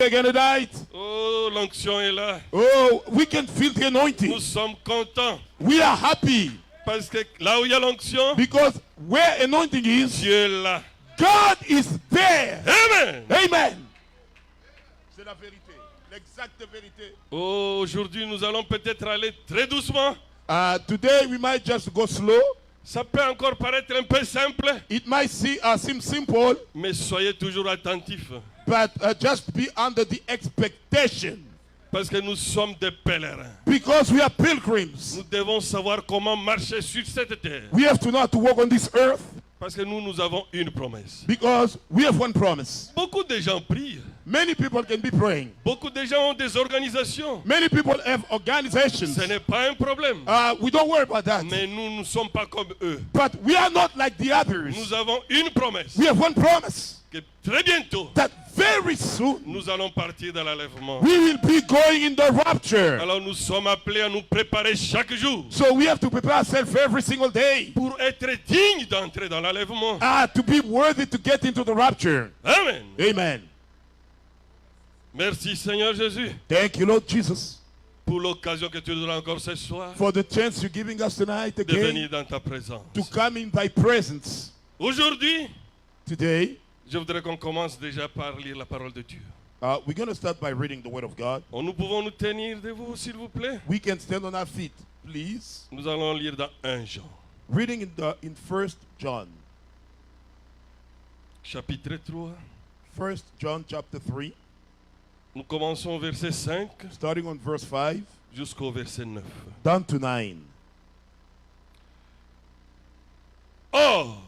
again tonight. Oh, l'onction est là. Oh, we can feel the anointing. Nous sommes contents. We are happy Parce que là où il y a l'onction, because where anointing is, Dieu est là. God is there. Amen. Amen. C'est la vérité, l'exacte vérité. Oh, aujourd'hui, nous allons peut-être aller très doucement. Today we might just go slow. Ça peut encore paraître un peu simple, It might seem simple, mais soyez toujours attentifs. but just be under the expectation. Parce que nous sommes des pèlerins. Because we are pilgrims. Nous devons savoir comment marcher sur cette terre. We have to know how to walk on this earth Parce que nous avons une promesse. because we have one promise. Beaucoup de gens prient. Many people can be praying. Beaucoup de gens ont des organisations. Many people have organizations. Ce n'est pas un problème. We don't worry about that. Mais nous ne sommes pas comme eux. But we are not like the others. Nous avons une promesse. We have one promise Que très bientôt, that very soon nous allons partir dans l'enlèvement. we will be going in the rapture. Alors nous sommes appelés à nous préparer chaque jour So we have to prepare ourselves every single day pour être dignes d'entrer dans l'enlèvement. to be worthy to get into the rapture. Amen. Amen. Merci Seigneur Jésus Thank you, Lord Jesus, pour l'occasion que tu nous donnes encore ce soir for the chance you're giving us tonight de again venir dans ta présence. to come in thy presence. Aujourd'hui, Today, je voudrais qu'on commence déjà par lire la parole de Dieu. we're going to start by reading the Word of God. Nous pouvons nous tenir debout, s'il vous plaît. We can stand on our feet, please. Nous allons lire dans 1 Jean, Reading in 1 John. chapitre 3. 1 John chapter 3, Nous commençons au verset 5 starting on verse 5 jusqu'au verset 9. down to 9. Or,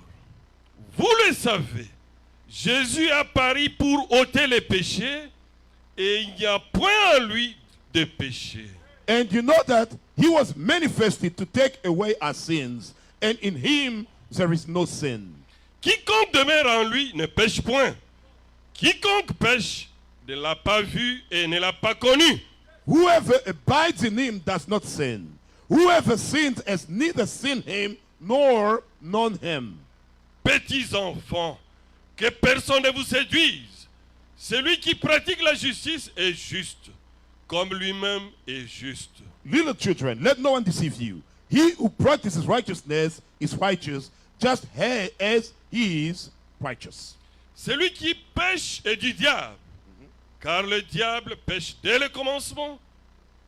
vous le savez, Jésus apparut pour ôter les péchés et il n'y a point en lui de péché. And you know that he was manifested to take away our sins, and in him there is no sin. Quiconque demeure en lui ne pêche point. Quiconque pêche ne l'a pas vu et ne l'a pas connu. Whoever abides in him does not sin. Whoever sins has neither seen him nor known him. Petits enfants, que personne ne vous séduise. Celui qui pratique la justice est juste, comme lui-même est juste. Little children, let no one deceive you. He who practices righteousness is righteous, just as he is righteous. Celui qui pêche est du diable, car le diable pêche dès le commencement.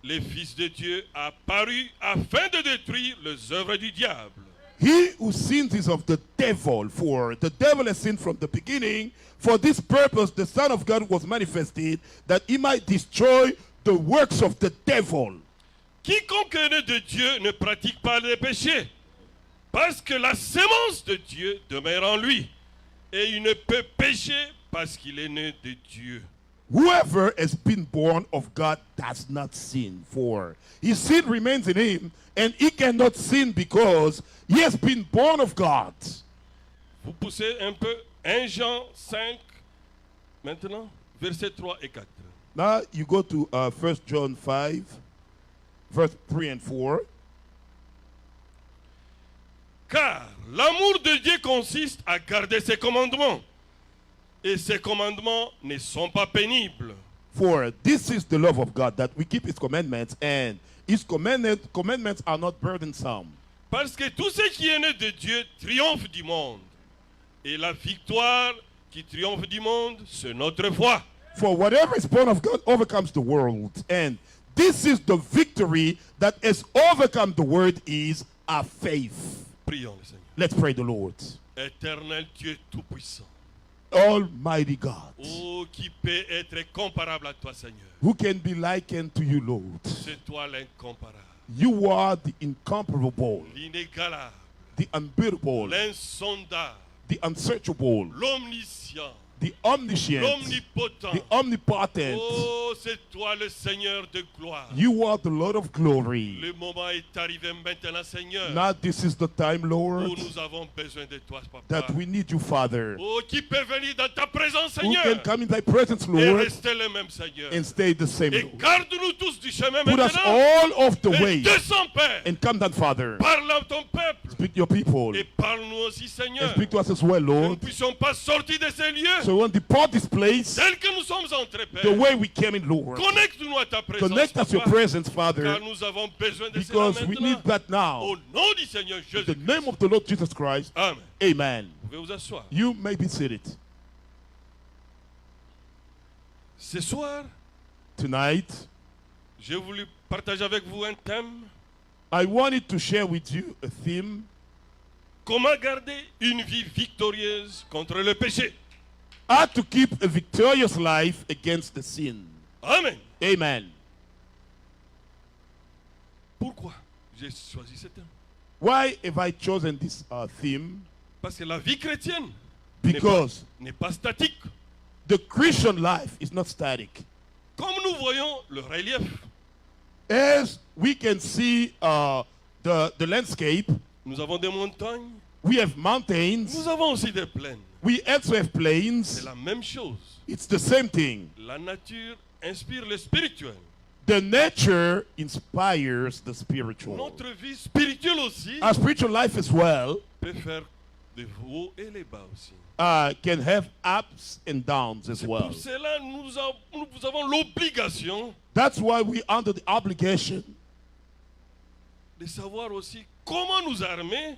Le Fils de Dieu a paru afin de détruire les œuvres du diable. He who sins is of the devil, for the devil has sinned from the beginning. For this purpose the Son of God was manifested, that he might destroy the works of the devil. Quiconque est né de Dieu ne pratique pas le péché, parce que la sémence de Dieu demeure en lui, et il ne peut pécher parce qu'il est né de Dieu. Whoever has been born of God does not sin, for his seed remains in him, and he cannot sin because he has been born of God. Vous poussez un peu 1 Jean 5, maintenant, versets 3 et 4. Now you go to 1 John 5, verse 3 and 4. Car l'amour de Dieu consiste à garder ses commandements, et ses commandements ne sont pas pénibles. For this is the love of God, that we keep his commandments, and his commandments are not burdensome. Parce que tout ce qui est né de Dieu triomphe du monde. Et la victoire qui triomphe du monde, c'est notre foi. For whatever is born of God overcomes the world. And this is the victory that has overcome the world, is our faith. Prions le Seigneur. Let's pray the Lord. Éternel Dieu Tout-Puissant. Almighty God, Oh, qui peut être comparable à toi, Seigneur. who can be likened to you, Lord? C'est toi l'incomparable, You are the incomparable, l'inégalable, the unbeatable, l'insondable, the unsearchable, l'omniscient, the omniscient, l'omnipotent. the omnipotent. Oh, c'est toi le Seigneur de gloire. You are the Lord of glory. Le moment est arrivé maintenant, Seigneur, Now this is the time, Lord, où nous avons besoin de toi, Papa. that we need you, Father. Oh, qui peut venir dans ta présence, Who Seigneur, can come in thy presence, et Lord, rester le même, Seigneur. and stay the same, Et Lord. garde-nous tous du chemin Put us maintenant. all off the Et way descends, Père. and come down, Father. Parle à ton peuple. Speak to your people Et parle-nous aussi, and Seigneur. speak to us as well, Que nous ne Lord, puissions pas sortir de ces lieux so So we want to depart this place tel que nous sommes entrés, Père. the way we came in, Lord. Connecte-nous à ta présence, Connect us your Papa, presence, car Father, nous avons besoin de cela because we need maintenant. that now. Au nom du Seigneur In Jésus. the name of the Lord Jesus Christ, Amen. amen. Vous pouvez vous asseoir. You may be seated. Ce soir, Tonight, j'ai voulu partager avec vous un thème. I wanted to share with you a theme: Comment garder une vie victorieuse contre le péché. how to keep a victorious life against the sin. Amen. Amen. Pourquoi j'ai choisi ce thème? Why have I chosen this theme? Parce que la vie chrétienne Because n'est pas statique. the Christian life is not static. Comme nous voyons le relief, As we can see the landscape, nous avons des montagnes, we have mountains, nous avons aussi des plaines. we also have C'est plains. la même chose. It's the same thing. La nature inspire le spirituel. The nature inspires the spiritual. Notre vie spirituelle aussi Our spiritual life as well peut faire des hauts et les bas aussi. can have ups and downs as C'est well. pour cela nous avons l'obligation That's why we under the obligation de savoir aussi comment nous armer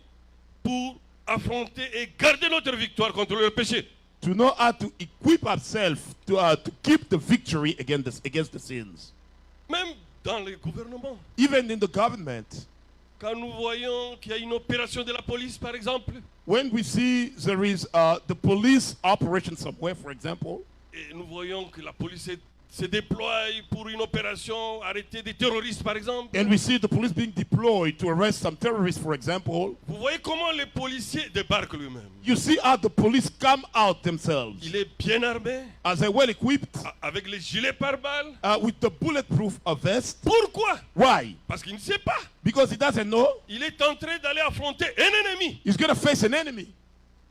pour affronter et garder notre victoire contre le péché. to know how to equip ourselves to keep the victory against the sins. Même dans les gouvernements. Even in the government, Quand nous voyons qu'il y a une opération de la police, par exemple, when we see there is the police operation somewhere, for example, et nous voyons que la police se déploie pour une opération, arrêter des terroristes, par exemple, and we see the police being deployed to arrest some terrorists, for example, vous voyez comment les policiers débarquent lui-même. you see how the police come out themselves Il est bien armé, as they're well equipped avec les gilets pare-balles. with the bulletproof vest. Pourquoi? Why? Parce qu'il ne sait pas. Because he doesn't know Il est en train d'aller affronter un ennemi. he's going to face an enemy.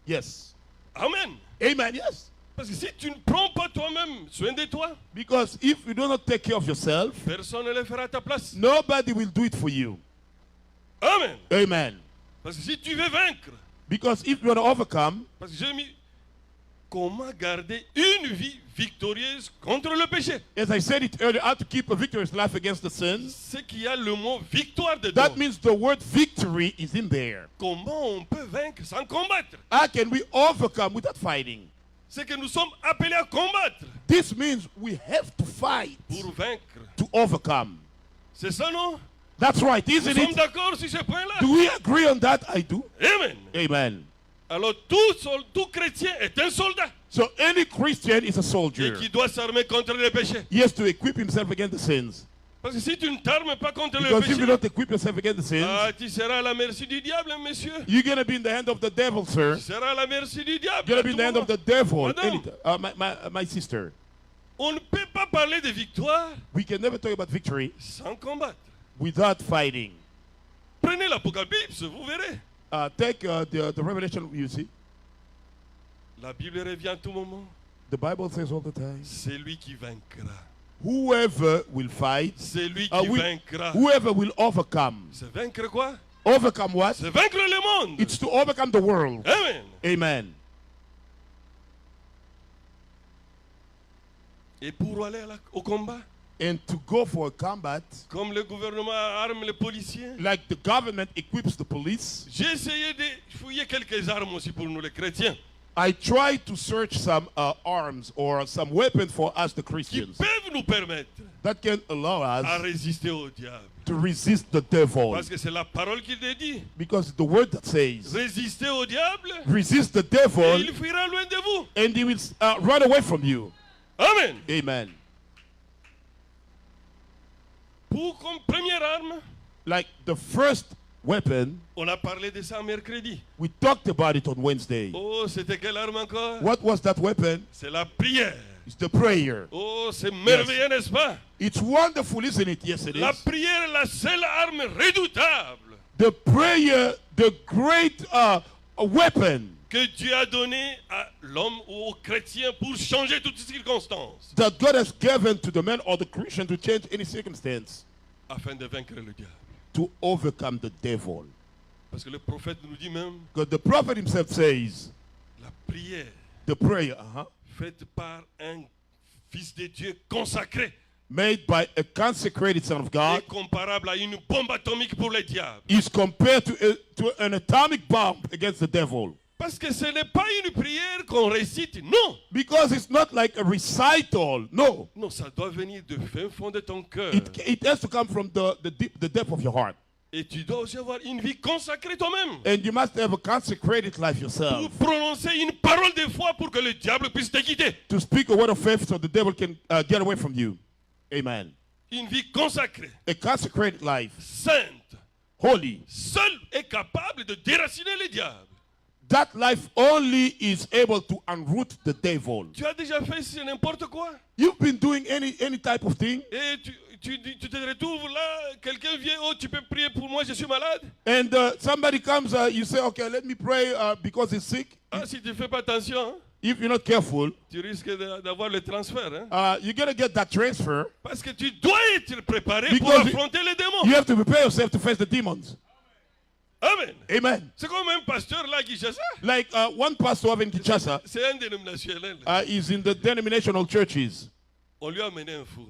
Yes. Amen. Amen. Yes. Parce que si tu ne prends pas toi-même soin de toi, Because if you do not take care of yourself, personne ne le fera à ta place. nobody will do it for you. Amen. Amen. Parce que si tu veux vaincre, Because if you want to overcome, parce que j'ai mis comment garder une vie victorieuse contre le péché. as I said it earlier, how to keep a victorious life against the sins, C'est qu'il y a le mot victoire dedans. that means the word victory is in there. Comment on peut vaincre sans combattre? How can we overcome without fighting? C'est que nous sommes appelés à combattre This means we have to fight pour vaincre. to overcome. C'est ça, non? That's right, Nous isn't sommes it? d'accord sur ce point-là? Do we agree on that? I do. Amen. Amen. Alors tout chrétien est un soldat So any Christian is a et soldier. qui doit s'armer contre le péché. He has to equip himself against the sins. Parce que si tu ne t'armes pas contre le Because if you péché, don't equip yourself against the sins, tu seras à la merci du diable, monsieur. you're going to be in the hand of the devil, sir. Tu seras à la merci du diable. You're à going to be in tout the hand of moment. the devil. Madame. My sister. On ne peut pas parler de victoire We can never talk about victory sans combattre. without fighting. Prenez l'Apocalypse, vous verrez. Take the revelation you see. La Bible revient à tout moment. The Bible says all the time, C'est lui qui vaincra. whoever will fight, C'est lui qui vaincra. whoever will overcome. C'est vaincre quoi? Overcome what? C'est vaincre le monde. It's to overcome the world. Amen. Amen. Et pour aller au combat, And to go for a combat, comme le gouvernement arme les policiers, like the government equips the police, j'ai essayé de fouiller quelques armes aussi pour nous les chrétiens, I try to search some arms or some weapons for us, the qui Christians, peuvent nous permettre that can allow à us résister au diable. to resist the devil. Parce que c'est la parole qui le dit. Because the word that says, Résistez au diable resist the et devil il fuira loin de vous. and he will run away from you. Amen. Amen. Pour comme première arme, Like the first weapon, on a parlé de ça mercredi. we talked about it on Wednesday. Oh, c'était quelle arme encore? What was that weapon? C'est la prière. It's the prayer. Oh, c'est merveilleux, n'est-ce pas? It's wonderful, isn't it? Yes, it La is. prière est la seule arme redoutable The prayer, the great weapon que Dieu a donnée à l'homme ou au chrétien pour changer toutes les circonstances, that God has given to the man or the Christian to change any circumstance, afin de vaincre le diable. to overcome the devil. Parce que le prophète nous dit même, Because the prophet himself says, la prière the prayer faite par un fils de Dieu consacré made by a consecrated son of est God, comparable à une bombe atomique pour les diables. is compared to an atomic bomb against the devil. Parce que ce n'est pas une prière qu'on récite, non. Because it's not like a recital. No. Non, ça doit venir du fin fond de ton cœur. It has to come from the depth of your heart. Et tu dois aussi avoir une vie consacrée toi-même. And you must have a consecrated life Pour yourself. prononcer une parole de foi pour que le diable puisse te quitter. To speak a word of faith so the devil can get away from you. Amen. Une vie consacrée, A consecrated life, sainte, holy. seule est capable de déraciner les diables. That life only is able to unroot the devil. Tu as déjà fait n'importe quoi. You've been doing any type of thing, Et tu te retrouves là, quelqu'un vient, oh tu peux prier pour moi, je suis malade. and somebody comes, you say, okay, let me pray because he's sick. Ah, si tu ne fais pas attention, hein, If you're not careful, tu risques d'avoir le transfert. Hein. you're going to get that transfer. Parce que tu dois être préparé pour Because affronter les démons. You have to prepare yourself to face the demons. Amen. Amen. C'est comme un pasteur là qui fait ça. Like one pastor of in Kinshasa C'est un dénominationnel. is in the denominational churches. On lui a amené un fou.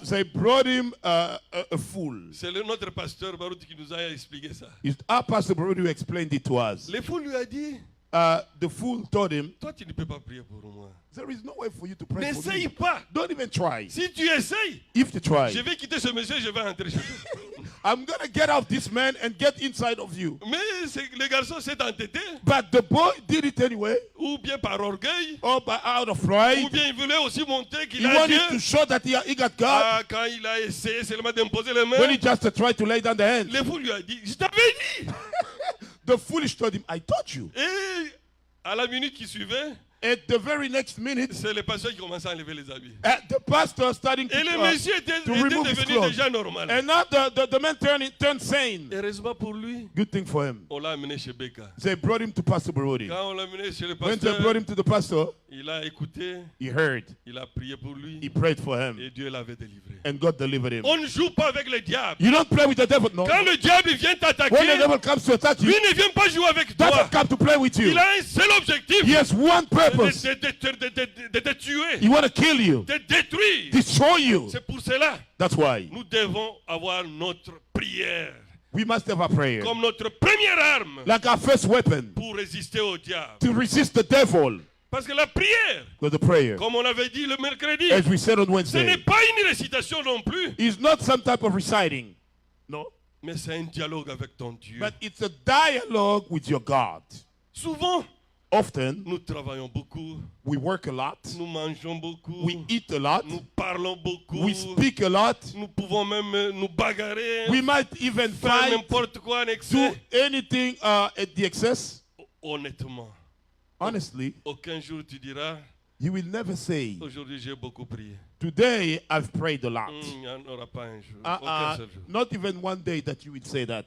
They brought him a fool. C'est notre pasteur Barout qui nous a expliqué ça. It's our pastor who explained it to us. Le fou lui a dit, The fool told him, toi tu ne peux pas prier pour moi. there is no way for you to pray for N'essaye me. pas. Don't even try. Si tu essayes, If you try, je vais quitter ce monsieur, je vais rentrer chez toi. I'm going to get out this man and get inside of you. Mais le garçon s'est entêté, But the boy did it anyway, ou bien par orgueil, or by out of ou pride. bien il voulait aussi montrer qu'il He a wanted to Dieu. show that he got God. Ah, quand il a essayé seulement d'imposer les mains, When he just tried to lay down the hands, le fou lui a dit, je t'avais dit. the foolish told him, I taught you. Et à la minute qui suivait, At the very next minute, c'est le pasteur qui commençait à enlever les habits. the pastor starting Et le to, monsieur était remove his devenu clothes. déjà normal. And now the man turned sane. Heureusement pour lui, Good thing for him. on l'a amené chez Becca. They brought him to Pastor Barodi. Quand on l'a amené chez le When they pasteur, brought him to the pastor, il a écouté, he heard. il a prié pour lui He prayed for him. et Dieu l'avait délivré. And God delivered him. On ne joue pas avec le diable. You don't play with the devil, no. Quand le diable vient When the t'attaquer, devil comes to attack lui you, ne vient pas jouer avec doesn't toi. come to play with you. Il a un seul objectif, He has one purpose. de te tuer, He want to kill you, de te détruire. destroy you. C'est pour cela That's why nous devons avoir notre prière we must have a prayer. comme notre première arme Like our first weapon pour résister au diable. to resist the devil Parce que la prière, with the prayer. comme on avait dit le mercredi, As we said on ce Wednesday, n'est pas une récitation non plus, is not some type of reciting. No. mais c'est un dialogue avec ton Dieu. But it's a dialogue with your God. Souvent, Often, nous travaillons beaucoup, we work a lot, nous mangeons beaucoup, we eat a lot, nous parlons beaucoup, we speak a lot, nous pouvons même nous bagarrer, we might even faire fight, n'importe quoi en do excès. anything at the excess. Honnêtement, Honestly, aucun jour tu diras, you will never say, aujourd'hui j'ai beaucoup prié. today I've prayed a lot. Il n'y en aura pas un jour, aucun seul jour. Not even one day that you will say that.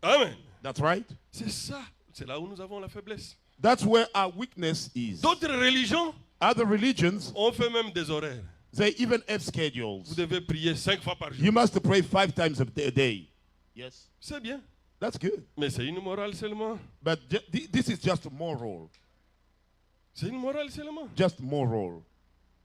Amen. That's right. C'est ça, c'est là où nous avons la faiblesse. That's where our weakness is. D'autres religions Other religions, ont fait même des horaires. they even have Vous schedules. devez prier 5 fois par jour. You must pray 5 times a day. Yes. C'est bien, That's good. mais c'est une morale seulement. But this is just moral. C'est une morale seulement. Just moral.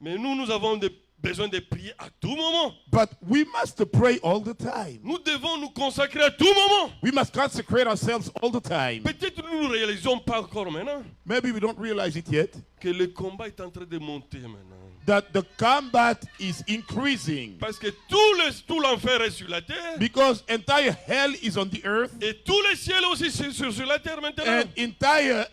Mais nous avons besoin de prier à tout moment. But we must pray all the time. Nous devons nous consacrer à tout moment. We must consecrate ourselves all the time. Peut-être nous ne réalisons pas encore maintenant Maybe we don't realize it yet. que le combat est en train de monter maintenant. That the combat is increasing. Parce que tout l'enfer est sur la terre. Because entire hell is on the earth. Et tout le ciel aussi sur la terre maintenant. And entire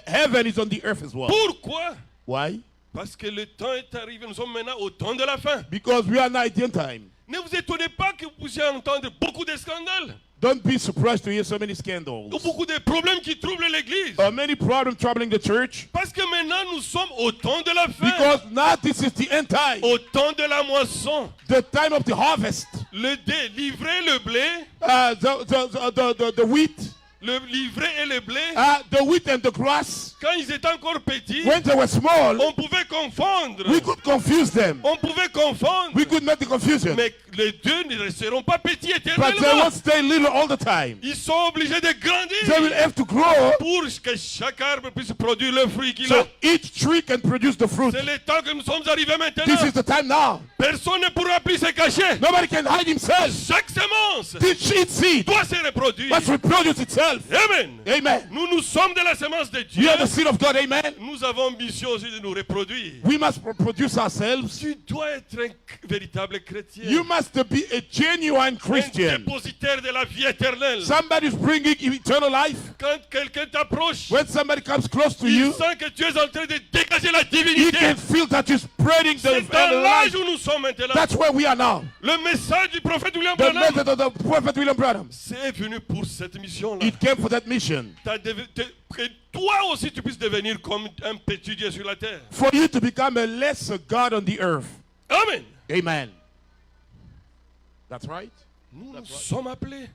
heaven is on the earth as well. Pourquoi? Why? Parce que le temps est arrivé. Nous sommes maintenant au temps de la fin. Because we are now at the end time. Ne vous étonnez pas que vous puissiez entendre beaucoup de scandales. Don't be surprised to hear so many scandals. Beaucoup de problèmes qui troublent l'église. Many problems troubling the church. Parce que maintenant nous sommes au temps de la fin. Because now this is the end time. Au temps de la moisson. The time of the harvest. Livrer le blé. The wheat. Le livret et le blé. The wheat and the grass. Quand ils étaient encore petits, When they were small, on pouvait confondre. we could confuse them. On pouvait confondre. We could make the confusion. Mais les deux ne resteront pas petits but they éternellement. won't stay little all the time. Ils sont obligés de They will grandir have to grow pour que chaque arbre puisse produire le fruit qu'il so a. each tree can produce the fruit. C'est le temps que nous sommes arrivés maintenant. This is the time now. Personne ne pourra plus se cacher. Nobody can hide himself. Chaque semence Each seed doit se reproduire. must reproduce itself. Amen. Amen. Nous sommes de la semence de We Dieu. are the seed of God. Amen. Nous avons mission aussi de nous reproduire. We must reproduce ourselves. Tu dois être un véritable chrétien. You must be a genuine Un Christian. dépositaire de la vie éternelle. Somebody is bringing eternal life. Quand quelqu'un t'approche, When somebody comes close to il you, sent que tu es en train de dégager la he divinité. can feel that you're spreading the C'est dans eternal l'âge life. où nous sommes maintenant. That's where we are now. Le message du prophète William The Branham, method of the prophet William Branham. c'est venu pour cette mission-là. It came for that mission. Que toi aussi tu puisses devenir comme un petit Dieu sur la terre. For you to become a lesser God on the earth. Amen. Amen. That's right. Nous sommes appelés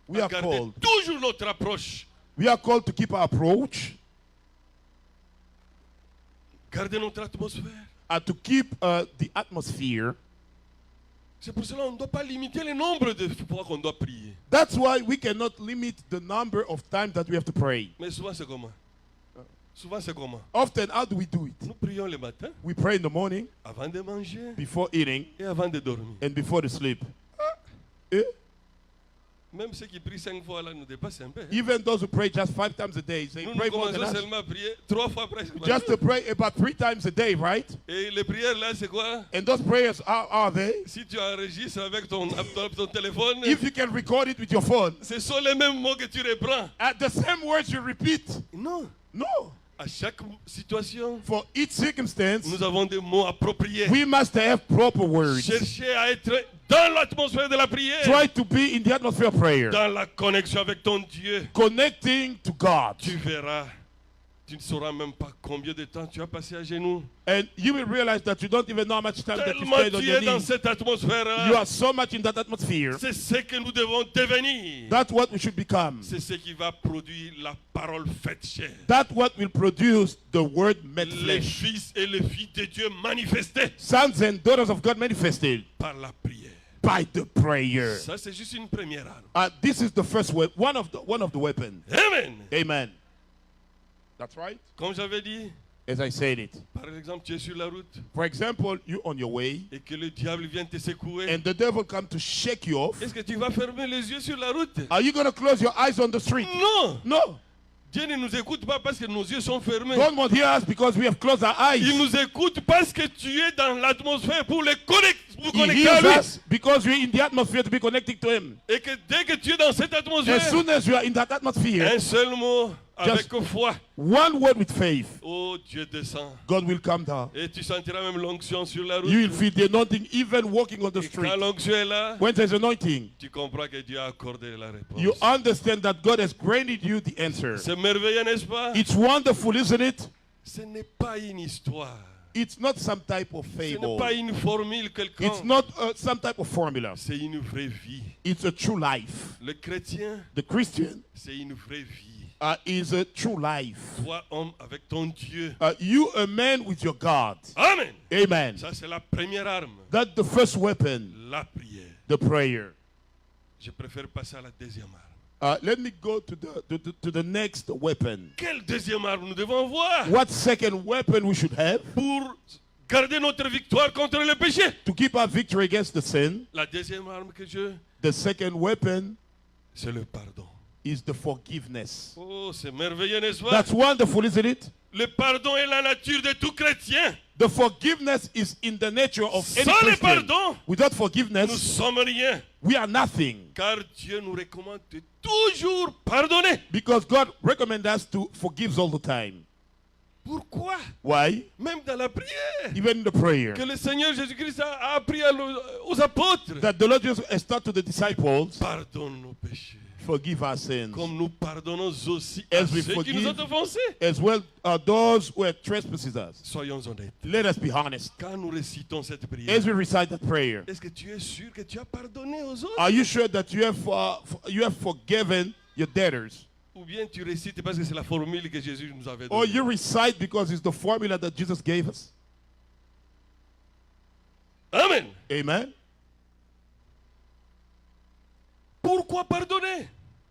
We à are garder called. toujours notre approche. We are called to keep our approach Garder notre atmosphère. and to keep the atmosphere. C'est pour cela qu'on ne doit pas limiter le nombre de fois qu'on doit prier. That's why we cannot limit the number of times that we have to pray. Mais souvent c'est comment? Souvent c'est comment? Often, how do we do it? Nous prions le matin, We pray in the morning, avant de manger before eating, et avant de dormir. and before the sleep. Eh? Même ceux qui prient 5 fois là nous dépassent un peu. Even those who pray just 5 times a day, they Nous pray more than commençons us. seulement à prier 3 fois presque. Just to pray about 3 times a day, right? Et les prières là c'est quoi? And those prayers are they? Si tu enregistres avec ton téléphone, If you can record it with your phone, ce sont les mêmes mots que tu reprends. at the same words you repeat. Non. No. À chaque situation, For each circumstance, nous avons des mots appropriés. we must have proper words. Cherchez à être dans l'atmosphère de la prière, Try to be in the atmosphere of prayer, dans la connexion avec ton Dieu. connecting to God. Tu verras, tu ne sauras même pas combien de temps tu as passé à genoux. And you will realize that you don't even know how much time that you Tellement spend on tu your es dans knees. cette You atmosphère, are so much in that atmosphere. c'est ce que nous devons devenir. That's what we should become. C'est ce qui va produire la parole faite chair. That's what will produce the word made Les flesh. fils et les filles de Dieu manifestés Sons and daughters of God manifested par la prière. by the prayer. Ça, c'est juste une première arme. This is the first weapon, one of the weapons. Amen. Amen. That's right. Comme j'avais dit, As I said it. par exemple, tu es sur la route For example, you on your way, et que le diable vient te secouer. and the devil come to shake you off. Est-ce que tu vas fermer les yeux sur la route? Are you going to close your eyes on the street? Non! No. Dieu ne nous écoute pas parce que nos yeux sont fermés. God won't hear us because we have closed our eyes. Il nous écoute parce que tu es dans l'atmosphère pour He connecter à hears lui. us because we're in the atmosphere to be connecting to Him. Et que dès que tu es dans cette As atmosphère, soon as you are in that atmosphere, un seul mot avec foi. one word with faith, Oh, Dieu descend. God will come down. Et tu sentiras même l'onction sur la route. You will feel the anointing even walking on the Et street. quand l'onction est là, When there's anointing, tu comprends que Dieu a accordé la réponse. you understand that God has granted you the answer. C'est merveilleux, n'est-ce pas? It's wonderful, isn't it? Ce n'est pas une histoire. It's not some type of Ce n'est fable. pas une formule It's quelconque. not some type of formula. C'est une vraie vie. It's a true life. Le chrétien, The Christian c'est une vraie vie. is a true life. Toi, homme, avec ton Dieu. You a man with your God. Amen. Amen. Ça, c'est la première arme. That's the first weapon, La prière. the prayer. Je préfère passer à la deuxième arme. Let me go to the next weapon. Quelle deuxième arme nous devons avoir What second weapon we should have pour garder notre victoire contre le péché? to keep our victory against the sin? La deuxième arme que je... The second weapon c'est le pardon. is the forgiveness. Oh, c'est merveilleux, n'est-ce pas? That's wonderful, isn't it? Le pardon est la nature de tout chrétien. The forgiveness is in the nature of any Sans le Christian. pardon, Without nous forgiveness, sommes rien. we are nothing. Car Dieu nous recommande de toujours pardonner. Because God recommends us to forgive all the time. Pourquoi? Why? Même dans la prière Even in the prayer. que le Seigneur Jésus-Christ a appris aux apôtres. That the Lord Jesus has taught to the disciples, Pardonne nos péchés. forgive our sins. Comme nous pardonnons aussi à As we ceux qui nous ont forgive, offensés. as well those who have trespassed us. Soyons honnêtes. Let us be honest. Quand nous récitons cette prière, As we recite that prayer, est-ce que tu es sûr que tu as pardonné aux autres? are you sure that you have forgiven your debtors? Ou bien tu récites parce que c'est la formule que Jésus nous avait Or donnée? you recite because it's the formula that Jesus gave us? Amen. Amen. Pourquoi pardonner?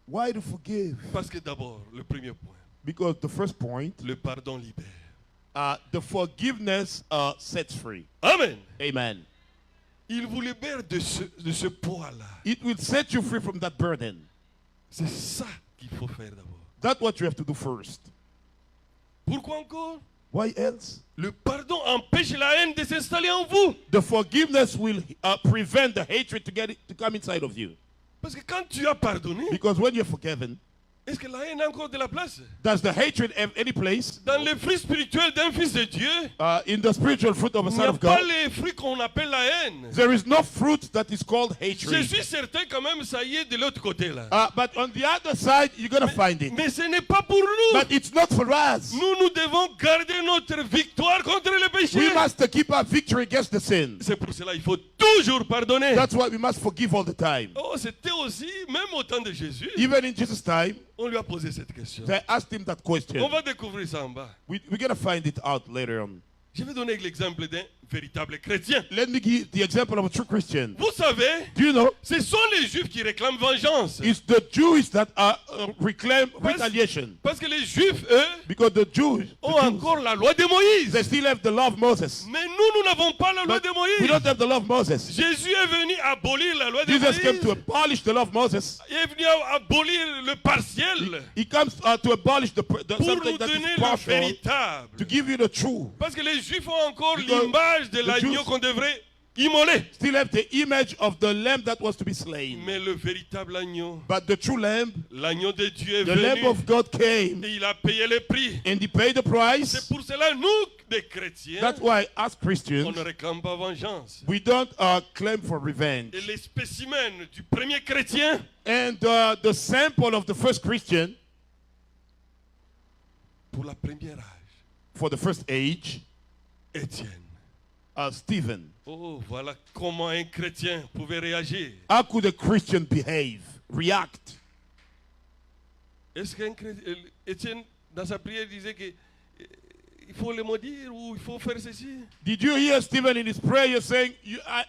Why to forgive? Parce que d'abord, le premier point, Because the first point, le pardon libère. the forgiveness sets free. Amen. Amen. Il vous libère de ce poids-là. It will set you free from that burden. C'est ça qu'il faut faire d'abord. That's what you have to do first. Pourquoi encore? Why else? Le pardon empêche la haine de s'installer en vous. The forgiveness will prevent the hatred to come inside of you. Parce que quand tu as pardonné, Because when you're forgiven, est-ce que la haine a encore de la place? does the hatred have any place? Dans les fruits spirituels d'un fils de Dieu, In the spiritual fruit of a il n'y son a of pas God, les fruits qu'on appelle la haine. there is no fruit that is called Je hatred. suis certain quand même, ça y est de l'autre côté là. But on the other side, you're going to find it. Mais ce n'est pas pour nous. But it's not for us. Nous devons garder notre victoire contre le péché. We must keep our victory against the sin. C'est pour cela qu'il faut toujours pardonner. That's why we must forgive all the time. Oh, c'était aussi, même au temps de Jésus, Even in Jesus' time, on lui a posé cette question. they asked him that question. On va découvrir ça en bas. We're going to find it out later on. Je vais donner l'exemple d'un véritable chrétien. Let me give the example of a true Christian. Vous savez, Do you know? ce sont les Juifs qui réclament vengeance. It's the Jews that reclaim retaliation. Parce que les Juifs, eux, Because the Jews, ont encore la loi de Moïse. they still have the law of Moses. Mais nous n'avons pas la loi But de we Moïse. don't have the law of Moses. Jésus est venu abolir la loi de Jesus came to Moïse. abolish the law of Moses. Il est venu abolir le partiel He comes to abolish the pour something nous that donner is le partial, véritable. to give you the true. Parce que les Juifs ont encore Because l'image de the l'agneau Jews- qu'on devrait immoler. Still have the image of the lamb that was to be slain. Mais le véritable agneau, But the true lamb, l'agneau de Dieu est the Lamb venu of God came et il a payé le prix. and he paid the C'est price. pour cela, nous, des chrétiens, That's why, as on Christians, ne réclame pas vengeance. we don't claim for revenge. Et les spécimens du premier chrétien, And the sample of the first Christian, pour la première âge, for the first age, Étienne. Stephen. Oh, voilà comment un chrétien pouvait réagir. How could a Christian behave, react? Est-ce qu'un chrétien, Étienne, dans sa prière, disait que il faut le maudire ou il faut faire ceci? Did you hear Stephen in his prayer saying,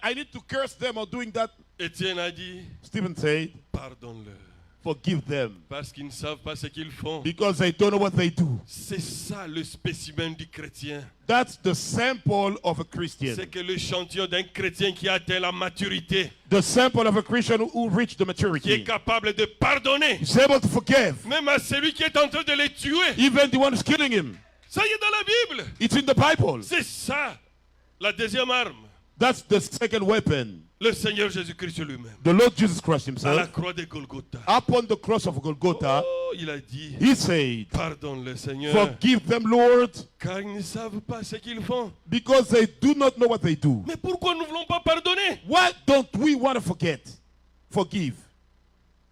I need to curse them or doing that? Étienne a dit, Stephen said, pardonne-leur, forgive them parce qu'ils ne savent pas ce qu'ils font. because they don't know what they do. C'est ça le spécimen du chrétien. That's the sample of a Christian. C'est que l'échantillon d'un chrétien qui a atteint la maturité, The sample of a Christian who reached the qui est maturity. capable de pardonner, He's able to forgive. même à celui qui est en train de les tuer. Even the one who's killing him. Ça y est dans la Bible. It's in the Bible. C'est ça, la deuxième arme. That's the second weapon. Le Seigneur Jésus-Christ lui-même. The Lord Jesus Christ À la himself, croix de Golgotha. upon the cross of Golgotha, Oh, il a dit, he said, pardonne-le Seigneur, forgive them, Lord, car ils ne savent pas ce qu'ils font. because they do not know what they do. Mais pourquoi nous ne voulons pas pardonner? Why don't we want to forgive?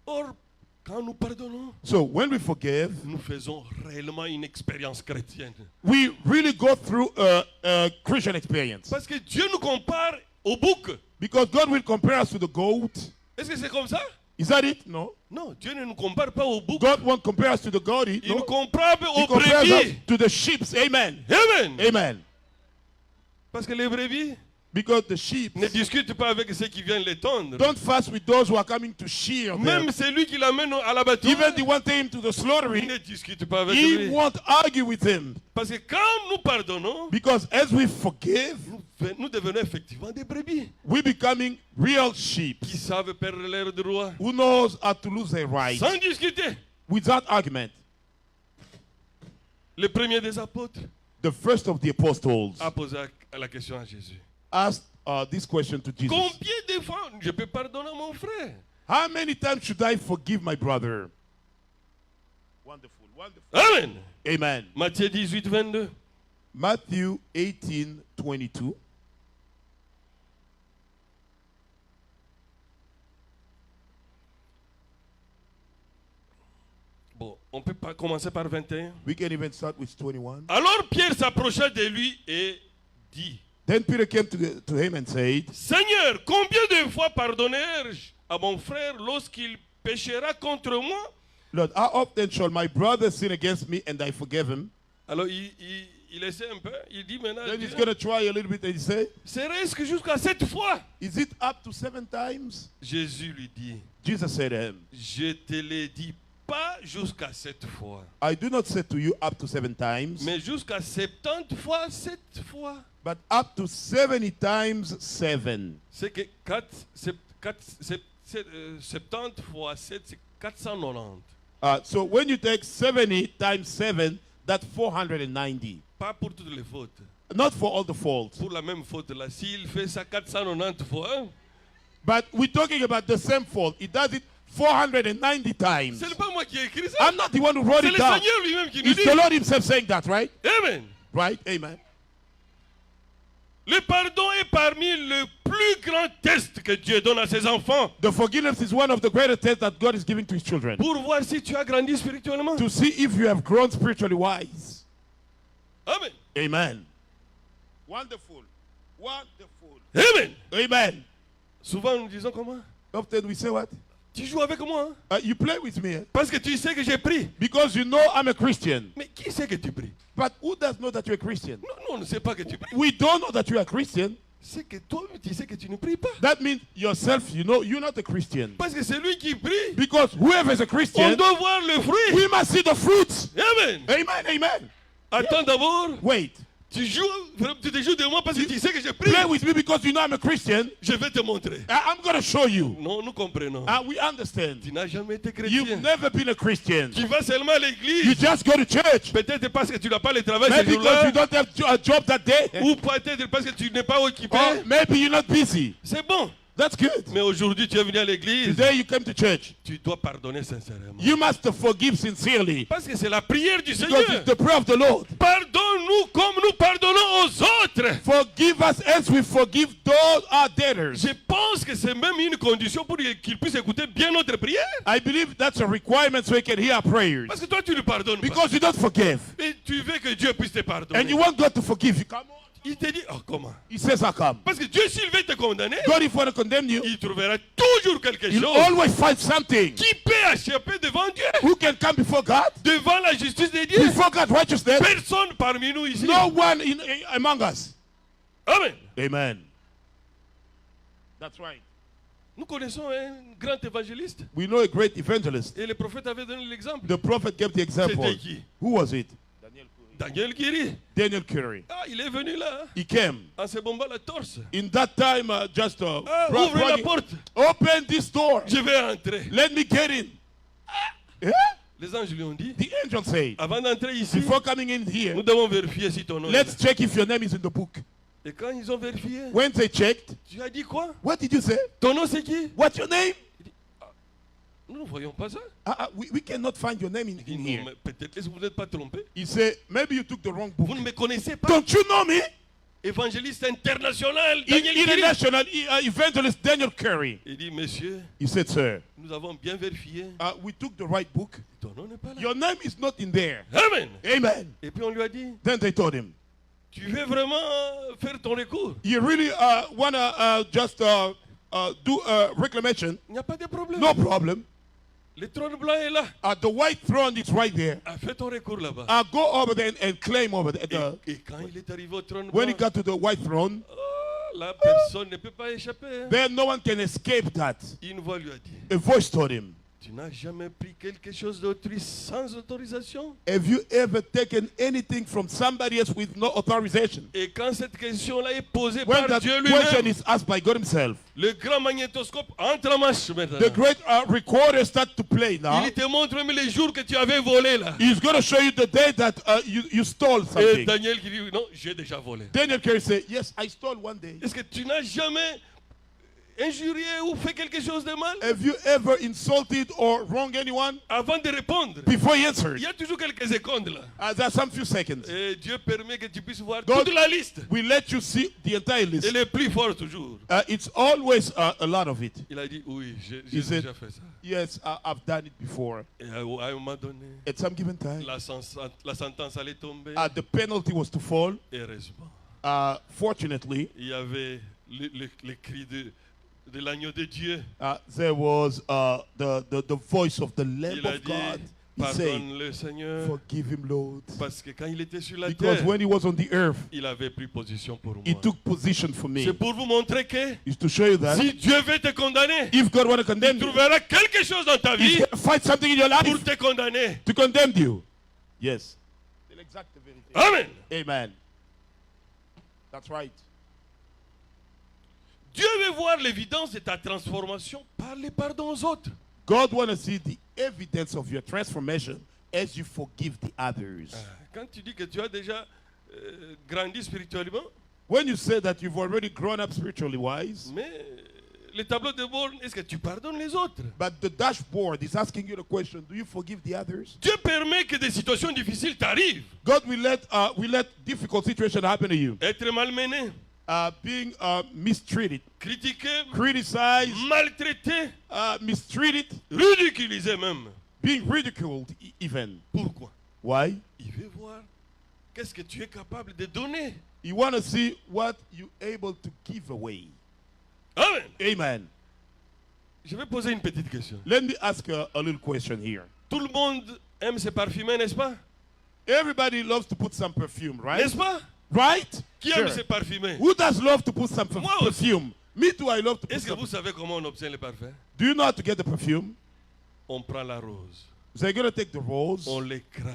Or, quand nous pardonnons, So when we forgive, nous faisons réellement une expérience chrétienne. we really go through a Christian experience. Parce que Dieu nous compare au bouc. Because God will compare us to the goat. Est-ce que c'est comme ça? Is that it? No. Non, Dieu ne nous compare pas au bouc. God won't compare us to the goat. Il nous No. compare He aux compares us brebis. to the sheep. Amen. Amen. Amen. Parce que les brebis Because the sheep ne discutent pas avec ceux qui viennent les tondre. don't fast with those who are coming to shear them. Même celui qui l'amène à l'abattoir, Even the one taking him to the il slaughtering, ne discute pas avec he lui. won't argue with him. Parce que quand nous pardonnons, Because as we forgive, nous devenons effectivement des brebis we're becoming real sheep qui savent perdre l'air droit who knows how to lose their right sans discuter. without argument. Le premier des apôtres The first of the apostles a posé la question à Jésus. asked this question to Jesus. Combien de fois je peux pardonner à mon frère? How many times should I forgive my brother? Wonderful, wonderful. Amen. Amen. Matthieu 18, 22. Matthew 18:22. Bon, on peut pas commencer par 21. We can even start with 21. Alors Pierre s'approcha de lui et dit, Then Peter came to him and said, Seigneur, combien de fois pardonnerai-je à mon frère lorsqu'il péchera contre moi? Lord, how often shall my brother sin against me and I forgive him? Alors il essaie un peu, il dit maintenant, Then he's going to try a little bit and he say, serait-ce que jusqu'à 7 fois? is it up to 7 times? Jésus lui dit, Jesus said to him, je te l'ai dit pas jusqu'à 7 fois, I do not say to you up to 7 times, mais jusqu'à 70 fois 7 fois. but up to 70 times 7. C'est que 70 fois 7, c'est 490. So when you take 70 times 7, that's 490. Pas pour toutes les fautes. Not for all the faults. Pour la même faute là, s'il fait ça 490 fois, But we're talking about the same fault. He does it 490 times. ce n'est pas moi qui ai écrit ça. I'm not the one who wrote C'est it le down. Seigneur lui-même qui nous It's dit. the Lord himself saying that, right? Amen. Right? Amen. Le pardon est parmi le plus grand test que Dieu donne à ses enfants The forgiveness is one of the greatest tests that God is giving to his children. pour voir si tu as grandi spirituellement. To see if you have grown spiritually wise. Amen. Amen. Wonderful. Wonderful. Amen. Amen. Souvent nous disons comment? Often we say what? Tu joues avec moi hein? You play with me Parce que tu sais que j'ai pris. because you know I'm a Christian. Mais qui sait que tu pries? But who does know that you're a Christian? Non, on ne sait pas que tu pries. We don't know that you're a Christian. C'est que toi, tu sais que tu ne pries pas. That means yourself, you know, you're not a Christian. Parce que c'est lui qui prie. Because whoever is a On Christian, doit voir le fruit. we must see the fruits. Amen. Amen. Amen. Attends d'abord. Wait. Tu te joues de moi parce que tu sais que je prie. Play with me because you know I'm a Christian. Je vais te montrer. I'm going to show you. Non, nous comprenons. We understand. Tu n'as jamais été You've chrétien. never been a Christian. Tu vas seulement à You l'église. just go to church. Peut-être parce que tu n'as pas le travail ce Maybe because jour-là. you don't have a job that day. Ou peut-être parce que tu n'es pas occupé. Or maybe you're not busy. C'est bon. That's good. Mais aujourd'hui, tu es venu à l'église. Today you come to church. Tu dois pardonner sincèrement. You must forgive sincerely. Parce que c'est la prière du Because Seigneur. it's the prayer of the Lord. Pardonne-nous comme nous pardonnons aux autres. Forgive us as we forgive those our debtors. Je pense que c'est même une condition pour qu'il puisse écouter bien notre prière. I believe that's a requirement so he can hear our prayers. Parce que toi, tu ne pardonnes pas. Because you don't forgive. Et tu veux que Dieu puisse te And pardonner. you want God to forgive you. Come on. Il te dit, oh comment? He says, I come. Parce que Dieu, s'il veut te condamner, God, if he want to condemn you, il trouvera toujours quelque you'll chose always find something. qui peut échapper devant Dieu, Who can come before God? devant la justice de Dieu. Before God's righteousness? Personne parmi nous ici. No one among us. Amen. Amen. That's right. Nous connaissons un grand évangéliste. We know a great evangelist. Et le prophète avait donné l'exemple. The prophet gave the example. C'était qui? Who was it? Daniel Kiri. Daniel Curry. Ah, il est venu là, He came. en se bombant la torse. In that time, Ouvre la porte. open this door. Je vais entrer. Let me get in. Yeah? Les anges lui ont dit, The angel said, avant d'entrer ici, before coming in here, nous devons vérifier si ton nom est let's là. check if your name is in the book. Et quand ils ont vérifié, When they checked, tu as dit quoi? what did you say? Ton nom c'est qui? What's your name? Nous ne voyons pas ça. We cannot find your name in Il dit, here. non, mais peut-être, est-ce que vous n'êtes pas trompé? He said, maybe you took the wrong book. Vous ne me connaissez pas. Don't you know me? Évangéliste international, Daniel Kiri. International evangelist Daniel Curry. Il dit, monsieur, He said, sir, nous avons bien vérifié. we took the right book. Ton nom n'est pas là. Your name is not in there. Amen. Amen. Et puis on lui a dit, Then they told him, tu veux vraiment faire ton recours? you really want to just do a reclamation? Il n'y a pas de problème. No problem. Le trône blanc est là. The white throne is right there. Fais ton recours là-bas. Go over there and claim over there. Et quand il est arrivé au trône When he blanc, got to the white throne, la personne ne peut pas échapper. Hein. then no one can escape that. Une voix lui a dit, A voice told him, tu n'as jamais pris quelque chose d'autrui sans autorisation? have you ever taken anything from somebody else with no authorization? Et quand cette question-là est posée When par that Dieu question lui-même, is asked by God himself, le grand magnétoscope entre en marche maintenant. the great recorder start to play now. Il te montre même les jours que tu avais volé là. He's going to show you the day that you stole Et something. Daniel qui dit, non, j'ai déjà volé. Daniel Curry said, yes, I stole one day. Est-ce que tu n'as jamais injurié ou fait quelque chose de mal? Have you ever insulted or wronged anyone? Avant de répondre, Before he answered, il y a toujours quelques secondes là. there's some few seconds. Et Dieu permet que tu puisses voir God- toute la liste. We let you see the entire Et list. le plus fort toujours. It's always a lot of it. Il a dit, oui, j'ai He said, déjà fait ça. yes, I've done it before. Et à un moment donné, At some given time, la sentence allait tomber. the penalty was to fall. Heureusement. Fortunately, Il y avait le cri de l'agneau de Dieu. there was the voice of the Lamb Il a of God. dit, Pardonne-le, Seigneur. forgive him, Lord. Parce que quand il était sur la Because terre, when he was on the earth, il avait pris position pour he moi. took position for me. C'est pour vous montrer que It's to show you that si Dieu veut te condamner, if God want to condemn il you, trouvera quelque chose dans ta he's vie going to find something in your pour life te condamner. to condemn you. Yes. Amen. Amen. That's right. Dieu veut voir l'évidence de ta transformation par les pardons aux autres. God want to see the evidence of your transformation as you forgive the others. Quand tu dis que tu as déjà grandi spirituellement, When you say that you've already grown up spiritually wise, mais le tableau de bord, est-ce que tu pardonnes les autres? but the dashboard is asking you the question, do you forgive the others? Dieu permet que des situations difficiles t'arrivent. God will let difficult situations happen to you. Être malmené, Being mistreated, critiqué, criticized, maltraité, mistreated, ridiculisé même. being ridiculed even. Pourquoi? Why? Il veut voir qu'est-ce que tu es capable de donner. You want to see what you're able to give away. Amen. Amen. Je vais poser une petite question. Let me ask a little question here. Tout le monde aime se parfumer, n'est-ce pas? Everybody loves to put some perfume, right? N'est-ce pas? Right? Qui aime se parfumer? Who does love to put some Moi aussi. perfume? Me too, I love to put Est-ce que some. vous savez comment on obtient le parfum? Do you know how to get the perfume? On prend la rose, They're going to take the rose. on l'écrase.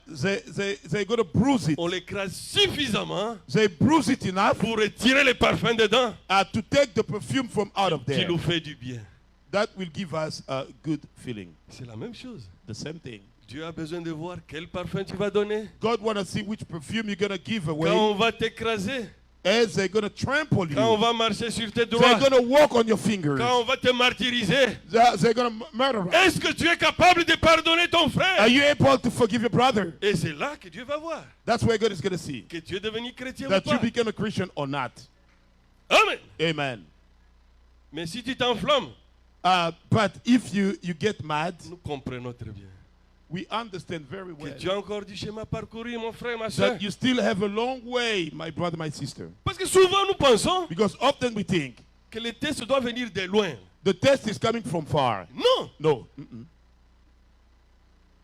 They're going to bruise it. On l'écrase suffisamment They bruise it enough pour retirer les parfums dedans to take the perfume from out of qui there. nous fait du bien. That will give us a good feeling. C'est la même chose. The same thing. Dieu a besoin de voir quel parfum tu vas donner. God want to see which perfume you're going to give Quand away on va t'écraser, as they're going to trample quand on you. va marcher sur tes They're doigts, going to walk on your fingers. quand on va te martyriser, They're going to murder us. est-ce que tu es capable de pardonner ton Are frère? you able to forgive your brother? Et c'est là que Dieu va voir That's where God is going to see. que tu es devenu chrétien ou That you pas. become a Christian or not. Amen. Amen. Mais si tu t'enflammes, But if you get mad, nous comprenons très bien we understand very que well tu as encore du chemin parcouru, mon frère, ma soeur. that you still have a long way, my brother, my sister. Parce que souvent nous pensons Because often we think que le test doit venir de loin. the test is coming from far. Non, No.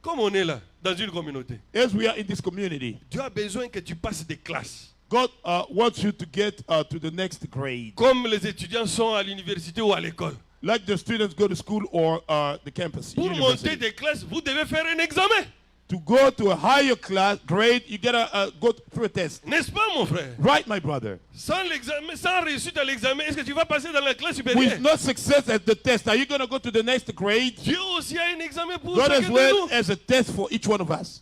comme on est là, dans une communauté, As we are in this community, Dieu a besoin que tu passes des classes. God wants you to get to the next grade. Comme les étudiants sont à l'université ou à l'école. Like the students go to school or the campus. Pour university. monter des classes, vous devez faire un examen. To go to a higher class grade, you gotta go through a test. N'est-ce pas, mon frère? Right, my brother? Sans l'examen, sans réussite à l'examen, est-ce que tu vas passer dans la classe With supérieure? no success at the test, are you gonna go to the next grade? Dieu aussi a un examen pour God as chacun de well nous. as a test for each one of us.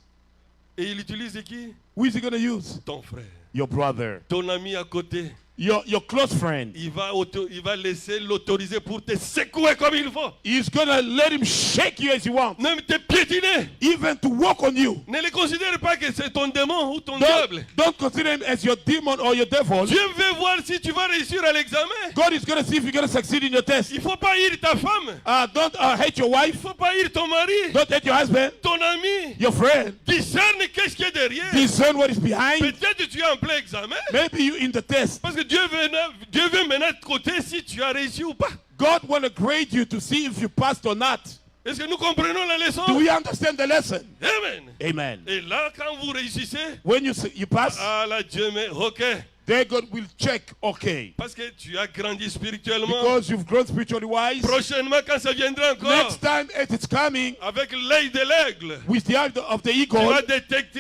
Et il utilise qui? Who is he gonna use? Ton frère. Your brother. Ton ami à côté. Your close friend. Il va laisser l'autoriser pour te secouer comme il faut. He's gonna let him shake you as he wants. Même te piétiner. Even to walk on you. Ne le considère pas que c'est ton démon ou ton diable. Don't consider him as your demon or your devil. Dieu veut voir si tu vas réussir à l'examen. God is gonna see if you're gonna succeed in your test. Il ne faut pas haïr ta femme. Don't hate your Il ne wife. faut pas haïr ton mari. Don't hate your husband. Ton ami. Your friend. Discerne qu'est-ce qui est derrière. Discern what is behind. Peut-être que tu es en plein examen. Maybe you in the test. Parce que Dieu veut maintenant te côté si tu as réussi ou pas. God want to grade you to see if you passed or not. Est-ce que nous comprenons la leçon? Do we understand the lesson? Amen. Amen. Et là, quand vous réussissez, When you pass, ah là, Dieu met, ok. then God will check, okay. Parce que tu as grandi spirituellement. Because you've grown spiritually wise. Prochainement, quand ça viendra encore, Next time it's coming, avec l'œil de l'aigle, with the eye of the tu eagle, vas détecter.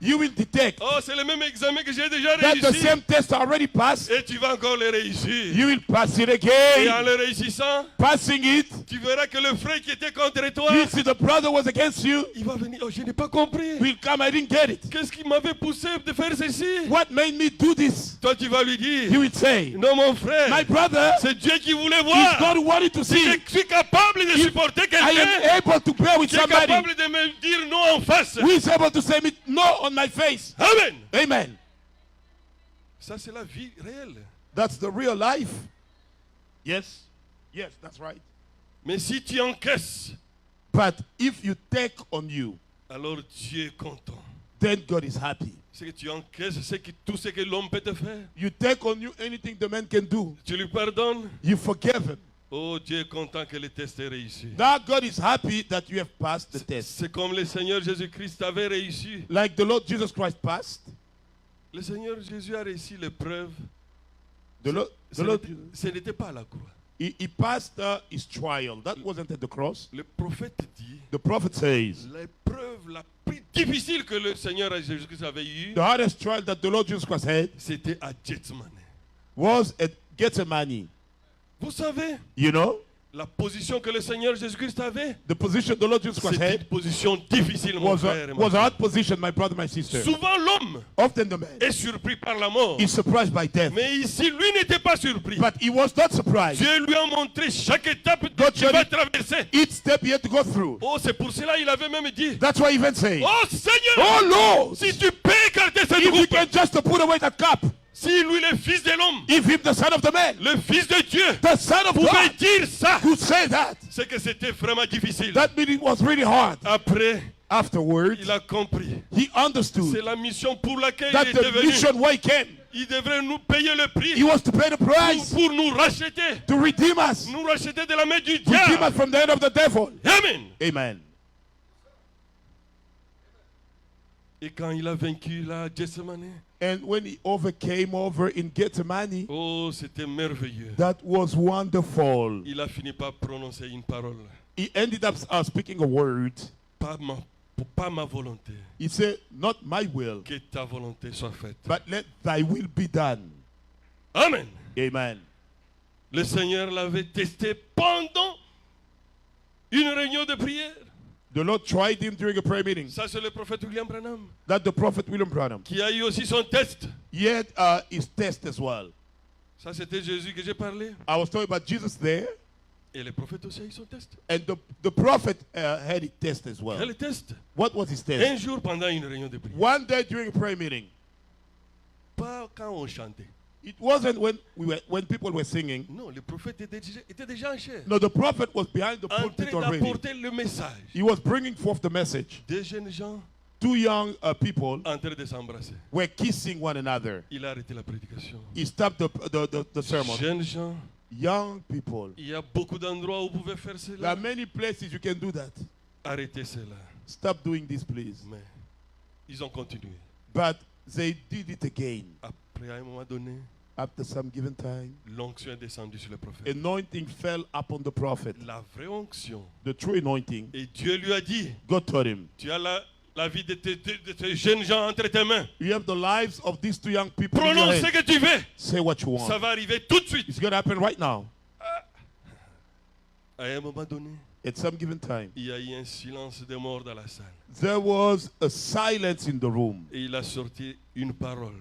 you will detect Oh, c'est le même examen que j'ai déjà that the réussi. same test already passed. Et tu vas encore le réussir. You will pass it Et en again. le réussissant, Passing it, tu verras que le frère qui était contre toi, you see the brother was against you. il va venir. Oh, je n'ai pas compris. Will come, I didn't get it. Qu'est-ce qui m'avait poussé de faire ceci? What made me do this? Toi, tu vas lui He dire, will say, non, mon frère, my brother, c'est Dieu qui voulait is voir. God who wanted to Je see. suis capable de supporter I quelqu'un am able to bear with qui est somebody capable de me dire non en face. who is able to say me no on my face. Amen. Amen. Ça, c'est la vie réelle. That's the real life. Yes. Yes, that's right. Mais si tu encaisses, But if you take on you, alors Dieu est content. then God is happy. C'est que tu encaisses tout ce que l'homme peut te faire. You take on you anything the man can do. Tu lui pardonnes. You forgive him. Oh, Dieu est content que le test ait réussi. That God is happy that you have passed the test. C'est comme le Seigneur Jésus-Christ avait réussi. Like the Lord Jesus Christ passed. Le Seigneur Jésus a réussi l'épreuve. The Ce n'était pas à la croix. he passed his trial. That wasn't at the cross. Le prophète dit, The prophet says, l'épreuve la plus difficile que le Seigneur Jésus-Christ avait eue, the hardest trial that the Lord Jesus Christ had c'était à Gethsemane. was at Gethsemane. Vous savez, You know, la position que le Seigneur Jésus-Christ avait, the position the Lord Jesus Christ c'était had une position difficile, mon was frère et a, ma was a sœur. hard position, my brother, my sister. Souvent, l'homme Often the man est surpris par la mort. is surprised by death. Mais ici, lui n'était pas surpris. But he was not surprised. Dieu lui a montré chaque étape que God tu vas showed him- traverser. Each step he had to go through. Oh, c'est pour cela qu'il avait même dit, That's why he even said, oh Seigneur, oh Lord, si tu peux écarter cette if you groupe, can just put away that cup, si lui, le fils de l'homme, if him, the son of the man, le fils de Dieu, the son of pouvait God, dire ça, could say that, c'est que c'était vraiment difficile. that meaning it was really hard. Après, Afterwards, il a compris. he understood C'est la mission pour laquelle that il the était venu. mission why he came, Il devrait nous payer le prix he was to pay the price pour nous racheter. to redeem us, Nous racheter de la main du redeem diable. us from the hand of the devil. Amen. Amen. Et quand il a vaincu la Gethsemane, And when he overcame over in Gethsemane, oh, c'était merveilleux. that was wonderful. Il a fini par prononcer une parole. He ended up speaking a word. Pas ma volonté, He said, not my will, que ta volonté soit faite. but let thy will be done. Amen. Amen. Le Seigneur l'avait testé pendant une réunion de prière. The Lord tried him during a prayer meeting. Ça, c'est le prophète William Branham That the prophet William Branham. qui a eu aussi son test. He had his test as well. Ça, c'était Jésus que j'ai parlé. I was talking about Jesus there, Et le prophète aussi a eu son test. and the prophet had his test as well. Quel test? What was his Un test? jour pendant une réunion de prière. One day during a prayer meeting. Pas quand on chantait. It wasn't when people were singing. Non, le prophète était déjà en chair. No, the prophet was behind the En pulpit train already. d'apporter le message. He was bringing forth the message. Des jeunes gens Two young people en train de s'embrasser. were kissing one another. Il a arrêté la prédication. He stopped the sermon. Jeunes gens, Young people. il y a beaucoup d'endroits où vous pouvez faire There cela. are many places you can do that. Arrêtez cela. Stop doing this, please. Mais ils ont continué. But they did it again. Après, à un moment donné, After some given time, l'onction est descendue sur le prophète. anointing fell upon the prophet. La vraie onction. The true anointing. Et Dieu lui a dit, God told him, tu as la vie de ces jeunes gens entre tes mains. you have the lives of these two young people in your Prononce ce hands. que tu veux. Say what you Ça want. va arriver tout de suite. It's going to happen right now. À un moment donné, At some given time, il y a eu un silence de mort dans la salle. there was a silence in the room. Et il a sorti une parole.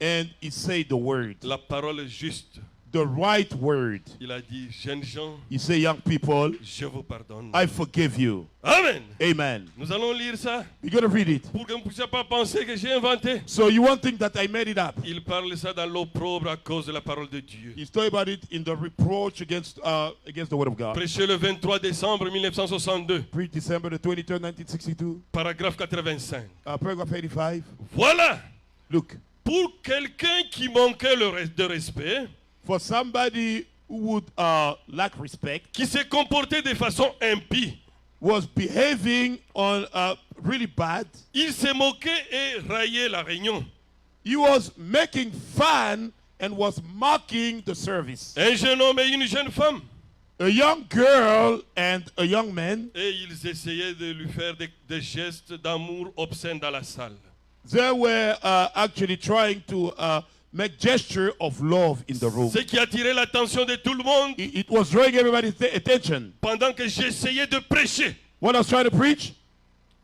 And he said the word, La parole juste. the right word. Il a dit, jeunes gens, He said, young people, je vous pardonne. I forgive you. Amen. Amen. Nous allons lire ça You're going to read it. pour que vous ne puissiez pas penser que j'ai inventé. So you won't think that I made it up. Il parle ça dans l'opprobre à cause de la parole de Dieu. He's talking about it in the reproach against the word of God. Prêché le 23 décembre 1962, Preached December the 23rd, 1962. paragraphe 85. Paragraph 85. Voilà, Look, pour quelqu'un qui manquait de respect, for somebody who would lack respect, qui s'est comporté de façon impie, was behaving on really bad, il s'est moqué et raillé la réunion. he was making fun and was mocking the service. Un jeune homme et une jeune femme. A young girl and a young man, Et ils essayaient de lui faire des gestes d'amour obscènes dans la salle. they were actually trying to make gesture of love in the room. Ce qui attirait l'attention de tout le monde It was drawing everybody's attention. pendant que j'essayais de prêcher. When I was trying to preach,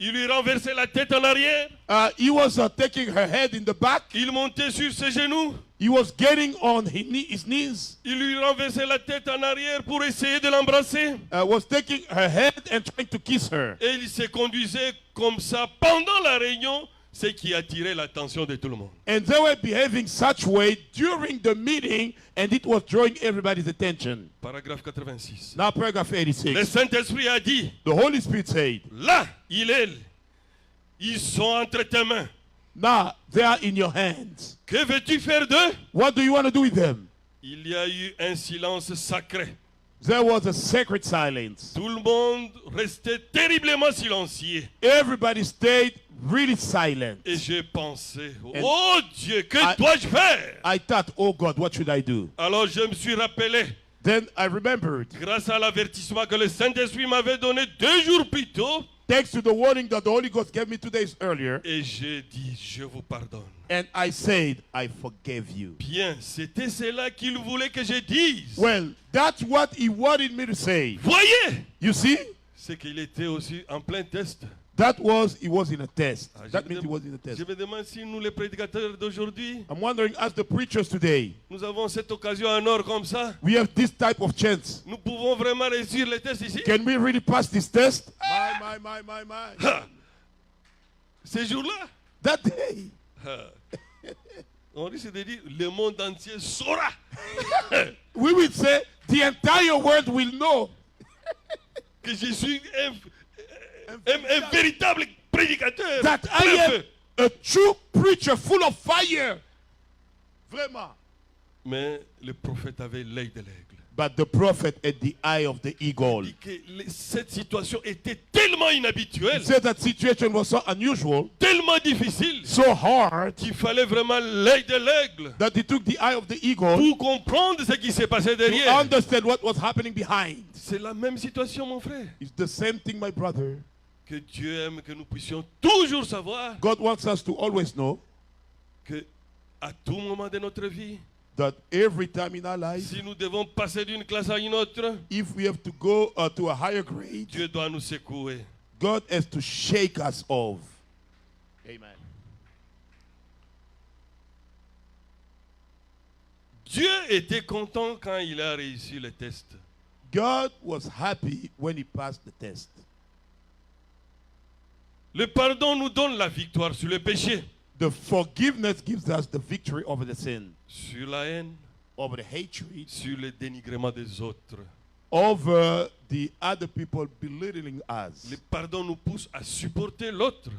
Il lui renversait la tête en arrière. he was taking her head in the back. Il montait sur ses genoux. He was getting on his knees, Il lui renversait la tête en arrière pour essayer de l'embrasser. was taking her head and trying to kiss her. Et il se conduisait comme ça pendant la réunion, ce qui attirait l'attention de tout le monde. And they were behaving such way during the meeting, and it was drawing everybody's attention. Paragraphe 86. Now, paragraph Le 86. Saint-Esprit a dit, The Holy Spirit said, là, ils sont entre tes mains. now they are in your hands. Que veux-tu faire d'eux? What do you want to do with them? Il y a eu un silence sacré. there was a sacred silence. Tout le monde restait terriblement silencieux. Everybody stayed really silent. Et j'ai pensé, And oh Dieu, que I- dois-je faire? I thought, oh God, what should I do? Alors je me suis rappelé, Then I remembered, grâce à l'avertissement que le Saint-Esprit m'avait donné 2 jours plus tôt, thanks to the warning that the Holy Ghost gave me 2 days earlier, et j'ai dit, je vous pardonne. and I said, I forgave you. Bien, c'était cela qu'il voulait que je dise. Well, that's what he wanted me to say. Voyez, You see? c'est qu'il était aussi en plein test. He was in a test. Ah, That means he was in a je test. me demande si nous, les prédicateurs d'aujourd'hui, I'm wondering, as the preachers today, nous avons cette occasion en or comme ça. we have this type of chance. Nous pouvons vraiment réussir les tests ici. Can we really pass this test? My. Ha! Ces jours-là, That day, on risque de dire le monde entier saura we will say, the entire world will know que je suis un véritable prédicateur. that I Plein am feu. a true preacher full of fire. Vraiment. Mais le prophète avait l'œil de l'aigle. But the prophet had the eye of the eagle. Et que cette situation était tellement inhabituelle, He said that situation was so unusual, tellement difficile, so hard, qu'il fallait vraiment l'œil de l'aigle that he took the eye of the eagle pour comprendre ce qui s'est passé to derrière. understand what was happening behind. C'est la même situation, mon frère. It's the same thing, my brother. Que Dieu aime que nous puissions toujours savoir God wants us to always know que à tout moment de notre vie, that every time in our life, si nous devons passer d'une classe à une autre, if we have to go to a higher grade, Dieu doit nous secouer. God has to shake us off. Amen. Dieu était content quand il a réussi le test. God was happy when he passed the test. Le pardon nous donne la victoire sur le péché, The forgiveness gives us the victory over the sin, sur la haine, over the hatred, sur le dénigrement des autres. over the other people belittling us. Le pardon nous pousse à supporter l'autre.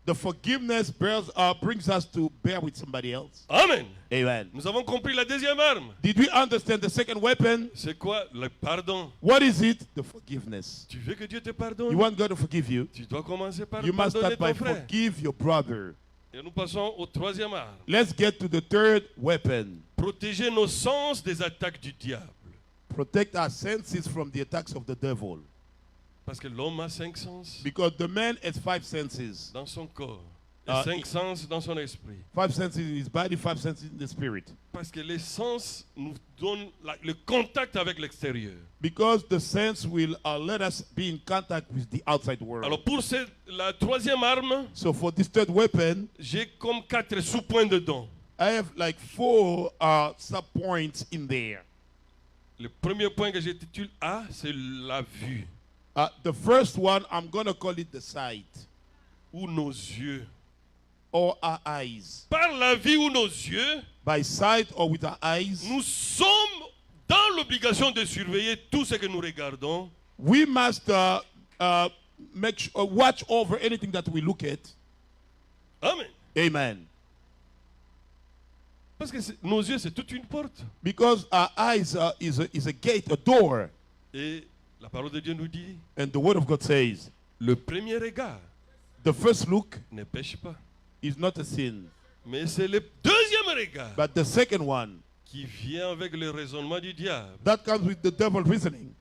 The forgiveness brings us to bear with somebody else. Amen. Amen. Nous avons compris la deuxième arme. Did we understand the second weapon? C'est quoi? Le pardon. What is it? The forgiveness. Tu veux que Dieu te You pardonne? want God to forgive you? Tu dois commencer par You must pardonner start by ton frère. forgive your brother. Et nous passons au troisième arme. Let's get to the third weapon. Protéger nos sens des attaques du diable. Protect our senses from the attacks of the devil. Parce que l'homme a 5 sens Because the man has 5 senses. dans son corps et Ah, 5 sens dans son esprit. 5 senses in his body, 5 senses in the spirit. Parce que les sens nous donnent le contact avec l'extérieur. Because the sense will let us be in contact with the outside world. Alors pour la troisième arme, So for this third weapon, j'ai comme 4 sous-points dedans. I have like 4 sub-points in there. Le premier point que j'intitule A, c'est la vue. The first one, I'm going to call it the sight, Ou nos yeux. or our eyes. Par la vue ou nos yeux, By sight or with our eyes, nous sommes dans l'obligation de surveiller tout ce que nous regardons. we must watch over anything that we look at. Amen. Amen. Parce que nos yeux, c'est toute une porte. Because our eyes is a gate, a door. Et la parole de Dieu nous dit, And the word of God says, le premier regard the first look ne pêche pas. is not a sin. Mais c'est le deuxième regard But the second one, qui vient avec le raisonnement du diable. that comes with the devil reasoning.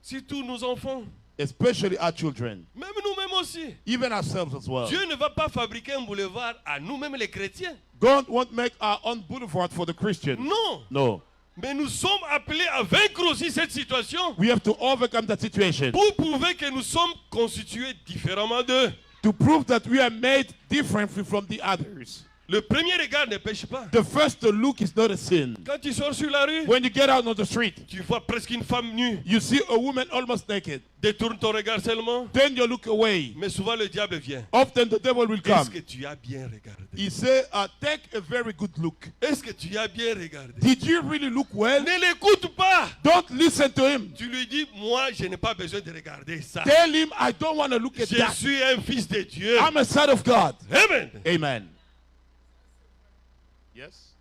Surtout nos enfants, Especially our children. même nous-mêmes aussi. Even ourselves as well. Dieu ne va pas fabriquer un boulevard à nous-mêmes les chrétiens. God won't make our own boulevard for the Christians. Non. No. Mais nous sommes appelés à vaincre aussi cette situation We have to overcome that situation. pour prouver que nous sommes constitués différemment d'eux. To prove that we are made differently from the others. Le premier regard ne pêche pas. The first look is not a sin. Quand tu sors sur la rue, When you get out on the street, tu vois presque une femme nue. you see a woman almost naked. Détourne ton regard seulement. Then you look away. Mais souvent le diable vient. Often the devil will Est-ce come. que tu as bien regardé? He say, take a very good look. Est-ce que tu as bien regardé? Did you really look well? Ne l'écoute pas. Don't listen to him. Tu lui dis, moi, je n'ai pas besoin de regarder ça. Tell him, I don't want to look at Je that. suis un fils de Dieu. I'm a son of God. Amen. Amen. Yes?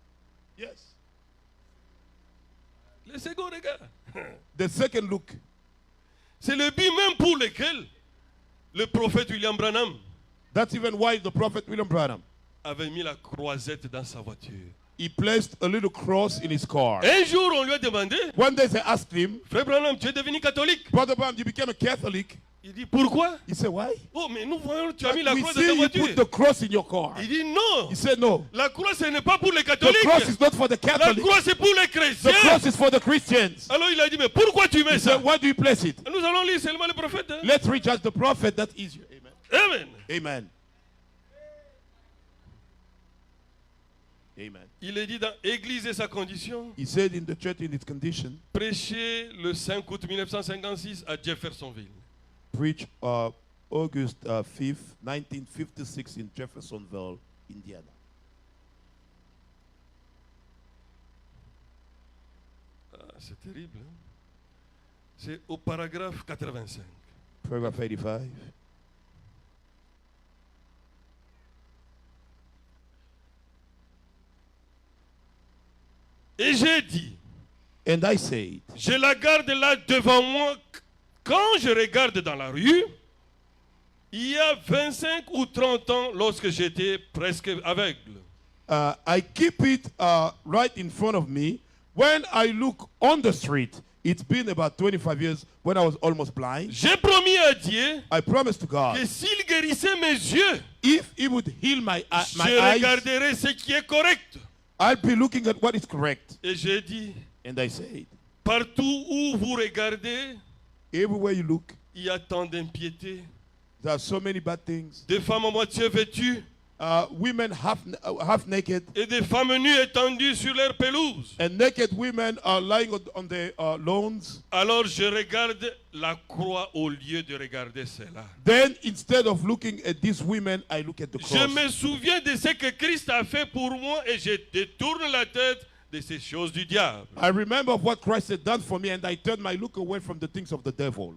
Yes. Le second regard. The second look. C'est le but même pour lequel le prophète William Branham That's even why the prophet William Branham, avait mis la croisette dans sa voiture. he placed a little cross in his car. Un jour, on lui a demandé, One day they asked him, Frère Branham, tu es devenu catholique? Brother Branham, you became a Catholic. Il dit, pourquoi? He said, why? Oh, mais nous voyons, tu as mis la We croix dans see ta you voiture. put the cross in your car. Il dit, non, He said, no. la croix, ce n'est pas pour les The catholiques. cross is not for the La Catholics. croix, c'est pour les The chrétiens. cross is for the Christians. Alors il a dit, mais pourquoi tu mets He ça? said, why do you place it? Nous allons lire seulement le prophète. Hein? Let's reach out the prophet. That's easier. Amen. Amen. Amen. Amen. Il est dit dans Église et sa condition, He said in the church in its condition, prêché le 5 août 1956 à Jeffersonville. preach August 5th, 1956 in Jeffersonville, Indiana. Ah, c'est terrible. Hein? C'est au paragraphe 85. Paragraph 85. Et j'ai dit, And I said, je la garde là devant moi. Quand je regarde dans la rue, il y a 25 ou 30 ans, lorsque j'étais presque aveugle. I keep it right in front of me. When I look on the street, it's been about 25 years when I was almost blind. J'ai promis à Dieu I promised to God, que s'il guérissait mes yeux, if He would heal my je eyes, regarderai ce qui est correct. I'll be looking at what is correct. Et j'ai dit, And I said, partout où vous regardez, everywhere you look, il y a tant d'impiété. there are so many bad things. Des femmes à moitié vêtues Women half naked, et des femmes nues étendues sur leur pelouse. and naked women are lying on their lawns. Alors je regarde la croix au lieu de regarder cela. Then instead of looking at these women, I look at the Je cross. me souviens de ce que Christ a fait pour moi et je détourne la tête de ces choses du diable. I remember what Christ had done for me, and I turned my look away from the things of the devil.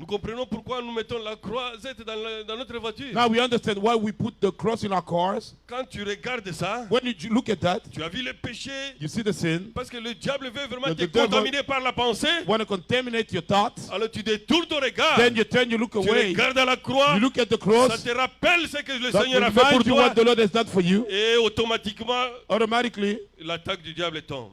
Nous comprenons pourquoi nous mettons la croisette dans notre voiture. Now we understand why we put the cross in our cars. Quand tu regardes ça, When you look at that, tu as vu le péché. you see the sin. Parce que le diable veut vraiment The te devil contaminer par la pensée. Want to contaminate your thoughts. Alors tu détournes ton regard. Then you turn your look Tu away. regardes à la croix. You look at the Ça cross. te rappelle ce que le That Seigneur a fait pour reminds you toi. what the Lord has done for you. Et automatiquement, Automatically, l'attaque du diable tombe.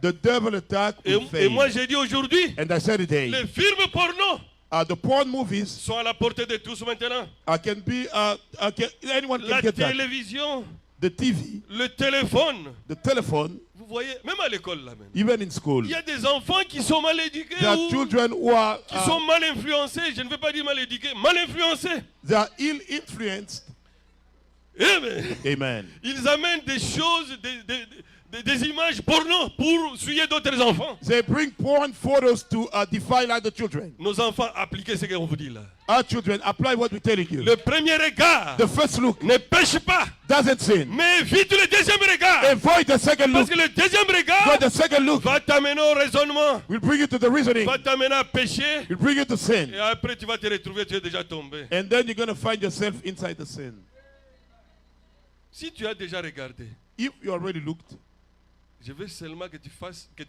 the devil attack will Et moi, fail. j'ai dit aujourd'hui, And I said today, les films porno the porn movies sont à la portée de tous maintenant. can be, anyone can La get that. télévision, The TV, le téléphone. the telephone, Vous voyez, même à l'école là même. even in school. Il y a des enfants qui sont mal éduqués There are ou children who are qui sont mal influencés. Je ne veux pas dire mal éduqués, mal influencés. they are ill-influenced. Amen. Amen. Ils amènent des choses, des images porno pour souiller d'autres enfants. They bring porn photos to defile other children. Nos enfants, appliquez ce qu'on vous dit là. Our children, apply what we're telling you. Le premier regard The first look ne pêche pas, doesn't sin. mais évite le deuxième regard. Avoid the second Parce look. que le deuxième Because regard the second look va t'amener au raisonnement, will bring you to the reasoning. va t'amener à pécher, Will bring you to sin. et après tu vas te retrouver, tu es déjà tombé. And then you're going to find yourself inside the sin. Si tu as déjà regardé, If you already looked, je veux seulement que tu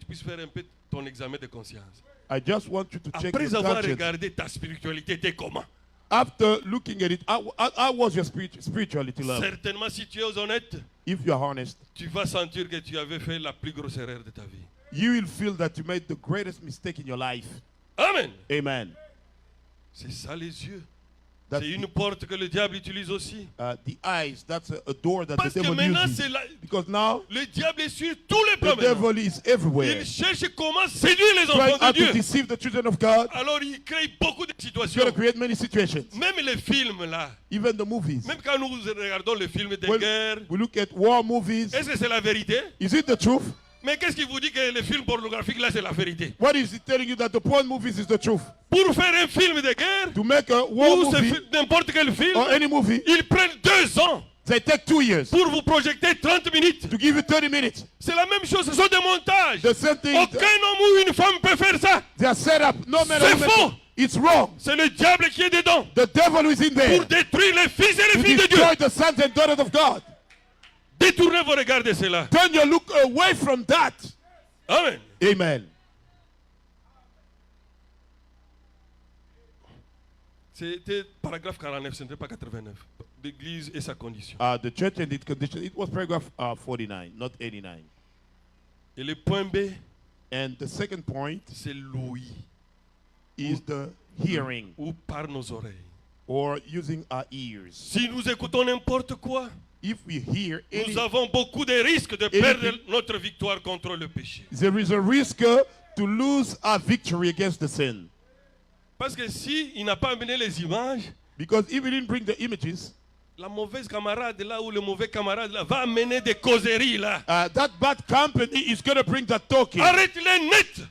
puisses faire un peu ton examen de conscience. I just want you to check Après your avoir conscience. regardé, ta spiritualité était comment? After looking at it, how was your spirituality level? Certainement, si tu es honnête, If you are honest, tu vas sentir que tu avais fait la plus grosse erreur de ta vie. you will feel that you made the greatest mistake in your life. Amen. Amen. C'est ça les yeux. That's C'est une porte que le diable utilise aussi. the eyes, that's a door that Parce the que devil maintenant, uses. Because now, le diable est sur tous les the plans maintenant. devil is everywhere. Il cherche comment séduire les Trying enfants how de to Dieu. deceive the children of God. Alors il crée beaucoup de He's going situations. to create many situations. Même les films là. Even the movies. Même quand nous regardons les films de When guerre. we look at war movies, Est-ce que c'est la vérité? is it the truth? Mais qu'est-ce qui vous dit que les films pornographiques là c'est la vérité? What is it telling you that the porn movies is the truth? Pour faire un film de guerre, To make a war ou movie n'importe quel film, or any movie, ils prennent 2 ans they take 2 years pour vous projeter 30 minutes. to give you 30 minutes. C'est la même chose, ce sont des montages. The same thing, Aucun homme ou une femme peut faire ça. they are set up. No matter C'est who faux. makes it. It's wrong. C'est le diable qui est dedans The devil is in there pour détruire les fils et to les filles de Dieu. destroy the sons and daughters of God. Détournez vos regards de cela. Turn your look away from that. Amen. Amen. C'était paragraphe 49, ce n'était pas 89. L'église et sa condition. The church and its condition. It was paragraph 49, not 89. Et le point B, And the second point c'est l'ouïe, is the hearing, ou par nos oreilles. or using our ears. Si nous écoutons n'importe quoi, If we hear any, nous avons beaucoup de risques de perdre notre victoire contre le péché. there is a risk to lose our victory against the sin. Parce que si il n'a pas amené les images, Because if we didn't bring the images, la mauvaise camarade là ou le mauvais camarade là va amener des causeries là. that bad company is going to bring the talking. Arrête-les net.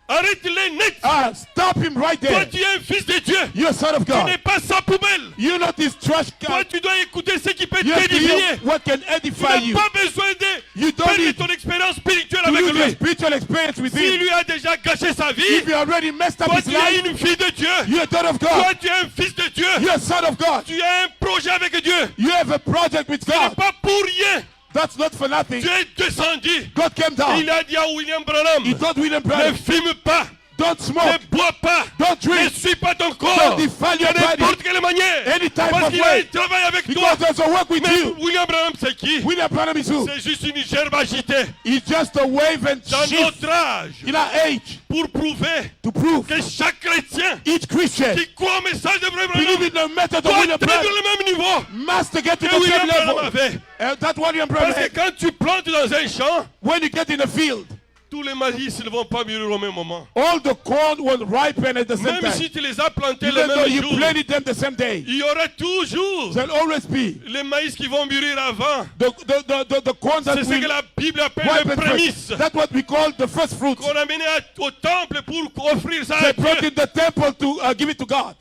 Arrête-les net. Stop him right Toi there. tu es un fils de Dieu. You're a son of Tu God. n'es pas sa poubelle. You're not this trash Toi can. tu dois écouter ce qui peut You have to hear t'édifier. what can Tu edify n'as you. pas besoin de You don't perdre need ton expérience spirituelle to avec lose your lui. spiritual experience with S'il him. lui a déjà gâché sa vie, If you already messed up toi his tu es life, une fille de Dieu. you're a daughter of Toi God. tu es un fils de Dieu. You're a son of God. Tu as un projet avec Dieu. You have a project with Ce n'est God. pas pour rien. That's not for nothing. Tu es descendu. God came down. Il a dit à William Branham, He told William ne Branham, fume pas, don't ne smoke, bois pas, don't ne drink, suis pas ton corps don't defile your de n'importe body quelle manière. any type Parce of qu'il a un way. travail avec toi. Because there's a work with Mais you. William Branham, c'est qui? William Branham is who? C'est juste une gerbe agitée He's just a wave and dans shift notre âge in our age pour prouver to prove que chaque chrétien each Christian qui croit au message de William believe Branham in the method of doit William atteindre Branham le même niveau must get to que the William same Branham level. avait. And that's what William Branham Parce que had. quand tu plantes dans un champ, When you get in the field, tous les maïs ne vont pas mûrir au même moment. all the corn will ripen at the same Même time. si tu les as plantés le Even though même you jour, planted them the same day, il y aura toujours there'll always be les maïs qui vont mûrir avant. the corn that C'est ce que will la Bible appelle ripen les prémices. first. That's what we call the first fruits. Qu'on a mené au temple pour offrir ça They à brought Dieu. in the temple to give it to God.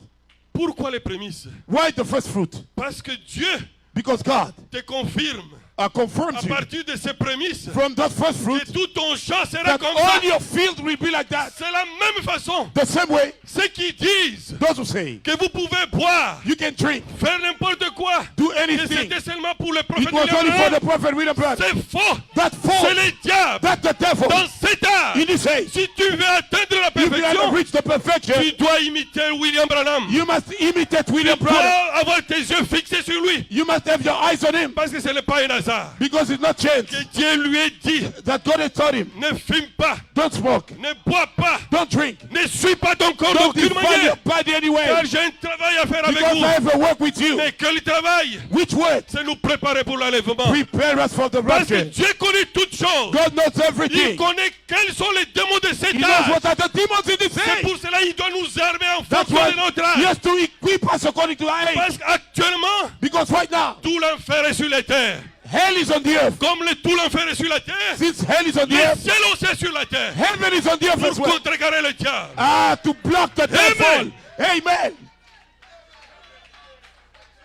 Pourquoi les prémices? Why the first fruit? Parce que Dieu Because God te confirme confirms à you partir de ces prémices from that first fruit que tout ton champ sera that comme ça. all your field will be like that. C'est la même façon. The same way, Ceux qui disent those who say que vous pouvez boire, you can drink, faire n'importe quoi, do que anything. c'était seulement pour le It prophète was only for the William Branham, prophet William Branham. c'est faux. That's C'est false. le diable. That's the devil. Dans cet âge, In this age, si tu veux atteindre la if you perfection, haven't reached the perfection, tu dois imiter William Branham. you must imitate Tu William Branham. dois avoir tes yeux fixés sur lui. You must have your eyes on him Parce que ce n'est pas un hasard. because it's not chance Que Dieu lui ait dit, that God has told him, ne fume pas, don't smoke, ne bois pas, don't drink, ne suis pas ton corps don't d'aucune defile manière. your body anyway Car j'ai un travail à faire avec because vous. I have a work with you. Mais quel travail? Which work? C'est nous préparer pour l'enlèvement. Prepare us for the Parce que rapture. Dieu connaît toutes choses. God knows Il everything. connaît quels sont les démons de cet He knows âge. what are the demons in this C'est age. pour cela qu'il doit nous armer en That's fonction why de notre he âge. has to equip us according to our age. Parce qu'actuellement, Because right now, tout l'enfer est sur la terre. hell is on the earth. Comme tout l'enfer est sur la terre, Since hell is on the le earth, ciel aussi est sur la terre. heaven is on the earth as Pour well. contrecarrer le diable. To block the devil. Amen. Amen.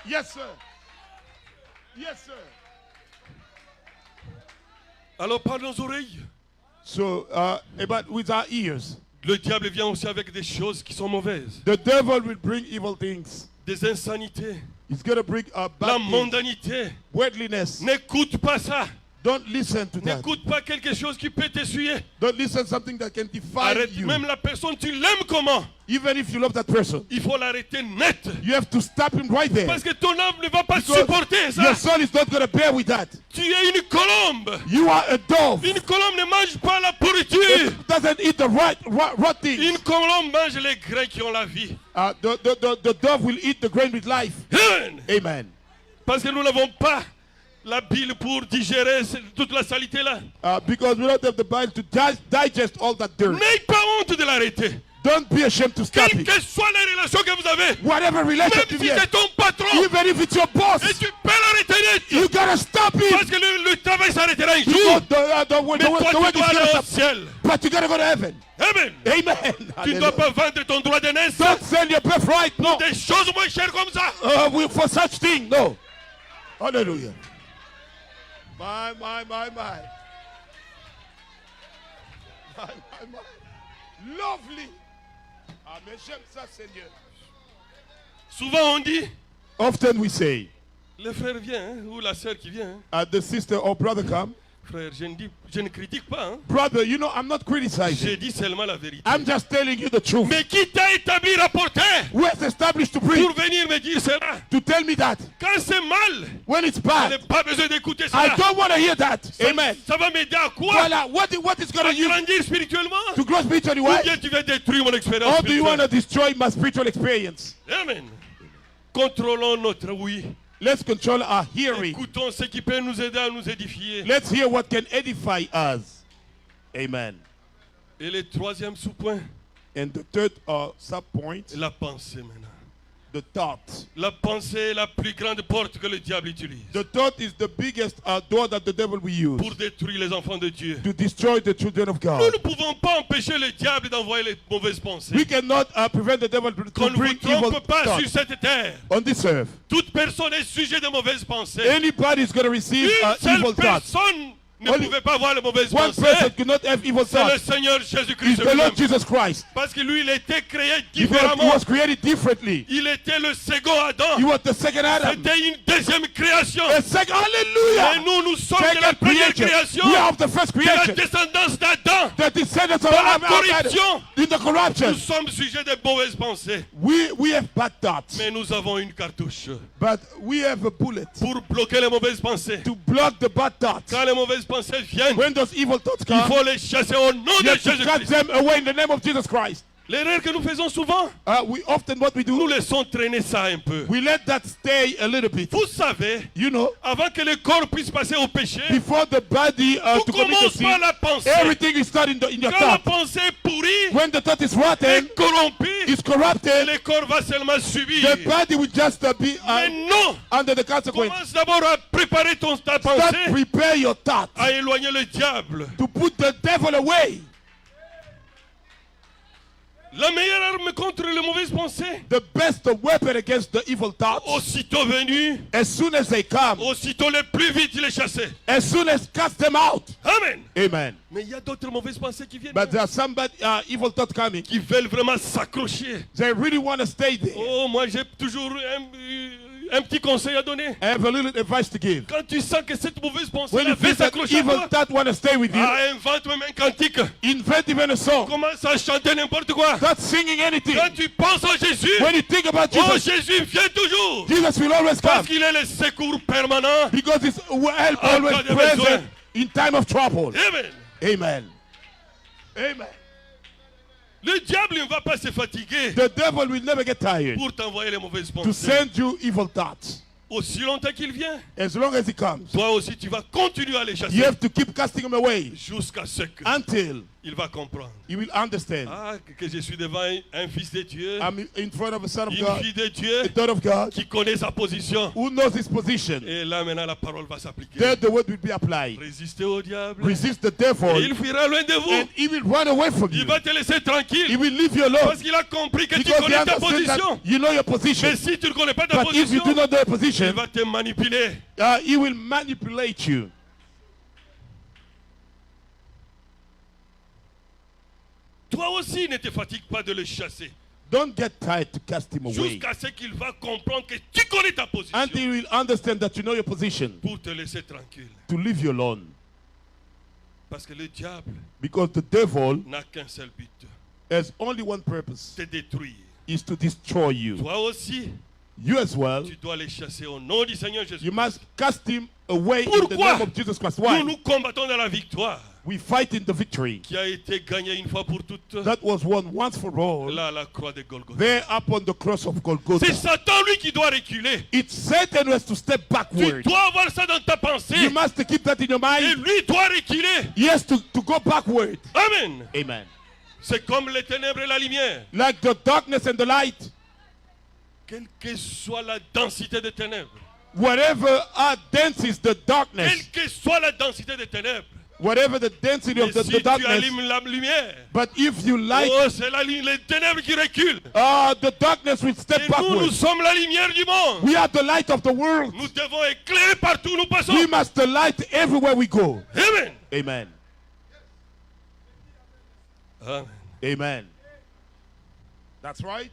Yes, sir. Yes, sir. Alors par nos oreilles, So, but with our ears, le diable vient aussi avec des choses qui sont mauvaises. the devil will bring evil things. Des insanités, He's going to bring la bad things, mondanité. worldliness. N'écoute pas ça. Don't listen to that. N'écoute pas quelque chose qui peut t'essuyer. Don't listen to something that can defile Arrête you. même la personne, tu l'aimes comment? Even if you love that person, Il faut l'arrêter net. you have to stop him right there. Parce que ton âme ne va pas Because supporter ça. your soul is not going to bear with that. Tu es une colombe. You are a dove. Une colombe ne mange pas la pourriture. It doesn't eat the rot things. Une colombe mange les grains qui ont la vie. The dove will eat the grain with life. Amen. Amen. Parce que nous n'avons pas la bile pour digérer toute la saleté là. Because we don't have the bile to digest all that dirt. N'aie pas honte de l'arrêter. Don't be ashamed to stop Quelles it. que soient les relations que vous avez, Whatever même relationship si you c'est have, ton patron, even if it's your boss, et tu peux l'arrêter net. you gotta stop Parce it. que le travail s'arrêtera un Because jour. the Mais toi, work tu is dois aller gonna au stop. ciel. But you gotta go to heaven. Amen. Amen. Tu ne Hallelujah. dois pas vendre ton droit de naissance. Don't sell your birthright. No. Des choses moins chères comme ça. For such thing. No. Hallelujah. My. My. Lovely. Amen. J'aime ça, Seigneur. Souvent on dit, Often we say, le frère vient, hein, ou la sœur qui vient. Hein. the sister or brother come, Frère, je ne critique pas. Hein. Brother, you know, I'm not J'ai criticizing. dit seulement la vérité. I'm just telling you the truth. Mais qui t'a établi rapporteur Who has established to preach? pour venir me dire cela? To tell me that Quand c'est mal, when it's je bad, n'ai pas besoin d'écouter I cela. don't want to hear that. Amen. Ça va m'aider à quoi? Voilà, what is going À to use grandir spirituellement? to grow spiritually? Ou What? bien tu veux détruire mon expérience Or do you want to spirituelle? destroy my spiritual experience? Amen. Contrôlons notre oui. Let's control our hearing. Écoutons ce qui peut nous aider à nous édifier. Let's hear what can edify us. Amen. Et le troisième sous-point, And the third sub-point, la pensée maintenant. the thought. La pensée est la plus grande porte que le diable utilise The thought is the biggest door that the devil will use pour détruire les enfants de Dieu. to destroy the children of Nous God. ne pouvons pas empêcher le diable d'envoyer les mauvaises pensées. We cannot prevent the devil Qu'on to ne bring vous evil trompe pas sur thoughts cette terre. on this earth. Toute personne est sujet de mauvaises pensées. Anybody is going to receive Une seule evil thoughts. personne ne Only pouvait pas avoir les mauvaises One pensées. person cannot have evil C'est le thoughts. Seigneur It's Jésus-Christ the Lord lui-même. Jesus Christ. Parce que lui, il était créé Because he différemment. was created differently. Il était le second Adam. He was the second Adam. C'était une deuxième création. The second, Et hallelujah. nous sommes de la Second première creation. création. We are of the first De la creation. descendance d'Adam. The descendants of Dans la Adam corruption. in the corruption. Nous sommes sujets de mauvaises pensées. We have bad thoughts, Mais nous avons une cartouche but we have a bullet pour bloquer les mauvaises pensées. to block the bad thoughts. Quand les mauvaises pensées viennent, When those evil thoughts il come, faut les chasser au nom you de have to cut Jésus-Christ. them away in the name of Jesus Christ. L'erreur que nous faisons souvent, We often what we nous do, laissons traîner ça un peu. we let that stay a little bit. Vous savez, You know, avant que le corps puisse passer au péché, before the body tout to commit the commence par sin, la pensée. everything is started in your Quand la thought. pensée est pourrie, When the thought is rotten, est corrompue, is corrupted, le corps va seulement subir. the body will just be Mais non! under the consequence. Commence d'abord à préparer ta Start pensée, prepare your thoughts à éloigner le diable. to put the devil away. La meilleure arme contre les mauvaises pensées, The best weapon against the evil thoughts, aussitôt venu, as soon as they come, aussitôt le plus vite les chasser. as soon as cast them out. Amen. Amen. Mais il y a d'autres mauvaises pensées qui viennent, But there are some bad, evil thoughts coming. qui veulent vraiment s'accrocher. They really want to stay there. Oh, moi j'ai toujours un petit conseil à donner. I have a little advice to give. Quand tu sens que cette mauvaise pensée When you veut feel that s'accrocher à evil toi, thought want to stay with you, invente même un cantique. invent even a song. Commence à chanter n'importe quoi. Start singing anything. Quand tu penses en Jésus, When you think about oh Jesus, Jésus vient toujours. Jesus will always Parce come qu'il est le secours permanent. because His help En always cas de besoin. present in time of trouble. Amen. Amen. Amen. Le diable ne va pas se fatiguer The devil will never get tired pour t'envoyer les mauvaises to pensées. send you evil thoughts. Aussi longtemps qu'il vient, As long as he comes, toi aussi tu vas continuer à les you chasser have to keep casting him away jusqu'à ce until qu'il va comprendre. he will understand. Ah, que je suis devant un fils de Dieu, I'm in front of a son of une God, fille de Dieu a daughter of God, qui connaît sa position. who knows his position. Et là maintenant la parole va s'appliquer. There the word will be applied. Résistez au diable. Resist the Et devil, il fuira loin de vous. and he will run away from Il you. va te laisser He tranquille. will leave you alone Parce qu'il a compris que tu because he connais ta understands that position. you know your position. Mais si tu ne connais pas ta But if you position, do not know your il position, va te manipuler. he will manipulate you. Toi aussi ne te fatigue pas de le chasser. Don't get tired to cast him away Jusqu'à ce qu'il va comprendre que tu connais ta position. until he will understand that you know your position, Pour te laisser tranquille. to leave you alone. Parce que le diable Because the devil n'a qu'un seul but. has only one purpose, Te détruire. is to destroy you. Toi aussi, You as well, tu dois les chasser au nom du Seigneur Jésus. you must cast him away in the Pourquoi? name of Jesus Christ. Nous Why? nous combattons dans la victoire We fight in the victory qui a été gagnée une fois pour toutes. that was won once for all Là, à la croix de Golgotha. there upon the cross of C'est Golgotha. Satan lui qui doit reculer. It's Satan who has to step Tu backward. dois avoir ça dans ta pensée. You must keep that in your Et mind. lui doit reculer. He has to go backward. Amen. Amen. C'est comme les ténèbres et la lumière. Like the darkness and the light, Quelle que soit la densité des ténèbres. whatever dense is the Quelle darkness, que soit la densité des ténèbres. whatever the density Mais of the si tu darkness, allumes la lumière, but if you light, oh, c'est les ténèbres qui reculent. the darkness will step Et nous backward. sommes la lumière du monde. We are the light of the world. Nous devons éclairer partout où nous passons. We must light everywhere we go. Amen. Amen. Amen. Amen. That's right.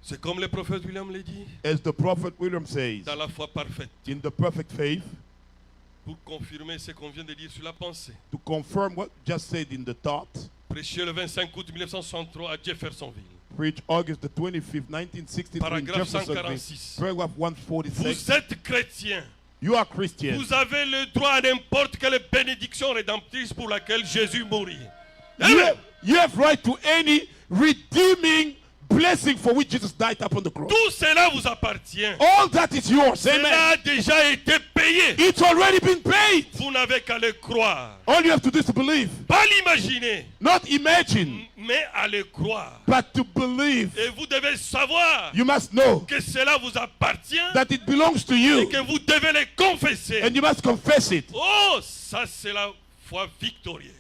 C'est comme le prophète William l'a dit, As the prophet William says, dans la foi parfaite. in the perfect faith, Pour confirmer ce qu'on vient de dire sur la pensée. to confirm what just said in the thought, Prêché le 25 août 1963 à Jeffersonville. preached August the 25th, 1963 in Paragraphe Jeffersonville, 146. paragraph 146. Vous êtes chrétien. You are Christian. Vous avez le droit à n'importe quelle bénédiction rédemptrice pour laquelle Jésus mourit. You Amen. you have right to any redeeming blessing for which Jesus died upon the cross. Tout cela vous appartient. All that is yours. Cela Amen. a déjà été payé. It's already been paid. Vous n'avez qu'à le croire. All you have to do is to believe. Pas l'imaginer, Not imagine, mais à le croire. but to believe. Et vous devez savoir You must know que cela vous appartient that it belongs to et you. que vous devez le confesser. And you must confess it. Oh, ça c'est la foi victorieuse.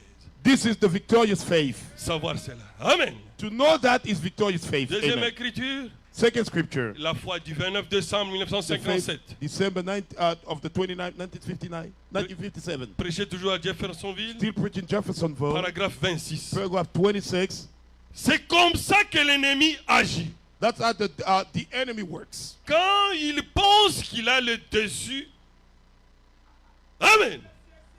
This is the victorious faith. Savoir cela. Amen. To know that is victorious faith. Deuxième Amen. écriture, Second scripture. la foi du 29 décembre The 1957. faith, December 9, of the 29th, 1959, 1957. Prêché toujours à Jeffersonville, Still preaching Jeffersonville. paragraphe 26. Paragraph 26. C'est comme ça que l'ennemi agit. That's how the enemy works. Quand il pense qu'il a le dessus, Amen.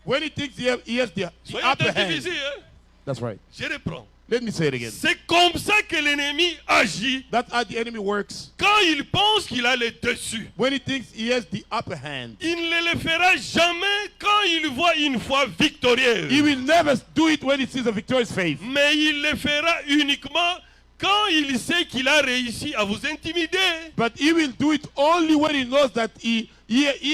When he thinks he has the Soyez upper attentifs hand. ici, hein. That's right. Je reprends. Let me say it again. C'est comme ça que l'ennemi agit That's how the enemy works. quand il pense qu'il a le dessus. When he thinks he has the upper hand. Il ne le fera jamais quand il voit une foi victorieuse. He will never do it when he sees a victorious faith. Mais il le fera uniquement quand il sait qu'il a réussi à vous intimider. But he will do it only when he knows that he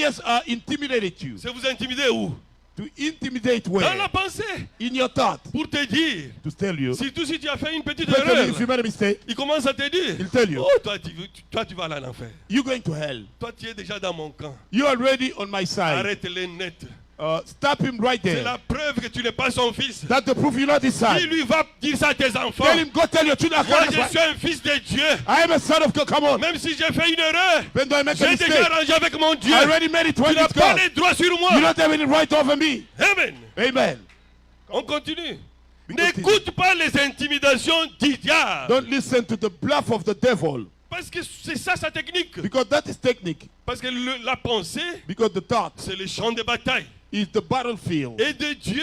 has intimidated you. C'est vous intimider où? To intimidate Dans la where? pensée. In your thought. Pour te dire. To tell you. Surtout si tu as fait une petite Especially erreur. if you made a mistake, Il commence à te dire. he'll tell you. Oh, toi, tu vas aller en enfer. You're going to hell. Toi, tu es déjà dans mon camp. You're already on my side. Arrête-les net. Stop him right C'est there. la preuve que tu n'es pas son fils. That's the proof you're not his Qui son. lui va dire ça à tes enfants? Tell him, go tell your children. Moi, je suis un fils de Dieu. I am a son of God. Come on. Même si j'ai fait une erreur, When do I make a j'ai déjà mistake? arrangé avec mon Dieu. I already made it Tu when n'as it's pas God. les droits sur You moi. don't have any right over me. Amen. Amen. On continue. We N'écoute pas les intimidations du diable. Don't listen to the bluff of the devil. Parce que c'est ça sa technique. Because that is technique. Parce que la pensée, Because the thought c'est le champ de bataille. is the battlefield Et de Dieu,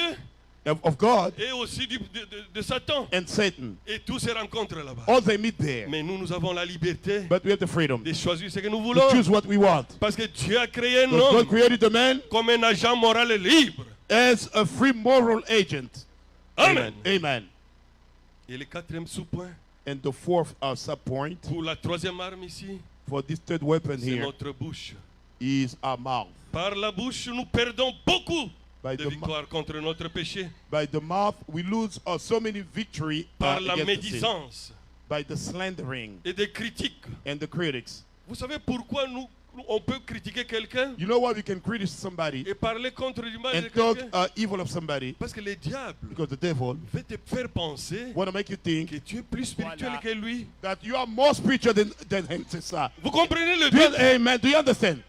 of God et aussi de Satan. and Satan. Et tous se rencontrent là-bas. All they meet there. Mais nous avons la liberté But we have the freedom de choisir ce que nous to voulons. choose what we want. Parce que Dieu a créé un Because God homme created the man comme un agent moral libre. as a free moral agent. Amen. Amen. Et le quatrième sous-point, And the fourth sub-point pour la troisième arme ici, for this third weapon c'est here notre bouche. is our mouth. Par la bouche, nous perdons beaucoup By de the victoires contre notre péché. By the mouth, we lose so many victory Par la against the sin. médisance By the slandering et des critiques. and the critics. Vous savez pourquoi on peut critiquer quelqu'un You know why we can criticize somebody et parler contre du mal de and talk quelqu'un? evil of somebody? Parce que le diable Because the devil veut te faire penser want to make you think que tu es plus spirituel Voilà. que lui. that you are more spiritual than him, sister. Vous comprenez le Do you, but? amen. Do you understand?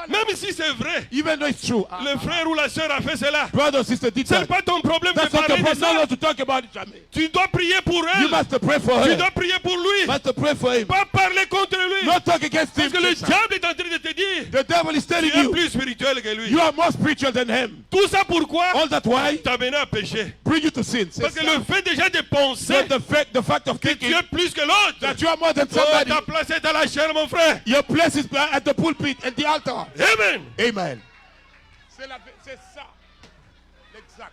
Même si c'est vrai, Even though it's true, le frère ou la sœur a fait cela. brother or sister did Ce n'est that. pas ton problème de That's not the parler de problem. No, ça. no, to talk about it, jamais. Tu dois prier pour You elle. must pray for Tu her. dois prier pour lui. You must pray for him. Pas parler contre lui. Not talk against him. Parce que le sister. diable est en train de te dire, The devil is tu telling es you, plus spirituel que lui. you are more spiritual than him. Tout ça pourquoi? All that why T'amener à pécher. bring you to sin. Parce que sister. le fait déjà de penser Not the fact of que tu thinking es plus que l'autre. that you are more than Oh, somebody. ta place est à la chair, mon frère. Your place is at the pulpit and the altar. Amen. Amen. C'est ça. Exact.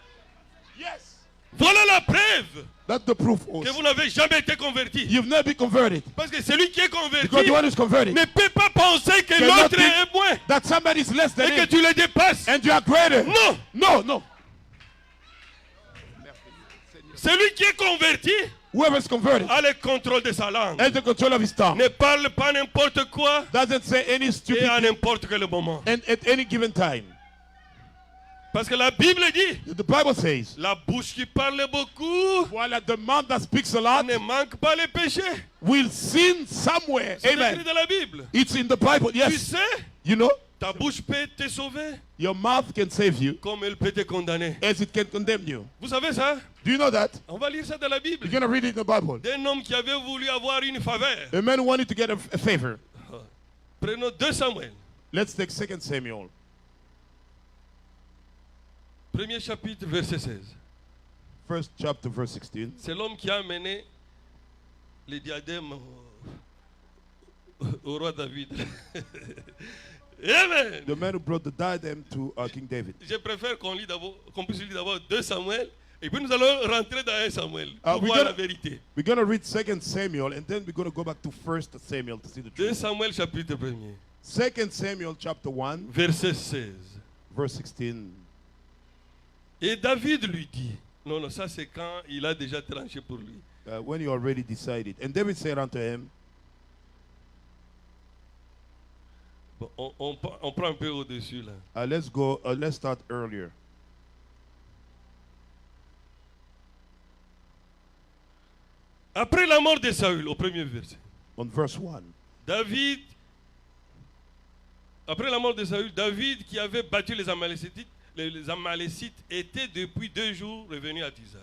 Yes. Voilà la preuve That's the proof que also. vous n'avez jamais été converti. You've never been converted. Parce que celui qui est converti Because the one who's converted, ne peut pas penser que cannot l'autre think est moins that somebody is less than et que him tu le dépasses. and you are greater. Non. No, no. Celui qui est converti Whoever is converted a le contrôle de sa langue. has the control of his tongue. Ne parle pas n'importe quoi Doesn't say any et stupid à thing n'importe quel moment. and at any given time. Parce que la Bible dit, The Bible says, la bouche qui parle beaucoup while the mouth that speaks a lot ne manque pas les péchés. will sin somewhere. C'est écrit Amen. dans la Bible. It's in the Bible. Tu Yes. sais, You know, ta bouche peut te sauver your mouth can save you comme elle peut te condamner. as it can condemn you. Vous savez ça? Do you know that? On va lire ça dans la Bible. You're going to read it in the Bible. D'un homme qui avait voulu avoir une faveur. A man wanted to get a favor. Prenons 2 Samuel. Let's take 2 Samuel. Premier chapitre, verset 16. First chapter, verse 16. C'est l'homme qui a amené les diadèmes au roi David. Amen. The man who brought the diadem to King David. Je préfère qu'on puisse lire d'abord 2 Samuel et puis nous allons rentrer dans 1 Samuel pour voir la vérité. We're going to read 2 Samuel and then we're going to go back to 1 Samuel to see the 2 truth. Samuel chapitre 1er, 2 Samuel chapter 1, verset 16. verse 16. Et David lui dit, non, ça c'est quand il a déjà tranché pour lui. When he already decided. And David said unto him, Bon, on prend un peu au-dessus là. let's start earlier. Après la mort de Saül, au premier verset, On verse 1. Après la mort de Saül, David qui avait battu les Amalécites était depuis 2 jours revenu à Tisac.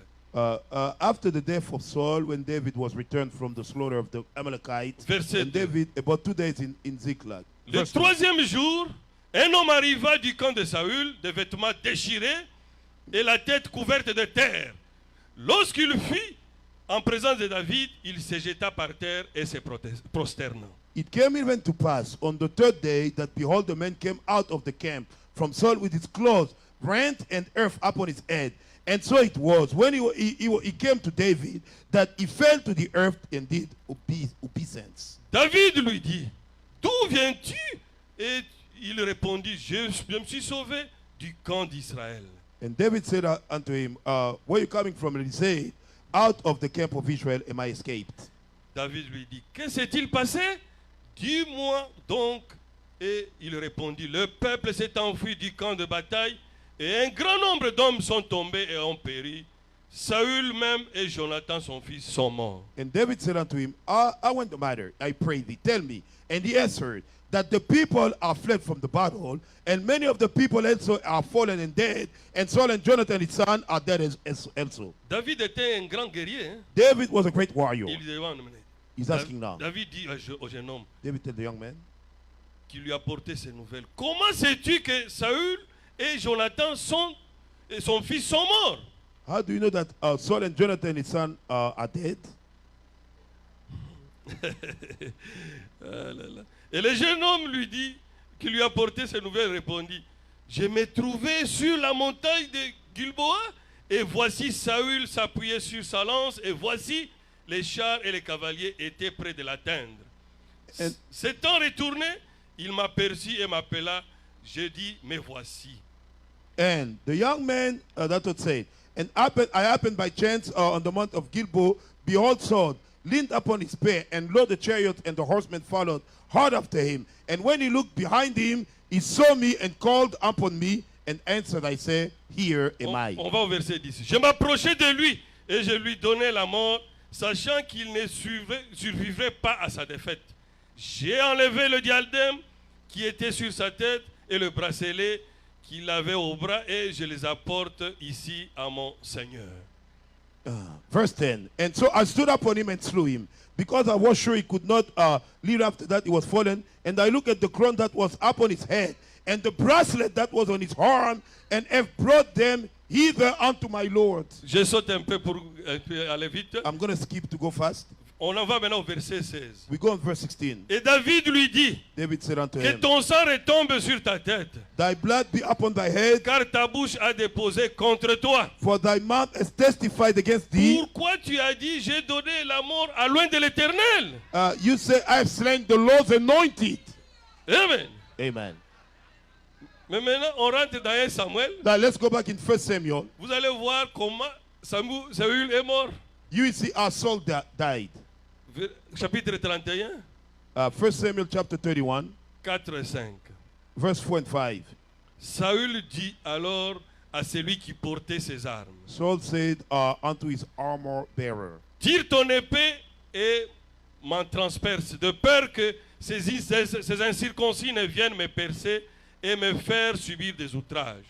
After the death of Saul, when David was returned from the slaughter of the Amalekites, Verset and 2. David, about 2 days in Ziklag. Le Verse 2. 3e jour, un homme arriva du camp de Saül, des vêtements déchirés et la tête couverte de terre. Lorsqu'il fut en présence de David, il se jeta par terre et se prosterna. It came even to pass on the 3rd day that behold, the man came out of the camp from Saul with his clothes rent and earth upon his head. And so it was when he came to David that he fell to the earth and did obeisance. David lui dit, d'où viens-tu? Et il répondit, je me suis sauvé du camp d'Israël. And David said unto him, where are you coming from? And he said, out of the camp of Israel am I escaped. David lui dit, que s'est-il passé? Dis-moi donc. Et il répondit, le peuple s'est enfui du camp de bataille et un grand nombre d'hommes sont tombés et ont péri. Saül même et Jonathan son fils sont morts. And David said unto him, I want the matter, I pray thee, tell me. And he answered, that the people are fled from the battle, and many of the people also are fallen and dead, and Saul and Jonathan his son are dead also. David était un grand guerrier. Hein? David was a great warrior. Il demande, He's asking now. David dit au jeune homme David told the young man, qui lui a apporté ces nouvelles, comment sais-tu que Saül et Jonathan et son fils sont morts? how do you know that Saul and Jonathan his son are dead? Ah là là. Et le jeune homme lui dit, qui lui a apporté ces nouvelles, répondit, je me trouvais sur la montagne de Gilboa, et voici Saül s'appuyait sur sa lance, et voici les chars et les cavaliers étaient près de l'atteindre. S'étant retourné, il m'aperçut et m'appela, je dis, me voici. And the young man, that would say, and I happened by chance on the mount of Gilboa, behold Saul, leaned upon his spear, and lo, the chariot and the horsemen followed hard after him. And when he looked behind him, he saw me and called upon me, and answered, I say, here am I. On va au verset 10. Je m'approchai de lui, et je lui donnai la mort, sachant qu'il ne survivrait pas à sa défaite. J'ai enlevé le diadème qui était sur sa tête, et le bracelet qu'il avait au bras, et je les apporte ici à mon Seigneur. Verse 10. And so I stood upon him and slew him, because I was sure he could not live after that he was fallen. And I looked at the crown that was upon his head, and the bracelet that was on his arm, and have brought them hither unto my Lord. Je saute un peu pour aller vite. I'm going to skip to go fast. On en va maintenant au verset 16. We go on verse 16. Et David lui dit, David said unto que him, ton sang retombe sur ta tête, thy blood be upon thy head, car ta bouche a déposé contre toi. for thy mouth has testified against thee. Pourquoi tu as dit, j'ai donné la mort à loin de l'Éternel? You say, I have slain the Lord's anointed. Amen. Amen. Mais maintenant, on rentre dans 1 Samuel. Now let's go back in 1 Samuel. Vous allez voir comment Saül est mort. You will see how Saul died. Chapitre 31, 1 Samuel chapter 31, 4 et 5. verse 4 and 5. Saül dit alors à celui qui portait ses armes, Saul said unto his armor bearer, tire ton épée et m'en transperce, de peur que ces incirconcis ne viennent me percer et me faire subir des outrages.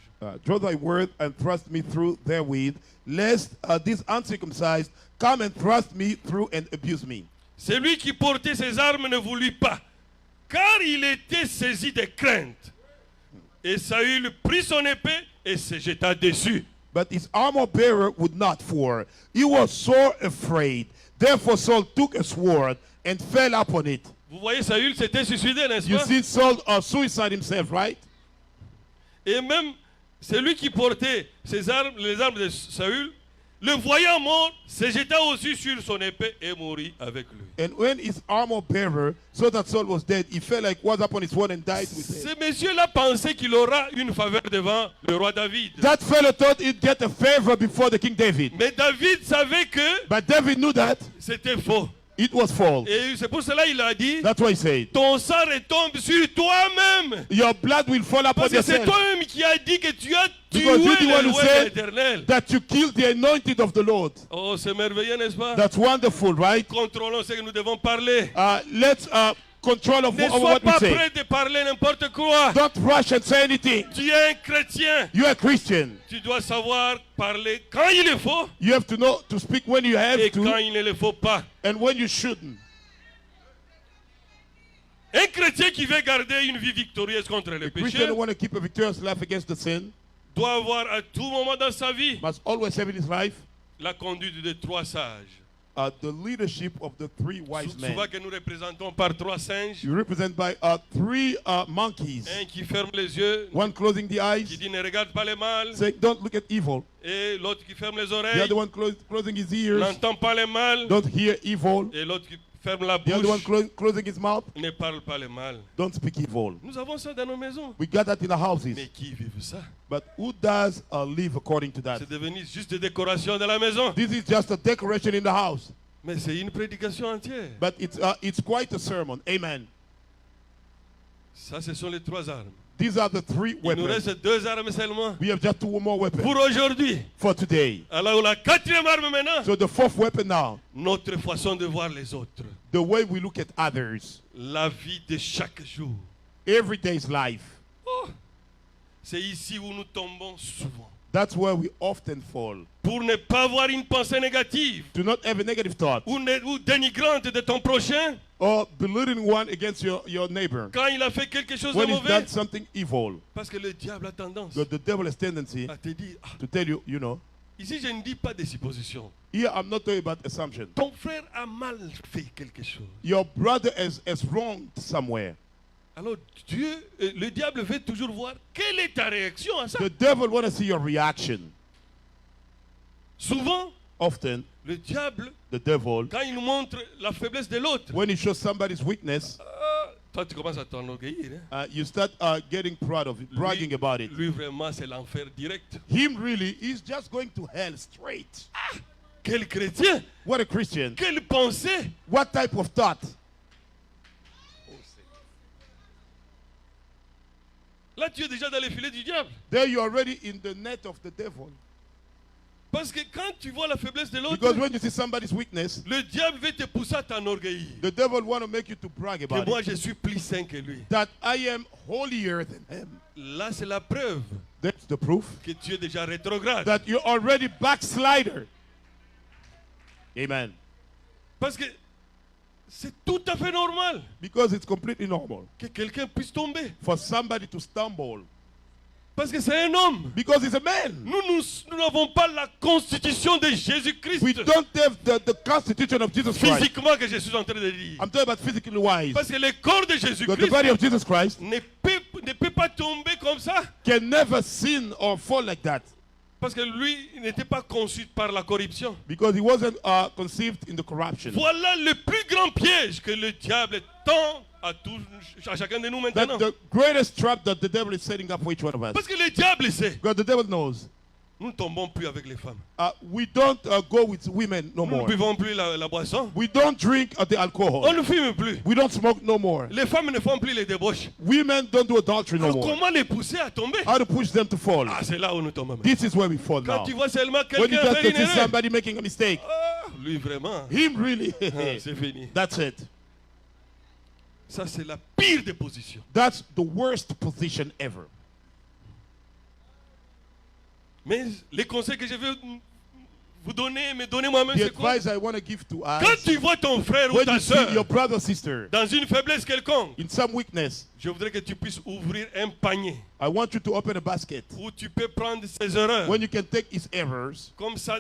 draw thy word and thrust me through therewith, lest this uncircumcised come and thrust me through and abuse me. Celui qui portait ses armes ne voulut pas, car il était saisi de crainte. Et Saül prit son épée et se jeta dessus. But his armor bearer would not, for he was sore afraid. Therefore Saul took a sword and fell upon it. Vous voyez, Saül s'était suicidé, n'est-ce You pas? see Saul suicide himself, right? Et même celui qui portait ses armes, les armes de Saül, le voyant mort, se jeta aussi sur son épée et mourut avec lui. And when his armor bearer saw that Saul was dead, he fell like was upon his sword and died with it. Ce monsieur-là pensait qu'il aura une faveur devant le roi David. That fellow thought he'd get a favor before the King David. Mais David savait que But David knew that c'était faux. it was false. Et c'est pour cela qu'il a dit, That's why he said, ton sang retombe sur toi-même. your blood will fall upon Parce que c'est yourself. toi-même qui as dit que tu as tué Because you're the one le who roi said éternel. that you killed the anointed of the Lord. Oh, c'est merveilleux, n'est-ce pas? That's wonderful, right? Contrôlons ce que nous devons parler. Let's control of Ne over sois what we pas say. prêt de parler n'importe quoi. Don't rush and say anything. Tu es un chrétien. You're a Christian. Tu dois savoir parler quand il le faut You have to know to speak when you have et quand to il ne le faut pas. and when you shouldn't. Un chrétien qui veut garder une vie victorieuse contre le Christian péché who want to keep a victorious life against the sin doit avoir à tout moment dans sa vie must always have in his life la conduite de trois sages. the leadership of the three wise men. Souvent que nous représentons par trois singes. You represent by three monkeys. Un qui ferme les yeux, One closing the qui eyes, dit ne regarde pas le mal, saying, "Don't look at evil." et l'autre qui ferme les The oreilles, other one closing his ears, n'entend pas le mal, don't hear evil. et l'autre qui ferme la The other one bouche, closing his mouth, ne parle pas le mal. don't speak evil. Nous avons ça dans nos maisons. We got that in our houses. Mais qui vit ça? But who does live according to that? C'est devenu juste des décorations de la maison. This is just a decoration in the house. Mais c'est une prédication entière. But it's quite a sermon. Amen. Ça, ce sont les trois armes. These are the three Il nous weapons. reste deux armes seulement We have just two more weapons pour aujourd'hui. for today. Alors la quatrième arme maintenant, So the fourth weapon now, notre façon de voir les autres. the way we look at others, La vie de chaque jour. every day's life. Oh, c'est ici où nous tombons souvent. That's where we often fall. Pour ne pas avoir une pensée négative Do not have a negative thought ou dénigrante de ton prochain or belittling one against your neighbor quand il a fait quelque chose de when he's mauvais. done something evil. Parce que le diable a tendance The devil has tendency à te dire, ah, to tell you, you know, ici je ne dis pas des suppositions. here I'm not talking about assumption. Ton frère a mal fait quelque chose. Your brother has wronged somewhere. Alors Dieu, le diable veut toujours voir quelle est ta réaction à ça. The devil want to see your reaction. Souvent, Often, le diable, the devil, quand il nous montre la faiblesse de l'autre, when he shows somebody's weakness, toi tu commences à t'enorgueillir. Hein? you start getting proud of it, bragging about it. Lui vraiment c'est l'enfer direct. Him really, he's just going to hell straight. Quel chrétien, What a Christian. quelle pensée. What type of thought? Là tu es déjà dans les filets du diable. There you're already in the net of the devil. Parce que quand tu vois la faiblesse de l'autre, Because when you see somebody's weakness, le diable veut te pousser à t'enorgueillir. the devil want to make you to brag Que about moi it. je suis plus saint que lui. That I am holier than him. Là c'est la preuve That's the proof que tu es déjà rétrograde. that you're already backslider. Amen. Parce que c'est tout à fait normal Because it's completely normal que quelqu'un puisse tomber. for somebody to stumble. Parce que c'est un homme. Because he's a man. Nous n'avons pas la constitution de We Jésus-Christ. don't have the constitution of Jesus Christ. Physiquement que je suis en train de dire. I'm talking about physically wise. Parce que le corps de But the Jésus-Christ body of Jesus Christ ne peut pas tomber comme ça. can never sin or fall like that. Parce que lui, il n'était pas conçu par la corruption. Because he wasn't conceived in the corruption. Voilà le plus grand piège que le diable tend à chacun de nous maintenant. That's the greatest trap that the devil is setting up for each one of us. Parce que le diable sait. Because the devil knows. Nous ne tombons plus avec les femmes. We don't go with women no Nous ne more. buvons plus la boisson. We don't drink the On alcohol. ne fume plus. We don't smoke no more. Les femmes ne font plus les débauches. Women don't do adultery no Alors more. comment les pousser à tomber? How to push them to fall. Ah, c'est là où nous tombons. This is where we fall Quand now. tu vois seulement When you quelqu'un just faire une see erreur, somebody making a mistake, ah, lui vraiment, him really, ah, c'est fini. that's it. Ça, c'est la pire des positions. That's the worst position ever. Mais les conseils que je veux vous donnez, mais donnez-moi même The c'est quoi? advice I want to give to Quand us, tu vois ton frère ou when ta you see soeur your brother or sister dans une faiblesse quelconque, in some weakness, je voudrais que tu puisses ouvrir un panier I want you to open a basket où tu peux prendre ses erreurs when you can take his errors comme sa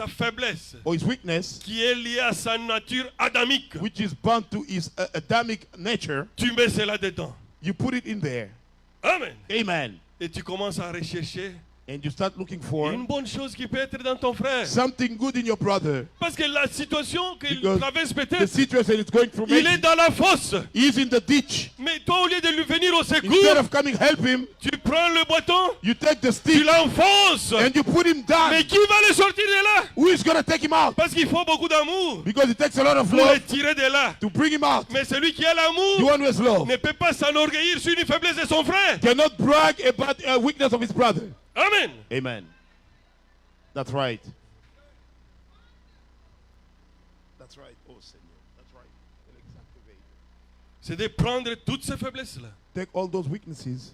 faiblesse or his weakness, qui est liée à sa nature adamique. which is bound to his Adamic nature. Tu mets cela dedans. You put it in there. Amen. Amen. Et tu commences à rechercher And you start looking for une bonne chose qui peut être dans ton frère. something good in your brother. Parce que la situation qu'il Because traverse the peut-être, situation is going through, il est maybe dans la fosse. he's in the ditch. Mais toi, au lieu de lui venir au Instead secours, of coming help him, tu prends le bâton, you take the tu stick l'enfonces. and you put him down. Mais qui va le sortir de là? Who is going to take him out? Parce qu'il faut beaucoup d'amour Because it takes a lot of pour le love tirer de là. to bring him out. Mais celui qui a The l'amour one who has love ne peut pas s'enorgueillir sur une faiblesse de son frère. cannot brag about a weakness of his brother. Amen. Amen. That's right. That's right. Oh, Seigneur. That's right. C'est de prendre toutes ces faiblesses-là. Take all those weaknesses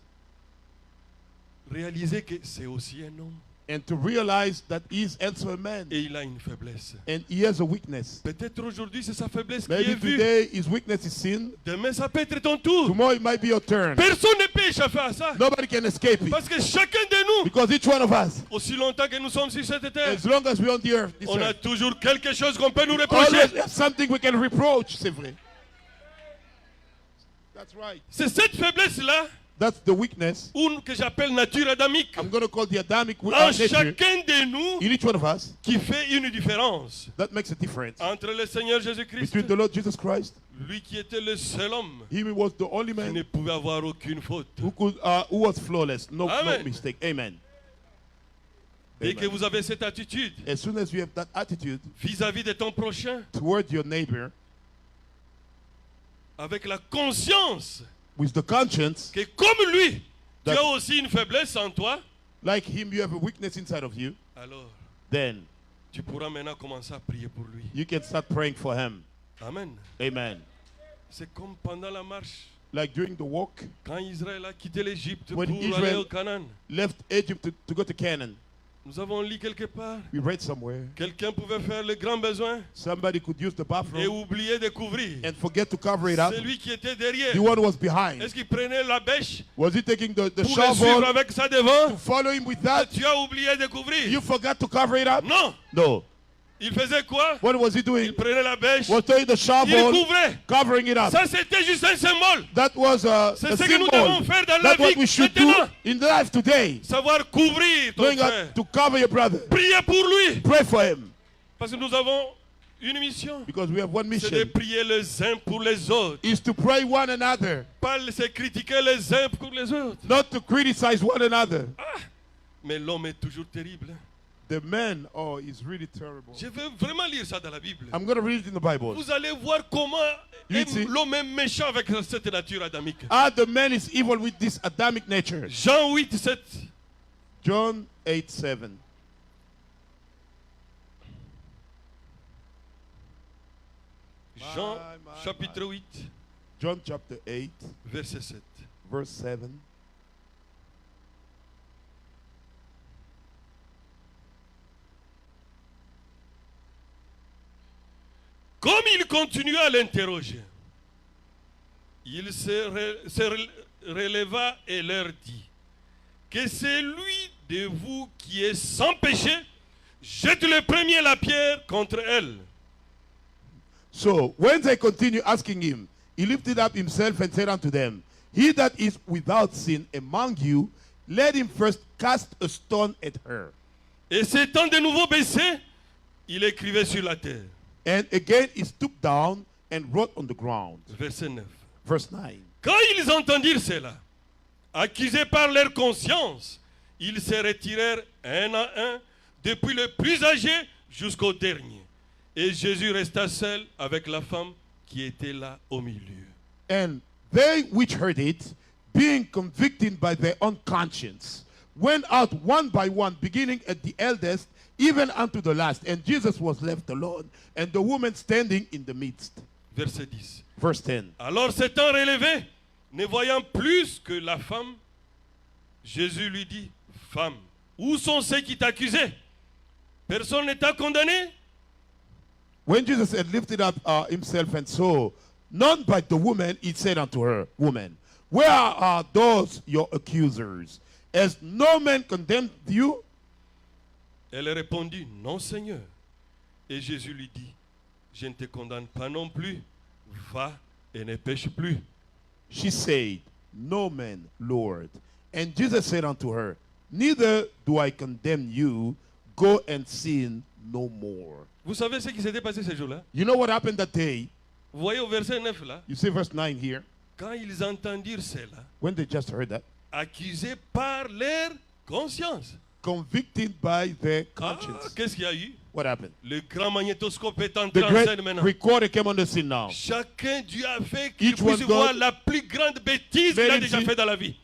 Réaliser que c'est aussi un homme. and to realize that he is also a man Et il a une faiblesse. and he has a weakness. Peut-être aujourd'hui c'est sa faiblesse qui est Maybe vue. today his weakness is sin. Demain ça peut être ton tour. Tomorrow it might be your turn. Personne ne peut échapper à ça. Nobody can escape it Parce que chacun de nous, because each one of us, aussi longtemps que nous sommes sur cette terre, as long as we're on the earth, this on a earth, toujours quelque chose qu'on peut nous reprocher. always have something we can reproach. C'est vrai. That's right. C'est cette faiblesse-là That's the weakness que j'appelle nature adamique. I'm going to call the Adamic En nature chacun de nous in each one of us qui fait une différence that makes a difference entre le Seigneur Jésus-Christ, between the Lord Jesus Christ, lui qui était le seul homme him who was the only qui ne man pouvait avoir aucune faute. who was flawless, no Amen. mistake. Amen. Dès que Amen. vous avez cette attitude As soon as you have that attitude vis-à-vis de ton prochain, toward your neighbor avec la conscience with the conscience, que comme lui, tu That- as aussi une faiblesse en toi, like him, you have a weakness inside of you, alors then tu pourras maintenant commencer à prier pour lui. you can start praying for him. Amen. Amen. C'est comme pendant la marche, Like during the walk, quand Israël a quitté l'Égypte pour When aller Israel- au Canaan. left Egypt to go to Canaan. Nous avons lu quelque part, We read somewhere quelqu'un pouvait faire le grand besoin somebody could use the et bathroom oublier de couvrir. and forget to cover it up. Celui qui était derrière, The one who was behind. est-ce qu'il prenait la bêche Was he taking the pour le suivre shovel avec ça to devant? follow him with that? Tu as oublié de couvrir. You forgot to cover it up? Non. No. Il faisait quoi? What was he Il doing? prenait la bêche, Was taking the il shovel, couvrait. covering it up. Ça, c'était juste un symbole. That was C'est a ce que nous symbol. devons faire dans la That's what vie we should do maintenant. in life today. Savoir couvrir ton Going frère. out to cover your brother. Prier pour lui. Pray for him. Parce que nous avons une mission. Because we have one C'est de mission. prier les uns pour les autres. Is to pray one another. Pas se critiquer les uns pour les autres. Not to criticize one another. Mais l'homme est toujours terrible. The man, oh, is really terrible. Je veux vraiment lire ça dans la Bible. I'm going to read it in the Bible. Vous allez voir comment You see? l'homme est méchant avec cette nature adamique. The man is evil with this Adamic nature. Jean 8, 7. John 8:7. Jean chapitre 8, John chapter 8, verset 7. verse 7. Comme il continua à l'interroger, il se releva et leur dit que c'est lui de vous qui est sans péché, jette le premier la pierre contre elle. So when they continued asking him, he lifted up himself and said unto them, He that is without sin among you, let him first cast a stone at her. Et s'étant de nouveau baissé, il écrivait sur la terre. And again he stooped down and wrote on the ground. Verset 9. Verse 9. Quand ils entendirent cela, accusés par leur conscience, ils se retirèrent un à un, depuis le plus âgé jusqu'au dernier. Et Jésus resta seul avec la femme qui était là au milieu. And they which heard it, being convicted by their own conscience, went out one by one, beginning at the eldest, even unto the last. And Jesus was left alone, and the woman standing in the midst. Verset 10. Verse 10. Alors s'étant relevé, ne voyant plus que la femme, Jésus lui dit, Femme, où sont ceux qui t'accusaient? Personne n'était condamné. When Jesus had lifted up himself and saw none but the woman, he said unto her, Woman, where are those your accusers? Has no man condemned you? Elle répondit, non Seigneur. Et Jésus lui dit, je ne te condamne pas non plus. Va et ne pêche plus. She said, No man, Lord. And Jesus said unto her, Neither do I condemn you. Go and sin no more. Vous savez ce qui s'était passé ce jour-là? You know what happened that day? Vous voyez au verset 9 là, You see verse 9 here. quand ils entendirent cela, When they just heard that, accusés par leur conscience. convicted by their Ah, conscience. qu'est-ce qu'il y a eu? What happened? Le grand magnétoscope est The entré en great scène maintenant. recorder came on the scene now. Chacun Dieu a fait qu'il Each one puisse voir God la plus grande bêtise qu'il a made him déjà see- fait dans la vie.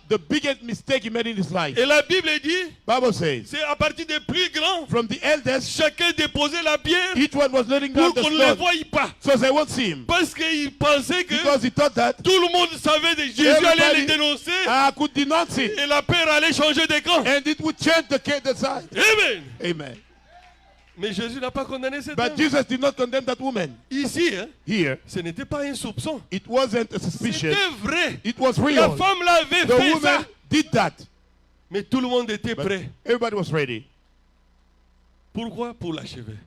The biggest mistake he made in his life. Et la Bible dit, Bible says, c'est à partir des plus grands, from the eldest, chacun déposait la pierre each one was letting down pour the qu'on ne le stone voie pas. so they won't see him. Parce qu'il pensait que Because he thought that tout le monde savait que Jésus allait everybody les dénoncer could denounce him et la peur allait changer de camp. and it would change the side. Amen. Amen. Mais Jésus n'a pas condamné cet But homme. Jesus did not condemn that woman. Ici, hein, Here, ce n'était pas un soupçon. it wasn't a suspicion. C'était vrai. It was La real. femme l'avait The fait woman ça. did that. Mais tout le monde était But prêt. everybody was ready Pourquoi? Pour l'achever.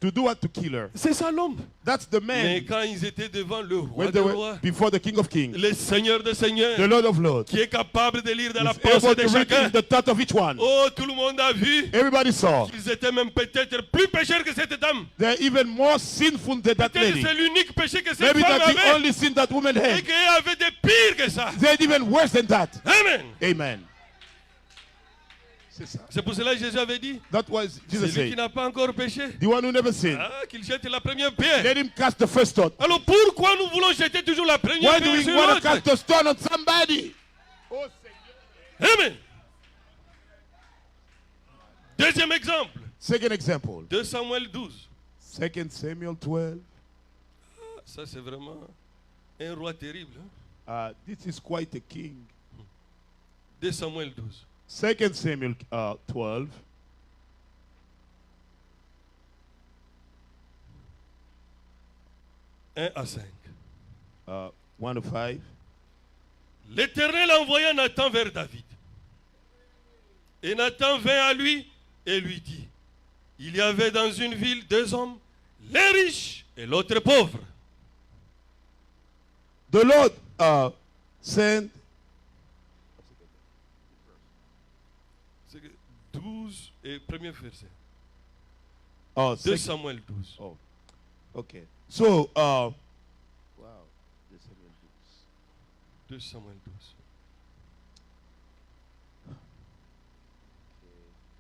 to do what? To kill her. C'est ça l'homme. That's the Mais man quand ils étaient devant le roi when des they were rois, before the King of Kings, le Seigneur des seigneurs, the Lord of Lords, qui est capable de lire dans la is pensée able de to read chacun. in the thought of each one. Oh, tout le monde a vu Everybody saw. qu'ils étaient même peut-être plus pécheurs que cette dame. They're even more sinful than that Peut-être lady. c'est l'unique péché que cette Maybe femme that's the avait. only sin that woman Et had. qu'elle avait de pire que ça. They had even worse than that. Amen. Amen. C'est ça. C'est pour cela que Jésus avait dit, That was Jesus celui qui said. n'a pas encore péché, The one who never sinned. qu'il jette la première pierre. Let him cast the first stone. Alors pourquoi nous voulons jeter toujours la première Why do pierre we sur want to l'autre? cast a stone on somebody? Oh, Seigneur. Amen. Deuxième exemple, Second example. 2 Samuel 12. 2 Samuel 12. Ça c'est vraiment un roi terrible. Hein? This is quite a king. 2 Samuel 12. 2 Samuel 12. Un à 5. 1 to 5. L'Éternel envoya Nathan vers David. Et Nathan vint à lui et lui dit, il y avait dans une ville 2 hommes, l'un riche et l'autre pauvre. The Lord sent. C'est que 12 et premier verset. Oh, 2 sec- Samuel 12. oh, okay. So, wow. 2 Samuel 12.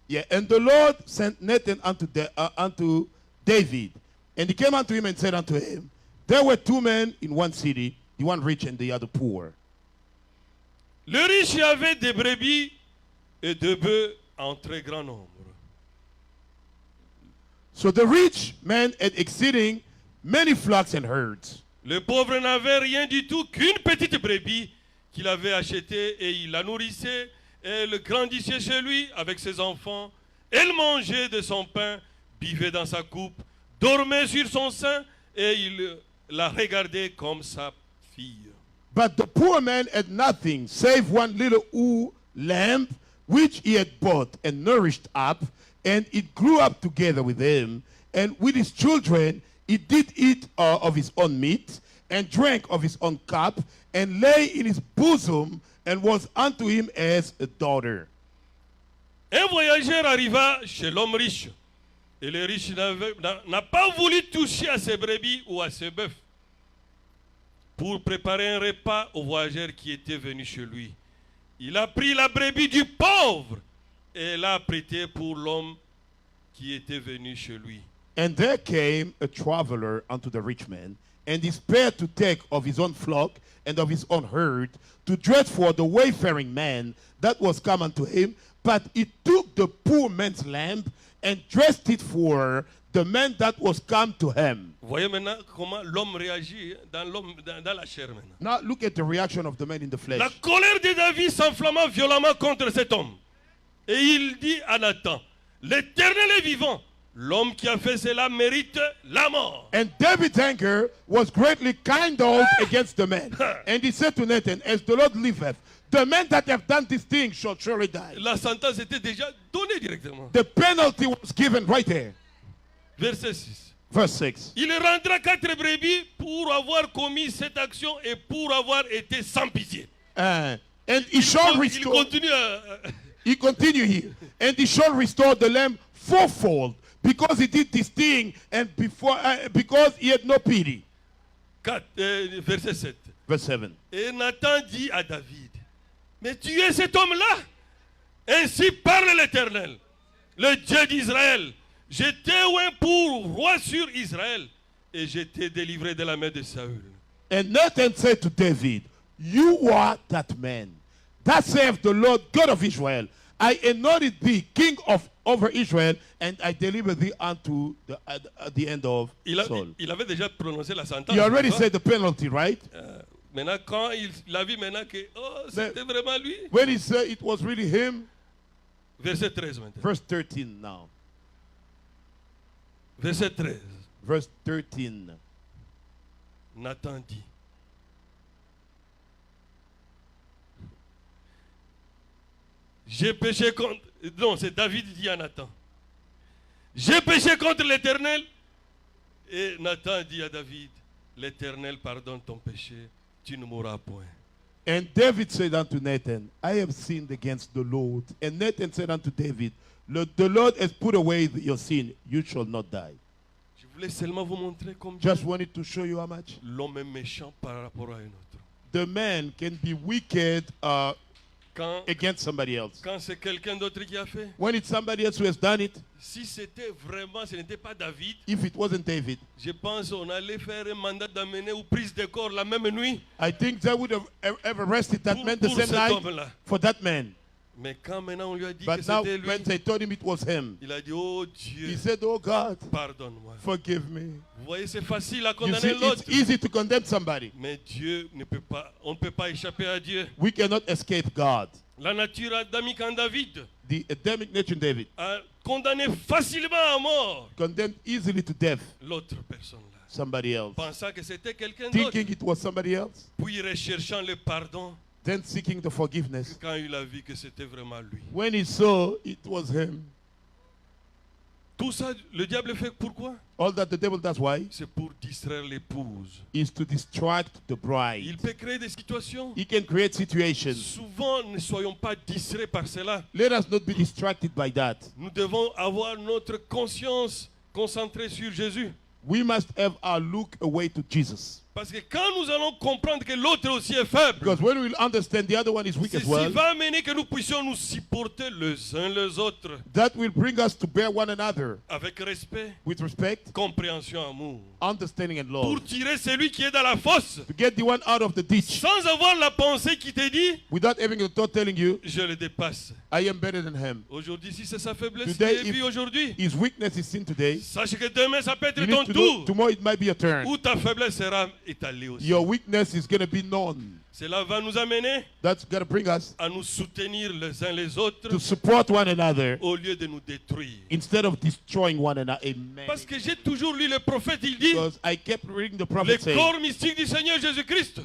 Yeah, and the Lord sent Nathan unto David, and he came unto him and said unto him, there were 2 men in one city, the one rich and the other poor. Le riche avait des brebis et des bœufs en très grand nombre. So the rich man had exceeding many flocks and herds. Le pauvre n'avait rien du tout qu'une petite brebis qu'il avait achetée et il la nourrissait. Elle grandissait chez lui avec ses enfants. Elle mangeait de son pain, buvait dans sa coupe, dormait sur son sein et il la regardait comme sa fille. But the poor man had nothing save one little ewe lamb, which he had bought and nourished up, and it grew up together with him. And with his children, he did eat of his own meat, and drank of his own cup, and lay in his bosom, and was unto him as a daughter. Un voyageur arriva chez l'homme riche. Et le riche n'a pas voulu toucher à ses brebis ou à ses bœufs pour préparer un repas au voyageur qui était venu chez lui. Il a pris la brebis du pauvre et l'a prêtée pour l'homme qui était venu chez lui. And there came a traveler unto the rich man, and he spared to take of his own flock and of his own herd, to dress for the wayfaring man that was come unto him. But he took the poor man's lamb and dressed it for the man that was come to him. Vous voyez maintenant comment l'homme réagit dans la chair maintenant. Now look at the reaction of the man in the flesh. La colère de David s'enflamma violemment contre cet homme. Et il dit à Nathan, l'Éternel est vivant. L'homme qui a fait cela mérite la mort. And David's anger was greatly kindled against the man. And he said to Nathan, as the Lord liveth, the men that have done this thing shall surely die. La sentence était déjà donnée directement. The penalty was given right there. Verset 6. Verse 6. Il rendra 4 brebis pour avoir commis cette action et pour avoir été sans pitié. And he shall Il restore. continue à... He continue here. And he shall restore the lamb fourfold, because he did this thing and because he had no pity. Verset 7. Verse 7. Et Nathan dit à David, mais tu es cet homme-là? Ainsi parle l'Éternel, le Dieu d'Israël. Je t'ai oint pour roi sur Israël et je t'ai délivré de la main de Saül. And Nathan said to David, you are that man. Thus saith the Lord God of Israel, I anointed thee king over Israel, and I delivered thee unto the end of Saul. Il avait déjà prononcé la sentence. You already said the penalty, right? Maintenant, quand il a vu maintenant que c'était vraiment lui. When he said it was really him. Verset 13 maintenant. Verse 13 now. Verset 13. Verse 13. Nathan dit, j'ai péché contre... Non, c'est David dit à Nathan. J'ai péché contre l'Éternel. Et Nathan dit à David, l'Éternel pardonne ton péché, tu ne mourras point. And David said unto Nathan, I have sinned against the Lord. And Nathan said unto David, the Lord has put away your sin, you shall not die. Je voulais seulement vous montrer combien Just wanted to show you how much l'homme est méchant par rapport à un autre. the man can be wicked against somebody else. Quand c'est quelqu'un d'autre qui a fait, When it's somebody else who has done it, si c'était vraiment, ce n'était pas David, if it wasn't David, je pense qu'on allait faire un mandat d'amener ou prise de corps la même nuit I think they would have arrested that man the pour same cet night homme-là. for that man. Mais quand maintenant on lui a dit que But now, c'était lui, when they told him it was him, il a dit, oh he Dieu, said, oh God, pardonne-moi. forgive me. Vous voyez, c'est facile à You condamner see, l'autre. it's easy to condemn somebody. Mais Dieu ne peut pas, on ne peut pas échapper à Dieu. We cannot escape God. La nature adamique en David The Adamic nature in David a condamné facilement à mort condemned easily to death l'autre personne-là, somebody else, pensant que c'était quelqu'un d'autre, thinking it was somebody else, puis recherchant le pardon then seeking the forgiveness. quand il a vu que c'était vraiment lui. When he saw it was him, Tout ça, le diable fait pourquoi? all that the devil does, why? C'est pour distraire l'épouse. Is to distract the Il bride. peut créer des situations. He can create situations. Souvent, ne soyons pas distraits par cela. Let us not be distracted by that. Nous devons avoir notre conscience concentrée sur Jésus. We must have our look away to Jesus. Parce que quand nous allons comprendre que l'autre aussi est faible, Because when we'll understand the other one is weak as ceci well, va amener que nous puissions nous supporter les uns les autres that will bring us to bear one another avec respect, with respect, compréhension, amour. understanding, and love. Pour tirer celui qui est dans la fosse, To get the one out of the ditch sans avoir la pensée qui te dit, without having a thought telling you, je le dépasse. I am better than him. Aujourd'hui, si c'est sa faiblesse qui Today, est if- vue aujourd'hui, His weakness is seen today. sache que demain, ça peut être You ton need to know tour, tomorrow it might be your turn. où ta faiblesse sera étalée aussi. Your weakness is going to be known. Cela va nous amener That's going to bring us à nous soutenir les uns les autres to support one another au lieu de nous détruire. instead of destroying one another. Amen. Parce que j'ai toujours lu le prophète, il dit, Because I kept reading the le prophet saying, corps mystique du Seigneur Jésus-Christ,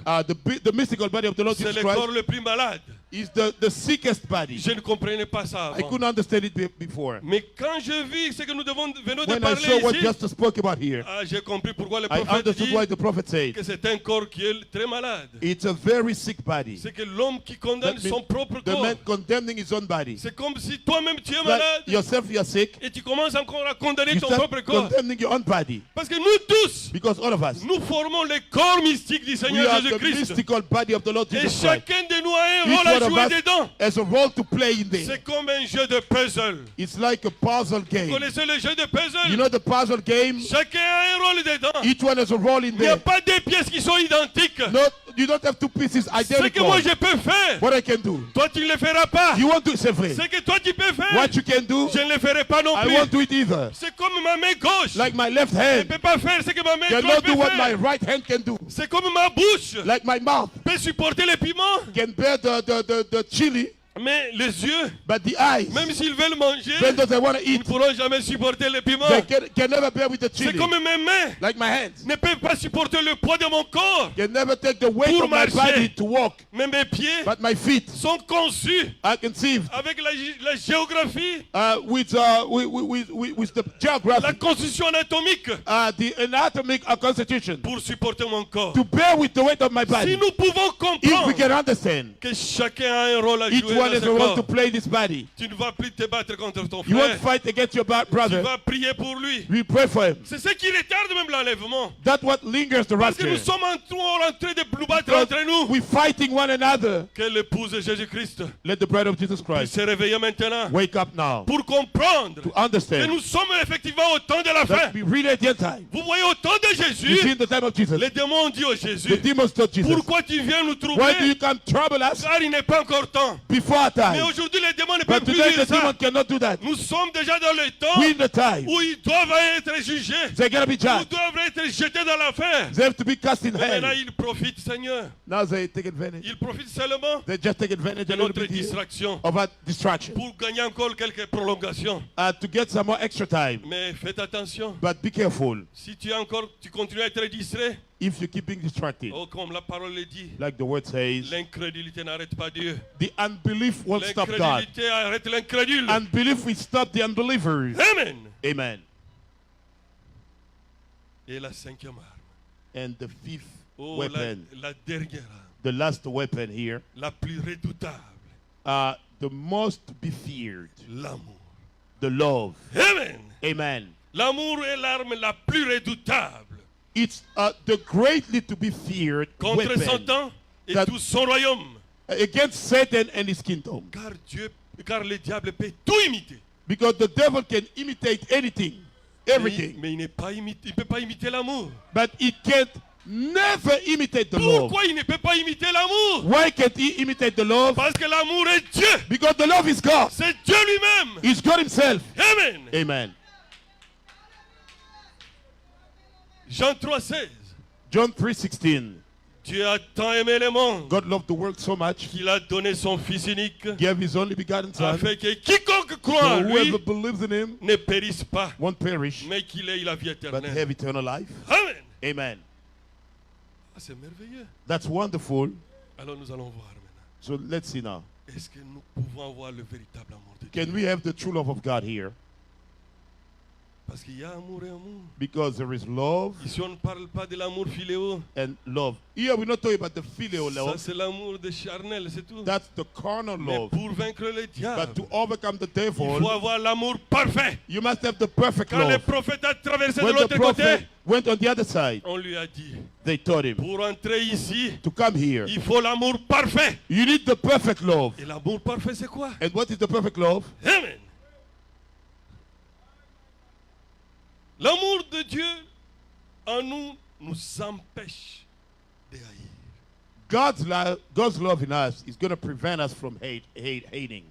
the mystical body of the Lord c'est Jesus le corps Christ le plus malade. is the sickest body. Je ne comprenais pas ça I avant. couldn't understand it before. Mais quand je vis ce que nous venons de When I parler saw what ici, Justice spoke about here, j'ai compris pourquoi le I prophète understood dit why the prophet said que c'est un corps qui est très malade. it's a very sick body. C'est que l'homme qui condamne That means son propre the corps, man condemning his own body. c'est comme si toi-même tu es That malade yourself you are sick, et tu commences encore à condamner you ton start propre corps. condemning your own body. Parce que nous tous, Because all of us, nous formons le corps mystique du we Seigneur are the Jésus-Christ. mystical body of the Lord Et Jesus Christ. chacun de nous a un Each rôle à one of jouer us dedans. has a role to play in there. C'est comme un jeu de puzzle. It's like a puzzle Vous game. connaissez le jeu de puzzle? You know the puzzle game? Chacun a un rôle dedans. Each one has a role in Il n'y a there. pas deux pièces qui sont identiques. No, you don't have two pieces Ce que identical. moi je peux faire, What I can do, toi tu ne le feras pas. you won't do it, c'est vrai. Ce que toi tu peux faire, What you can do, je ne le ferai pas non I plus. won't do it either. C'est comme ma main gauche. Like my left Je ne hand peux pas faire ce que ma main cannot droite do peut what my faire. right hand can do. C'est comme ma bouche Like my mouth peut supporter les piments can bear the chili Mais les yeux, But the eyes, même s'ils veulent manger, when does they want to ils ne eat, pourront jamais supporter le piment. they can never bear with the C'est chili. comme mes mains Like my hands. ne peuvent pas supporter le poids de mon corps. Can never take the weight Pour of my marcher. body to walk. Mais mes pieds But my feet sont conçus are conceived avec la géographie, with the la geography, constitution anatomique the anatomic constitution pour supporter mon corps. to bear with the weight of my Si body. nous pouvons If we comprendre can understand, que chacun a un rôle à each jouer one dans is ce a role to corps, play this body. tu ne vas plus te battre contre ton You won't frère. fight against your Tu brother. vas prier pour lui. We pray for him. C'est ce qui retarde même l'enlèvement. That's what lingers the Parce que rapture. nous sommes en train de nous battre Because entre nous. we're fighting one another. Que l'épouse de Jésus-Christ Let the bride of Jesus puisse Christ se réveiller maintenant wake up now pour comprendre to que understand nous sommes effectivement au temps de la fin. that we really at the end time. Vous voyez, au temps de You Jésus, see in the time of Jesus, les démons ont dit au the Jésus, demons told Jesus, pourquoi tu viens nous why do troubler? you come trouble us Car il n'est pas encore temps. before our Mais time? aujourd'hui, les démons ne peuvent But plus today dire the demon ça. cannot do that. Nous sommes déjà dans le temps We in the time. où ils doivent être jugés. They're going to be Ils judged. doivent être jetés dans l'enfer. They have to be cast in Mais maintenant, hell. ils profitent, Seigneur. Now they take advantage. Ils profitent seulement They just take advantage de a little notre bit here distraction of our distraction pour gagner encore quelques prolongations. to get some more extra time. Mais faites attention. But be careful Si tu continues à être distrait, if you keep being distracted. oh, comme la parole le dit, Like the word says, l'incrédulité n'arrête pas Dieu. the unbelief won't stop God. L'incrédulité arrête l'incrédule. Unbelief will stop the unbelievers. Amen. Amen. Et la cinquième arme. And the fifth Oh, weapon, la dernière arme. the last weapon here, La plus redoutable. the most be feared, L'amour. the love. Amen. Amen. L'amour est l'arme la plus redoutable It's the greatly to be feared contre weapon Satan et that- tout son royaume. against Satan and his kingdom. Car le diable peut tout imiter. Because the devil can imitate anything, everything, Mais il ne peut pas imiter l'amour. but he can't never imitate the love. Pourquoi il ne peut pas imiter l'amour? Why can't he imitate the love? Parce que l'amour est Dieu. Because the love is God. C'est Dieu lui-même. He's God himself. Amen. Amen. Jean 3,16. John 3:16. Dieu a tant aimé le monde God loved the world so much, qu'il a donné son Fils unique gave his only begotten Son, afin que quiconque croit so en lui whoever believes in him ne périsse pas, won't perish, mais qu'il ait la vie but éternelle. have eternal life. Amen. Amen. Ah, c'est merveilleux. That's wonderful. Alors nous allons voir maintenant. So let's see now. Est-ce que nous pouvons avoir le véritable amour de Dieu? Can we have the true love of God here? Parce qu'il y a amour et amour. Because there is love Ici, on ne parle pas de l'amour philéo. and love. Here we're not talking about the filial Ça, love. c'est l'amour de charnel, c'est tout. That's the carnal Mais love. pour vaincre le But diable, to overcome the il faut devil, avoir l'amour parfait. you must have the perfect Quand le love. prophète a traversé de When the l'autre côté, prophet went on the other side, on lui a dit, they taught him pour entrer ici, to come here. il faut l'amour parfait. You need the perfect love. Et l'amour parfait, c'est quoi? And what is the perfect love? Amen. L'amour de Dieu en nous empêche de haïr. God's love in us is going to prevent us from hating.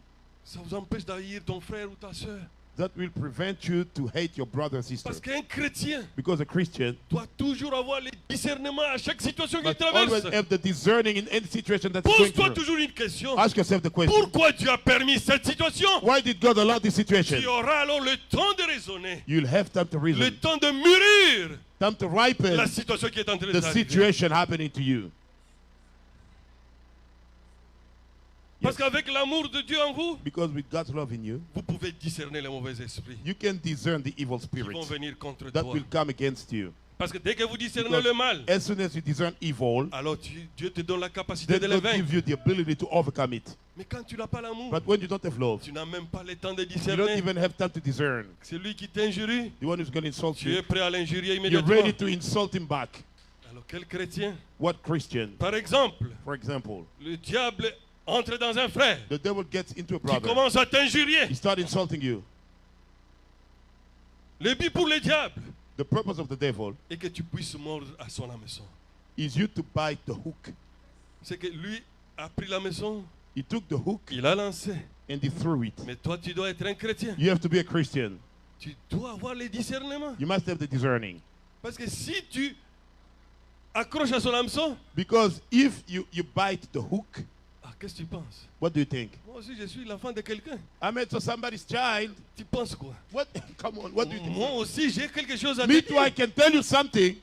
Ça vous empêche d'haïr ton frère ou ta soeur. That will prevent you to hate your brother or sister. Parce qu'un chrétien Because a Christian doit toujours avoir le discernement à chaque situation qu'il must always traverse. have the discerning in any situation that he's going Pose-toi through. toujours une question. Ask yourself the question. Pourquoi Dieu a permis cette situation? Why did God allow this situation? Tu auras alors le temps de raisonner, You'll have time to le reason, temps de mûrir time to ripen la situation qui est en train the d'arriver. situation happening to you. Parce qu'avec l'amour de Dieu en vous, Because with God's love in you, vous pouvez discerner les mauvais esprits you can discern the evil qui spirits vont venir contre that toi. will come against you. Parce que dès que vous discernez Because le mal, as soon as you discern evil, alors Dieu te donne la capacité then de le God vaincre. gives you the ability to overcome it. Mais quand tu n'as pas l'amour, But when you don't have love, tu n'as même pas le temps de you don't discerner. even have time to discern. Celui qui t'injurie, The one who's going to insult tu es you, prêt à l'injurier you're immédiatement. ready to insult him back. Alors quel chrétien? What Christian? Par exemple, For example, le diable entre dans un frère the devil gets into a qui brother. commence à t'injurier. He starts insulting you. Le but pour le diable The purpose of the devil est que tu puisses mordre à son hameçon. is you to bite the hook. C'est que lui a pris la maison, He took the hook il a lancé. and he threw it. Mais toi, tu dois être un chrétien. You have to be a Christian. Tu dois avoir le discernement. You must have the discerning. Parce que si tu accroches à son hameçon, Because if you bite the hook, ah, qu'est-ce que tu penses? What do you think? Moi aussi, je suis l'enfant de quelqu'un. I met somebody's child. Tu penses quoi? What? Come on. What do you think? Moi aussi, j'ai quelque chose à Me te too. I dire. can tell you something.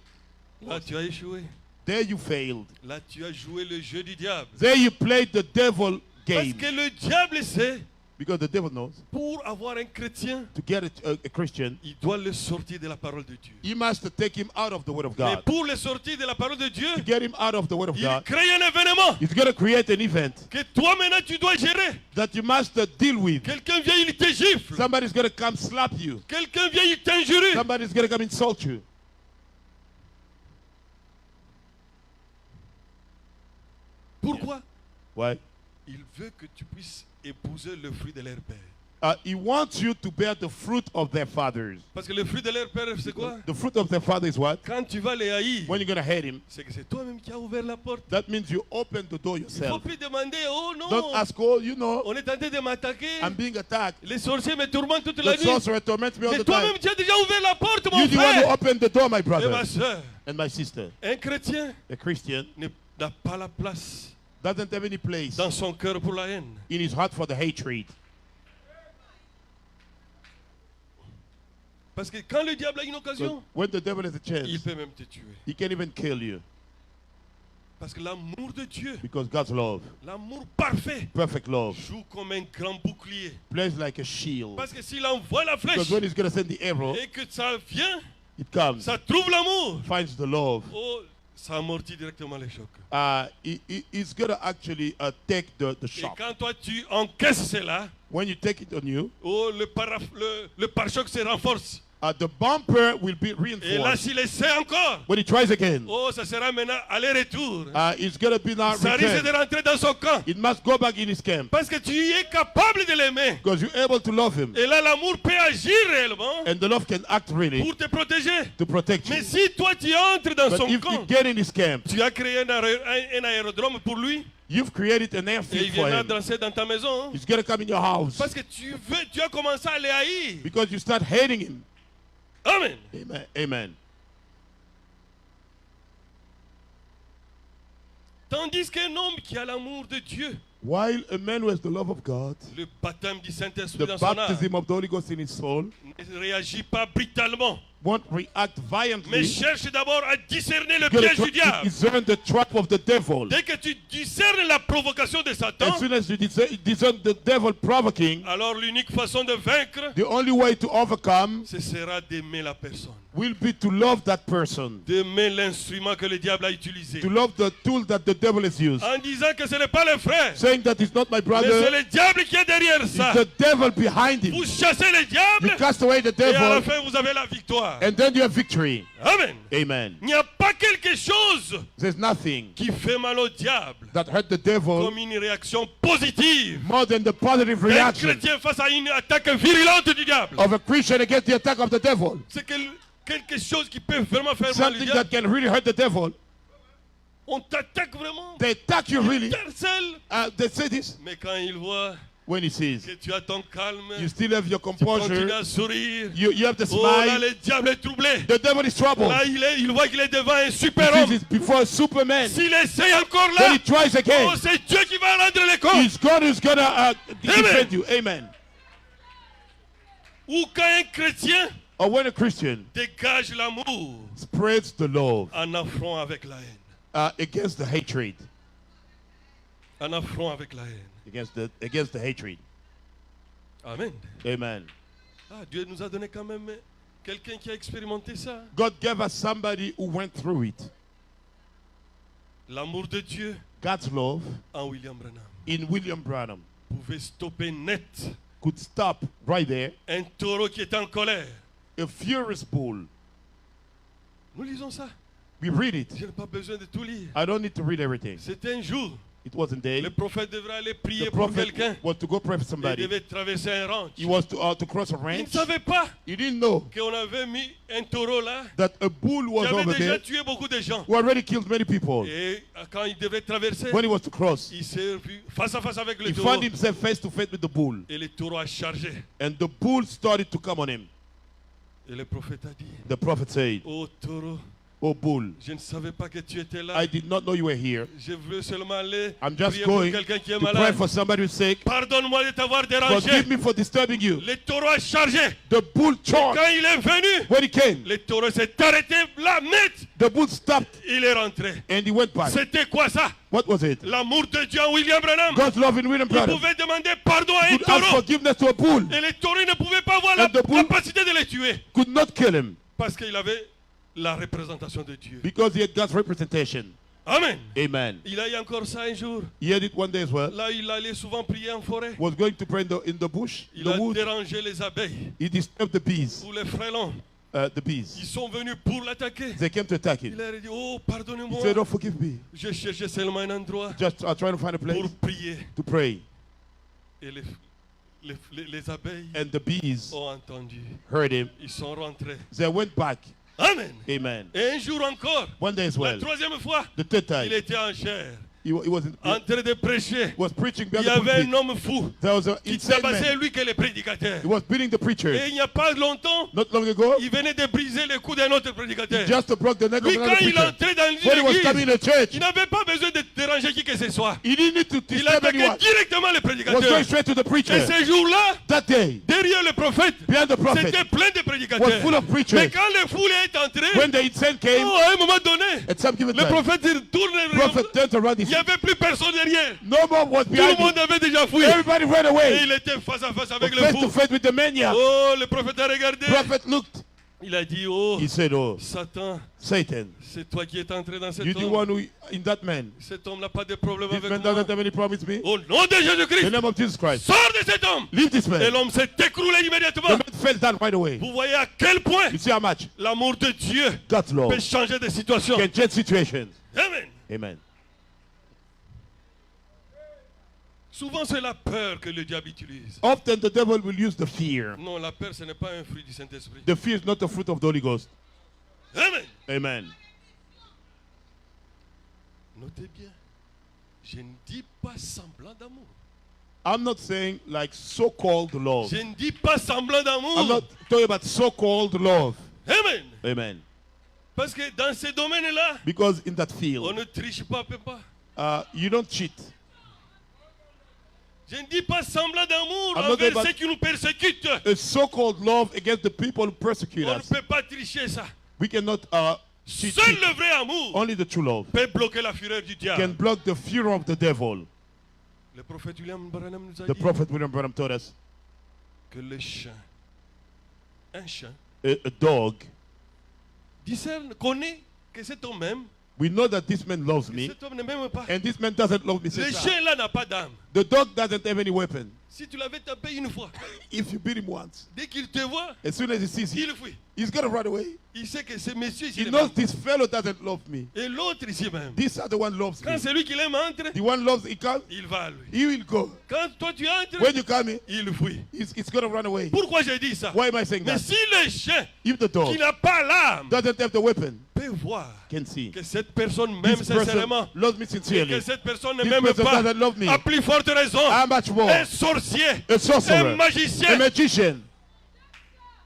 Là, tu as échoué. There you failed. Là, tu as joué le jeu du diable. There you played the devil Parce game. que le diable sait, Because the devil knows. pour avoir un chrétien, To get a Christian, il doit le sortir de la parole de Dieu. you must take him out of the Word of Mais God. pour le sortir de la parole de Dieu, To get him out of the Word of il God, crée un événement he's going to create an event que toi maintenant tu dois gérer. that you must deal with. Quelqu'un vient, il te gifle. Somebody's going to come slap you. Quelqu'un vient, il t'injure. Somebody's going to come insult you. Pourquoi? Why? Il veut que tu puisses épouser le fruit de leur père. He wants you to bear the fruit of their fathers. Parce que le fruit de leur père, c'est quoi? The fruit of their father is what? Quand tu vas les haïr, When you're going to hate him, c'est que c'est toi-même qui as ouvert la porte. that means you open the door Il ne faut yourself. plus demander, oh non, Don't ask, oh, you know, on est en train de m'attaquer. I'm being attacked. Les sorciers me tourmentent toute la The nuit. sorcerer torments me all Mais the time. toi-même, tu as déjà ouvert la porte, mon You're the one who frère. opened the door, my Et ma brother soeur, and my sister. un chrétien A Christian n'a pas la place doesn't have any place dans son cœur pour la haine. in his heart for the hatred. Parce que quand le diable a une So occasion, when the devil has a il chance, peut même te tuer. he can even kill you. Parce que l'amour de Dieu, Because God's love, l'amour parfait, perfect love, joue comme un grand bouclier. plays like a shield. Parce que s'il envoie la flèche Because when he's going to send the arrow, et que ça vient, it comes, ça trouve l'amour. finds the love. Oh, ça amortit directement les chocs. He's going to actually take the Et shock. quand toi tu encaisses cela, When you take it on you, oh, le pare-choc se renforce. the bumper will be Et là, reinforced. s'il essaie encore, When he tries again, oh, ça sera maintenant aller-retour. it's going to be now Ça risque de returned. rentrer dans son camp. It must go back in his camp. Parce que tu es capable de l'aimer. Because you're able to love him. Et là, l'amour peut agir réellement And the love can act really pour te protéger. to protect you. Mais si toi, tu entres dans But son if you camp, get in his camp, tu as créé un aérodrome pour lui, you've created an et il airfield for viendra him. danser dans ta maison. He's going to come in your house. Parce que tu as commencé à les haïr. Because you start hating him. Amen. Amen. Amen. Tandis qu'un homme qui a l'amour de Dieu, While a man who has the love of God, le baptême du Saint-Esprit the dans son âme, baptism of the Holy Ghost in his soul, ne réagit pas brutalement, won't react mais violently. cherche d'abord à discerner le He's gonna piège du try to diable. discern the trap of the devil. Dès que tu discernes la provocation de Satan, As soon as you discern the devil provoking, alors l'unique façon de vaincre, the only way to overcome ce sera d'aimer la personne. will be to love that person, D'aimer l'instrument que le diable a utilisé. to love the tool that the devil has used, En disant que ce n'est pas le frère, saying that it's not my mais c'est brother, le diable qui est derrière it's ça. the devil behind him. Vous chassez le You diable cast away the et à la devil, fin vous avez la victoire. and then you have victory. Amen. Amen. Il n'y a pas quelque chose There's nothing qui fait mal au diable that hurt the devil comme une réaction positive more than the positive d'un reaction chrétien face à une attaque virulente du diable. of a Christian against the attack of the devil. C'est quelque chose qui peut vraiment faire mal au Something diable. that can really hurt the devil. On t'attaque vraiment. They attack you Il really. t'harcèle. They say this Mais quand il voit when he sees que tu as ton calme, you still have your tu continues composure, à sourire. you have the Oh là, smile. le diable est troublé. The devil is troubled. Là, il voit qu'il est devant un He super-homme. sees it before Superman. S'il essaye encore Then là, he tries again. oh, c'est Dieu qui va rendre les comptes. It's God who's gonna defend you. Amen. Ou quand un chrétien Or when a Christian dégage l'amour spreads the love en affront avec la haine. against the hatred, En affront avec la haine. against the hatred. Amen. Amen. Ah, Dieu nous a donné quand même quelqu'un qui a expérimenté ça. God gave us somebody who went through it. L'amour de Dieu God's love en William Branham in William Branham pouvait stopper net could stop right there un taureau qui était en colère. a furious bull. Nous lisons ça. We read it. Je n'ai pas besoin de tout lire. I don't need to read everything. C'était un jour. It wasn't there. Le prophète devrait aller prier The pour prophet quelqu'un. was to go pray for Il somebody. devait traverser un ranch. He was to cross a Il ne ranch. savait pas He didn't know qu'on avait mis un taureau là that a bull qui was avait over déjà there tué beaucoup de gens. who already killed many people. Et quand il devait traverser, When he was to cross, il s'est vu face à face avec le he taureau. found himself face to face with the bull. Et le taureau a chargé. And the bull started to come on him. Et le prophète a dit, The prophet said, oh taureau, O bull, Je ne savais pas que tu étais là. I did not know you were here. Je veux seulement aller I'm just prier pour going quelqu'un qui est to pray malade. for somebody who's sick. Pardonne-moi de t'avoir dérangé. Forgive me for disturbing you. Le taureau a chargé. The bull charged. Quand il est venu, When he came, le taureau s'est arrêté là net. the bull stopped Il est rentré. and he went back. C'était quoi ça? What was it? L'amour de Dieu en William Branham. God's love in William Il Branham. pouvait demander pardon à un Could ask taureau. forgiveness to a bull. Et le taureau ne pouvait pas avoir la And the bull- capacité de les tuer. Could not kill him Parce qu'il avait la représentation de Dieu. because he had God's representation. Amen. Amen. Il a eu encore ça un jour. He had it one day as well. Là, il allait souvent prier en forêt. Was going to pray in the bush, Il the a wood. dérangé les abeilles He disturbed the bees. ou les frelons. The Ils bees. sont venus pour l'attaquer. They came to attack Il him. leur a dit, oh, He pardonnez-moi. said, "Oh, forgive me. Je cherchais seulement un endroit Just trying to find a place pour prier. to pray." Et les abeilles And the bees ont entendu. heard him. Ils sont rentrés. They went back. Amen. Amen. Et un jour encore, One day as la well. troisième fois, The third il time, était en chair, he en train de prêcher. was preaching Il behind y the avait un pulpit. homme fou There was an qui insane tabassait man. lui que les prédicateurs. He was beating the preacher. Et il n'y a pas longtemps, Not long ago, il venait de briser le cou d'un autre prédicateur. just broke the neck of Lui, another quand il preacher. entrait dans When he was coming l'église, to church, il n'avait pas besoin de déranger qui que ce soit. he didn't need to Il disturb attaquait anyone. directement les He was going prédicateurs. straight to the Et preacher. ce jour-là, That day, derrière le prophète, behind the prophet, c'était plein de was prédicateurs. full of Mais preachers. quand le foule est entré, When the insane came, oh, à un moment donné, at some given le time, prophète il tourne, prophet turned around. il n'y avait plus personne derrière. No more was Tout le behind him. monde avait déjà fui. Everybody ran Et away. il était face à face avec le Face to fou. face with the maniac. Oh, le prophète a regardé. Prophet looked. Il a dit, oh, He said, "Oh, Satan, Satan, c'est toi qui es entré dans cet you the homme. one who in that man. Cet homme n'a pas de problème This avec man moi. doesn't have any problem with me. Au nom de In the Jésus-Christ, name of Jesus Christ, sors de cet homme. leave this Et man." l'homme s'est écroulé The immédiatement. man fell down right away. Vous voyez à quel point You see how much l'amour de Dieu God's love peut changer de situation. can change situations. Amen. Amen. Souvent, c'est la peur que le diable utilise. Often the devil will use the fear. Non, la peur, ce n'est pas un fruit du Saint-Esprit. The fear is not the fruit of the Holy Ghost. Amen. Amen. Notez bien, je ne dis pas semblant d'amour. I'm not saying like so-called love. Je ne dis pas semblant I'm d'amour. not talking about so-called love. Amen. Amen. Parce que dans ces domaines-là, Because in that on field, ne triche pas, peut pas. you don't cheat. Je ne dis pas semblant d'amour I'm not envers about- ceux qui nous persécutent. A so-called love against the people who persecute On ne us. peut pas tricher ça. We cannot cheat. Seul le vrai amour Only the true love peut bloquer la fureur du can diable. block the fear of the devil. Le prophète William Branham nous a The dit prophet William Branham told us que le chien, un chien, a dog, discerne, connaît que cet homme m'aime, we know that this man loves que me, cet homme ne m'aime pas. and this man doesn't love me. Le Says, chien-là n'a pas d'âme. the dog doesn't have any weapon. Si tu l'avais tapé une fois, If you beat him once, dès qu'il te voit, as soon as he sees you, il fuit. he's gonna run away. Il sait que ce monsieur ici He ne knows m'aime pas. this fellow doesn't love me. Et l'autre ici même. This other one loves Quand me. celui qui l'aime entre, The one loves, he comes, il va à lui. he will go. Quand toi tu entres, When you come in, il fuit. he's gonna run away. Pourquoi j'ai dit ça? Why am I saying Mais that? si le chien If the qui dog n'a pas l'âme doesn't have the weapon, peut voir can see que cette personne m'aime this person sincèrement loves me et que sincerely, cette personne ne this m'aime person pas, doesn't love me, à plus forte raison, how much more un sorcier, a un sorcerer, a magicien, magician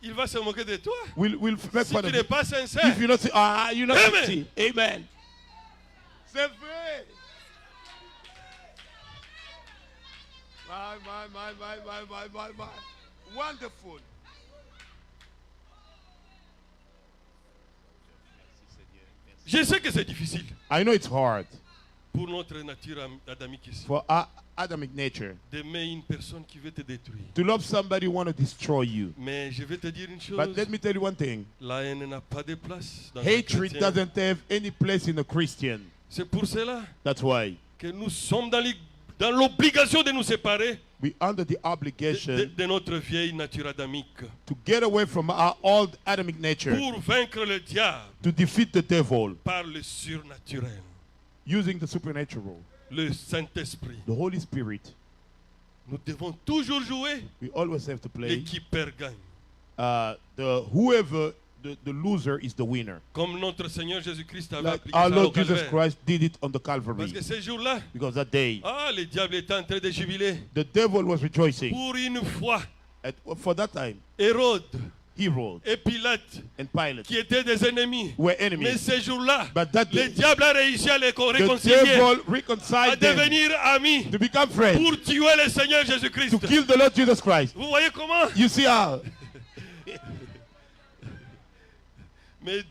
il va se moquer de toi. will make Si fun tu of n'es you. pas If sincère, you not see, you're not Amen. see. Amen. C'est vrai. My. Wonderful. je sais que c'est difficile I know it's hard pour notre nature adamique ici for our Adamic nature d'aimer une personne qui veut te détruire. to love somebody who want to destroy you. Mais je vais te dire une chose, But let me tell you one thing. la haine n'a pas de place dans un Hatred chrétien. doesn't have any place in a Christian. C'est pour cela That's why que nous sommes dans l'obligation de nous séparer we're under the obligation de notre vieille nature adamique to get away from our old Adamic nature pour vaincre le diable to defeat the devil par le surnaturel, using the supernatural, le Saint-Esprit. the Holy Spirit. Nous devons toujours jouer We always have to play. l'équipe perd gagne. The loser is the winner. Comme notre Seigneur Jésus-Christ avait Like appliqué our ça au Lord Jesus calvaire. Christ did it on the Parce Calvary. que ce jour-là, Because that day, le diable était en train de jubiler. the devil was rejoicing. Pour une fois, For that time, Hérode he ruled. et Pilate, And Pilate qui étaient des ennemis. were Mais enemies. ces jours-là, But that le day, diable a réussi à les the réconcilier, devil à reconciled them devenir amis to become friends, pour tuer le Seigneur to Jésus-Christ. kill the Lord Jesus Christ. Vous voyez comment? You see how? Mais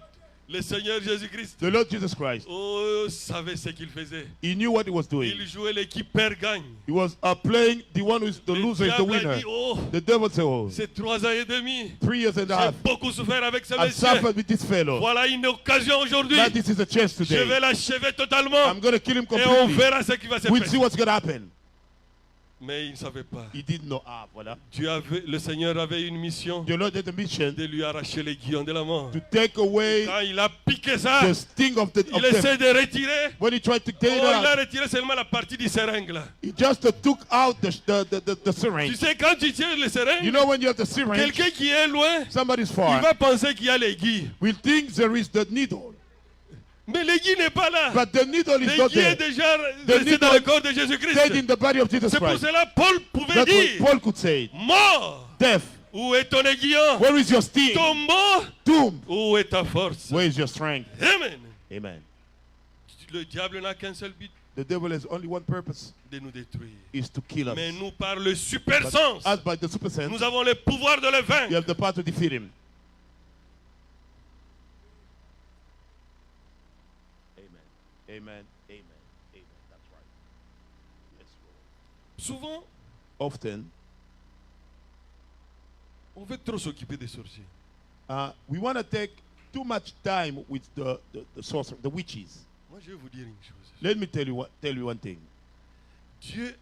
le Seigneur Jésus-Christ, The Lord Jesus Christ, oh, savait ce qu'il faisait. he knew what he was doing. Il jouait l'équipe perd-gagne. He was playing the one who is the Le loser is the diable a winner. dit, oh, The devil said, oh, c'est 3 ans et demi. 3 years and a J'ai half. beaucoup souffert avec ce I've monsieur. suffered with this fellow. Voilà une occasion aujourd'hui. Now this is a chance Je vais today. l'achever totalement. I'm going to kill him Et on completely. verra ce qui va se We'll see passer. what's going to happen. Mais il ne savait pas. He didn't know. Ah, voilà. Le Seigneur avait une mission The Lord had a mission de lui arracher les guillons de la mort. to take away Quand il a piqué ça, the sting of il death. essaie de retirer. When he tried to Oh, take it il a out, retiré seulement la partie du seringue là. he just took out the Tu syringe. sais, quand tu tires le seringue, You know when you have the syringe, quelqu'un qui est loin, somebody's il far, va penser qu'il y a l'aiguille. will think there is the needle. Mais l'aiguille n'est pas là. But the needle is not L'aiguille est there. déjà The restée dans le needle corps de Dead in Jésus-Christ. the body of Jesus C'est pour Christ. cela Paul pouvait That's dire, what Paul could say. mort, Death, où est ton aiguillon? where is your sting? Tombeau, Doom, où est ta force? where is your strength? Amen. Amen. Le diable n'a qu'un seul but, The devil has only one purpose, de nous détruire. is to kill us. Mais nous, par le super But sens, as by the super sense, nous avons le pouvoir de le you vaincre. have the power to defeat him. Amen. Amen. Amen. Amen. That's right. Yes, Lord. Souvent, Often, on veut trop s'occuper des sorciers. we want to take too much time with the sorcerer, the witches. Moi, je vais vous dire une chose. Let me tell you one thing. Dieu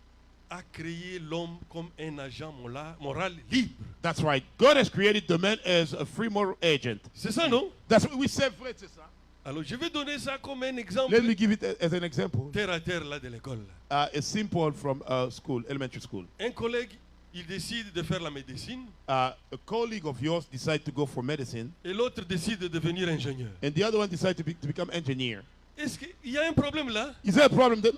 a créé l'homme comme un agent moral libre. That's right. God has created the man as a free moral agent. C'est ça, non? That's what we say, frère, c'est ça. Alors, je vais donner ça comme un exemple Let me give it as an example. terre à terre là de l'école. A simple from school, elementary school. Un collègue, il décide de faire la médecine A colleague of yours decided to go for medicine, et l'autre décide de devenir ingénieur. and the other one decided to become engineer. Est-ce qu'il y a un problème là? Is there a problem there?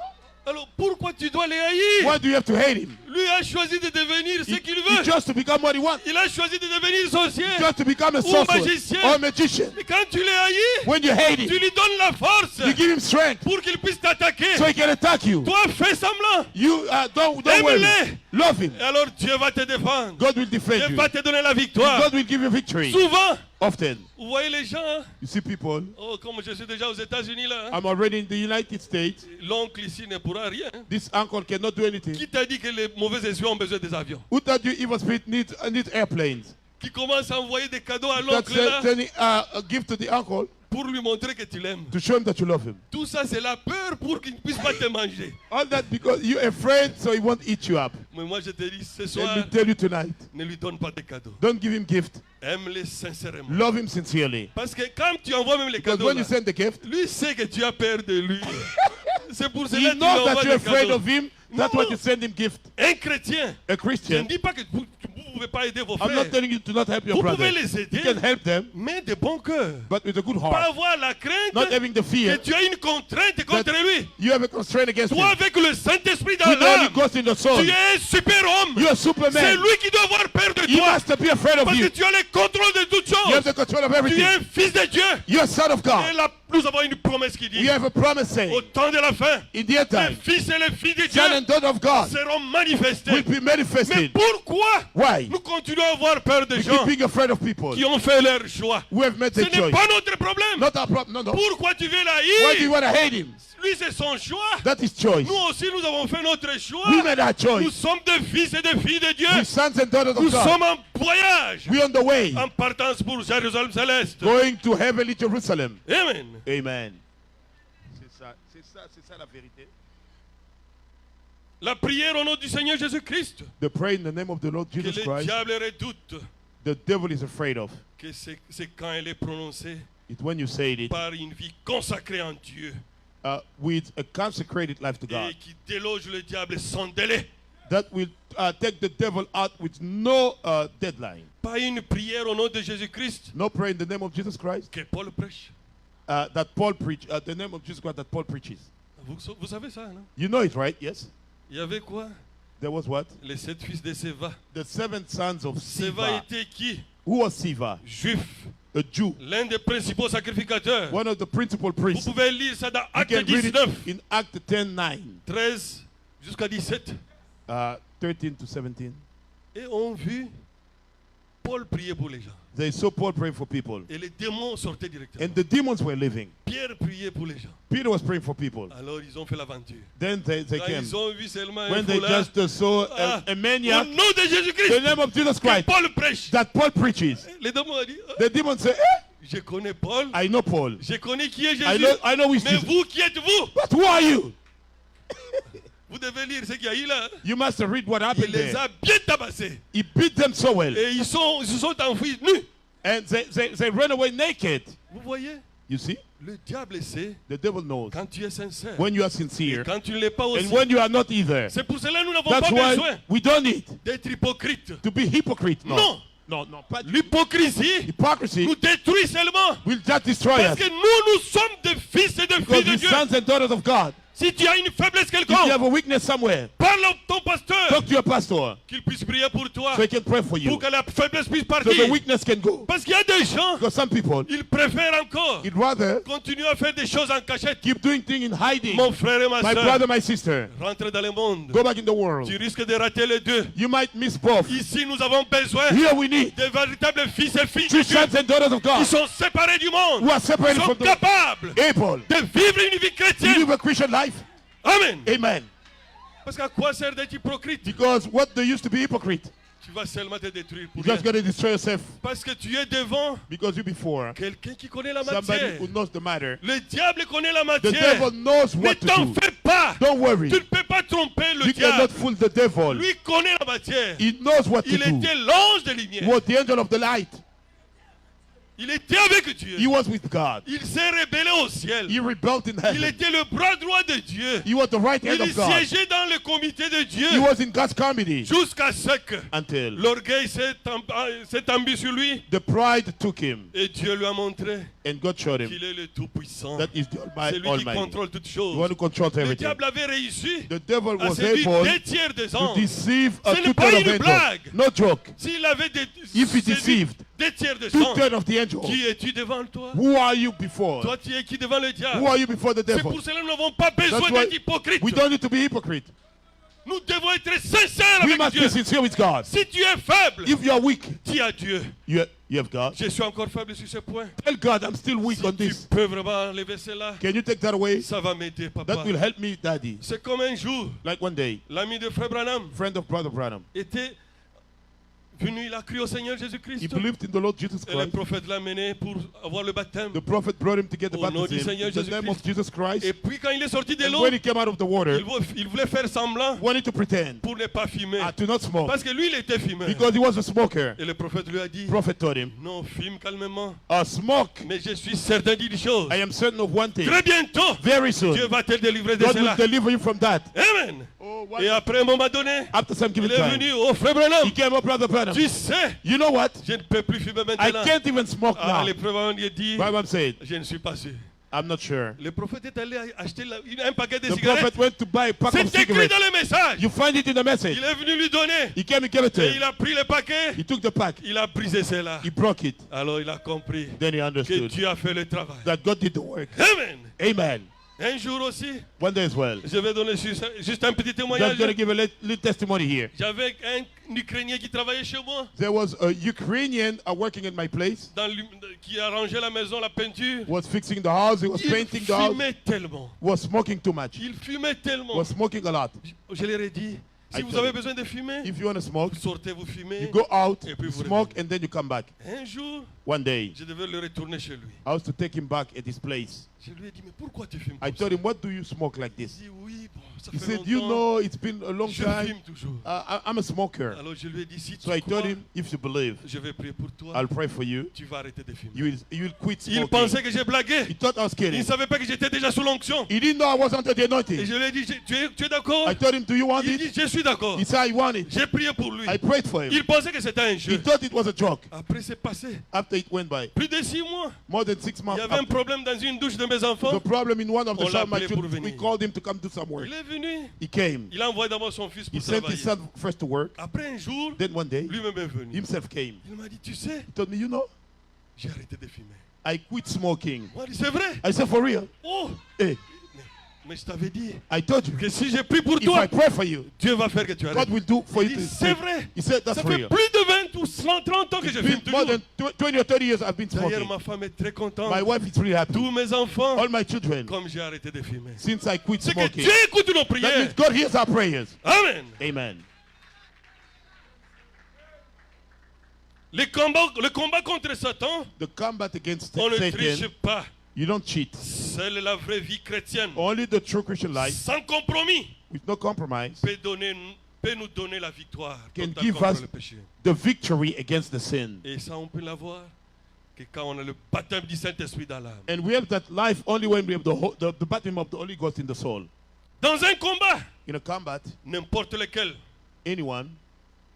Alors, pourquoi tu dois les haïr? Why do you have to hate him? Lui a choisi de devenir ce qu'il He veut. just to become what he wants. Il a choisi de devenir sorcier. Just to become a Ou sorcerer magicien. or a magician. Et quand tu les haïs, When you hate tu him, lui donnes la force you give him strength pour qu'il puisse t'attaquer. so he can attack you. Toi, fais semblant. You don't worry. Aime-les. Love him. Et alors, Dieu va te défendre. God will Dieu defend you. va te donner la victoire. God will give you victory. Souvent, Often, vous voyez les gens, hein? you see people. Oh, comme je suis déjà aux États-Unis là, hein? I'm already in the United States. L'oncle ici ne pourra rien. Hein? This uncle cannot do anything. Qui t'a dit que les mauvais esprits ont besoin des avions? Who told you evil spirit needs airplanes? Qui commence à envoyer des cadeaux à That's l'oncle là sending a gift to the uncle pour lui montrer que tu l'aimes. to show him that you love him. Tout ça, c'est la peur pour qu'il ne puisse pas te manger. All that because you're afraid, so he won't eat you up. Mais moi, je te dis, ce Let soir, me tell you tonight, ne lui donne pas de cadeaux. don't give him gift. Aime-les sincèrement. Love him sincerely. Parce que quand tu envoies même les Because cadeaux, when you là, send the gift, lui sait que tu as peur de lui. C'est pour cela he que tu lui knows that envoies you're des afraid cadeaux. of him. That's Non, why non. you send him gift. Un chrétien, A je ne Christian, dis pas que vous ne pouvez pas aider vos I'm not frères. telling you to not help your Vous brother. pouvez les You aider, can help them, mais de bon cœur. but with a good Pas heart. avoir la crainte Not having the que fear tu as une contrainte contre lui. you have a constraint against Toi, him. avec le Saint-Esprit dans With the Holy l'âme, Ghost in the soul, tu es un super-homme. you're a C'est superman. lui qui doit avoir peur de He toi. must be afraid of Parce que you. tu as le contrôle de toutes You have choses. the control of Tu es everything. un fils de Dieu. You're a son of Et God. là, nous avons une promesse qui dit, We have a promise saying, au temps de la fin, in the end les time, fils et les filles de Dieu son and daughter of God seront manifestés. will be Mais manifested. pourquoi Why? nous continuons à avoir peur de We gens keep being afraid of people qui ont fait leur choix? who have made Ce their n'est choice. pas notre problème. Not our problem. No, no. Pourquoi tu veux la Why do you haïr? want to hate him? Lui, c'est son choix. That is choice. Nous aussi, nous avons fait notre choix. We made our Nous choice. sommes des fils et des filles de Dieu. We're sons and daughters Nous of God. sommes en voyage, We're on the way, en partance pour Jérusalem céleste. going to heavenly Jerusalem. Amen. Amen. C'est ça la vérité. La prière au nom du Seigneur Jésus-Christ, The pray in the name of the Lord que Jesus le Christ, diable redoute, the devil is afraid of. que c'est quand elle est prononcée It's when you say it par une vie consacrée en Dieu with a consecrated life to God et qui déloge le diable sans délai. that will take the devil out with no deadline. Pas une prière au nom de Jésus-Christ No prayer in the name of Jesus Christ que Paul prêche. that Paul preach. The name of Jesus Christ that Paul preaches. Vous savez ça, non? You know it, right? Yes. Il y avait quoi? There was what? Les 7 fils de Séva. The 7 sons of Séva Siva. était qui? Who was Siva? juif, A Jew. l'un des principaux sacrificateurs. One of the principal Vous priests. pouvez lire ça dans You Acte can read it 19, in Acts 10:9, 13 jusqu'à 17. 13 to 17. Et on vu Paul prier pour les gens. They saw Paul praying for people. Et les démons sortaient directement. And the demons were leaving. Pierre priait pour les gens. Peter was praying for people. Alors ils ont fait l'aventure. Then they Quand came. ils ont vu seulement un When they foulard, just saw ah, a au maniac, nom de the Jésus-Christ, name of Jesus que Christ, Paul prêche. that Paul preaches, Les démons ont dit, the demons say, eh, je connais Paul, I know Paul. je connais qui est I Jésus, know who is mais Jesus. vous, qui êtes-vous? But who are you? Vous devez lire ce qu'il y a eu là. You must read what Il happened les there. a bien tabassés. He beat them so well. Et ils se sont enfuis nus. And they ran away naked. Vous voyez, You see? le diable sait The devil knows quand tu es sincère. when you are Et sincere quand tu ne l'es pas aussi. and when you are not either. C'est pour cela que nous n'avons That's pas why besoin we don't need d'être hypocrites. to be hypocrite. Non. No, pas L'hypocrisie hypocrisy nous détruit seulement. will just destroy Parce us. que nous sommes des fils et des Because filles de we're Dieu. sons and daughters of God. Si tu as une faiblesse If you quelconque, have a weakness somewhere, parle à ton pasteur talk to your pastor qu'il puisse prier pour toi, so he can pray for pour you. que la faiblesse puisse So partir. the weakness can go. Parce qu'il y a des gens, Because some people, ils préfèrent encore he'd rather continuer à faire des choses en cachette. keep doing things in hiding. Mon frère et ma My soeur, brother, my sister, rentre dans le monde. go back in the world. Tu risques de rater les deux. You might miss both. Ici, nous avons besoin Here we need de véritables fils et filles de true Dieu sons and daughters of qui God sont séparés du monde, who are qui separated sont from the capables able de vivre une vie to chrétienne. live a Christian life. Amen. Amen. Parce qu'à quoi sert d'être hypocrite? Because what they used to be hypocrite, Tu vas seulement te détruire pour you're rien. just going to destroy yourself Parce que tu es devant because you before quelqu'un qui connaît la somebody matière. who knows the matter. Le diable connaît la The matière. devil knows Ne what to t'en do. fais pas. Don't worry. Tu ne peux pas tromper le You cannot diable. fool the devil. Lui connaît la matière. He knows what to Il do. était l'ange de He lumière. was the angel of the light. Il était avec Dieu. He was with God. Il s'est rébellé au ciel. He rebelled in Il heaven. était le bras droit de Dieu. He was the right hand Il of God. siégeait dans le comité de Dieu He was in God's comedy jusqu'à ce que until l'orgueil s'est embu sur lui the pride took him et Dieu lui a montré and God showed him qu'il est le Tout-Puissant. that is the C'est lui qui Almighty. contrôle toutes The one choses. who controls Le everything. diable avait réussi The devil à was séduire able 2/3 des to anges. deceive a Ce n'est two-thirds pas of une angels. blague. No joke. S'il avait If he séduit deceived 2/3 des two-thirds anges, of the angels, qui es-tu devant toi? who are you before? Toi, tu es qui devant le Who diable? are you before the C'est devil? pour cela que nous n'avons pas besoin That's why d'être hypocrites. we don't need to be hypocrite. Nous devons être sincères We avec must Dieu. be sincere with God. Si tu es faible, If you are weak, dis à Dieu, you have God. je suis encore faible sur ce point. Tell God I'm still weak Si on tu this. peux vraiment enlever cela, Can you take that away? ça va m'aider, papa. That will help me, Daddy. C'est comme un jour, Like one day, l'ami de Frère Branham friend of Brother Branham, était venu, il a cru au Seigneur he Jésus-Christ. believed in the Lord Jesus Et le Christ. prophète l'a mené pour avoir le baptême. The prophet brought him to get the Au nom du baptism Seigneur in the name of Jésus-Christ. Jesus Christ. Et puis quand il est sorti de And l'eau, when he came out of the water, il voulait faire semblant he wanted to pretend pour ne pas fumer. to not smoke Parce que lui, il était fumeur. because he was a smoker. Et le prophète lui a dit, The prophet told him, non, fume calmement. smoke. Mais je suis certain d'une chose. I am certain of one thing. Très bientôt, Very soon, Dieu va te délivrer de God will cela. deliver you from that. Amen. Oh, Et après un moment donné, after some il given est time, venu au Frère Branham. he came up, Brother Branham. Tu sais, You know what? je ne peux plus fumer I maintenant. can't even smoke Ah, now. le Frère Branham lui a dit, Branham said, je ne suis pas sûr. I'm not sure. Le prophète est allé acheter un paquet de The cigarettes. prophet went to buy a pack of C'est écrit cigarettes. dans le message. You find it in the message. Il est venu lui donner. He came, he gave it to Et him. il a pris le paquet. He took the pack. Il a brisé cela. He broke it. Alors il a compris Then he que understood Dieu a fait le travail. that God did the work. Amen. Amen. Un jour aussi, One day as well. je vais donner juste un petit Just témoignage. going to give a little testimony here. J'avais un Ukrainien qui travaillait chez moi, There was a Ukrainian working in my place, qui arrangeait la maison, la peinture. was fixing the house, he was Il painting the house, fumait tellement. was smoking too much, Il fumait tellement. was smoking a lot. Je leur ai dit, si I vous told avez him, besoin de fumer, if you want to smoke, vous sortez, vous fumez. you go out, Et puis you vous smoke, revenez. and then you come back. Un jour, One day, je devais le retourner chez lui. I was to take him back at his place. Je lui ai dit, mais pourquoi tu fumes I comme told ça? him, what do you smoke like Il this? dit, oui, bon, ça He fait said, you longtemps. know, it's been a long Je time. fume toujours. I'm a smoker. Alors je lui ai dit, si tu So I crois, told him, if you believe, je vais prier pour toi. I'll pray for you. Tu vas arrêter de fumer. You will quit Il smoking. pensait que j'ai blagué. He thought I was Il kidding. ne savait pas que j'étais déjà sous l'onction. He didn't know I was under the Et anointing. je lui ai dit, tu es d'accord? I told him, do you want Il it? dit, je suis d'accord. He said, I want it. J'ai prié pour lui. I prayed for him. Il pensait que c'était un He jeu. thought it was a joke. Après, c'est passé. After it went by, Plus de 6 mois. more than 6 Il months y avait un after, problème dans une douche de mes the enfants. problem in one of the On l'a showers, my appelé pour children, we venir. called him to come do some work. Il est venu. He came. Il a envoyé d'abord son fils He pour sent travailler. his son first to work. Après un jour, Then one day, lui-même est venu. himself came. Il m'a dit, tu sais, He told me, you know, j'ai arrêté de fumer. I quit smoking. Moi, j'ai dit, c'est vrai. I said, for real? Oh, Hey, mais je t'avais dit I told you, que si j'ai pris pour if toi, I pray for you, Dieu va faire que tu arrêtes. God will do for Il you. dit, To c'est vrai. He said, Ça that's fait real. plus de 20 ou 30 ans que je It's fume been more toujours. than 20 or 30 years I've been D'ailleurs, smoking. ma femme est très contente. My wife is really happy. Tous mes enfants, All my children, comme j'ai arrêté de fumer. since I quit C'est que smoking, Dieu écoute nos that prières. means God hears our prayers. Amen. Amen. Le combat contre Satan, The combat against on ne triche Satan, pas. you don't cheat. Seule la vraie vie chrétienne, Only the true Christian life, sans compromis, with no compromise, peut nous donner la victoire can totale give contre us le péché. the victory against the sin. Et ça, on peut l'avoir que quand on a le baptême du Saint-Esprit dans l'âme. And we have that life only when we have the baptism of the Holy Ghost in the soul. Dans un combat, In a combat, n'importe lequel, anyone,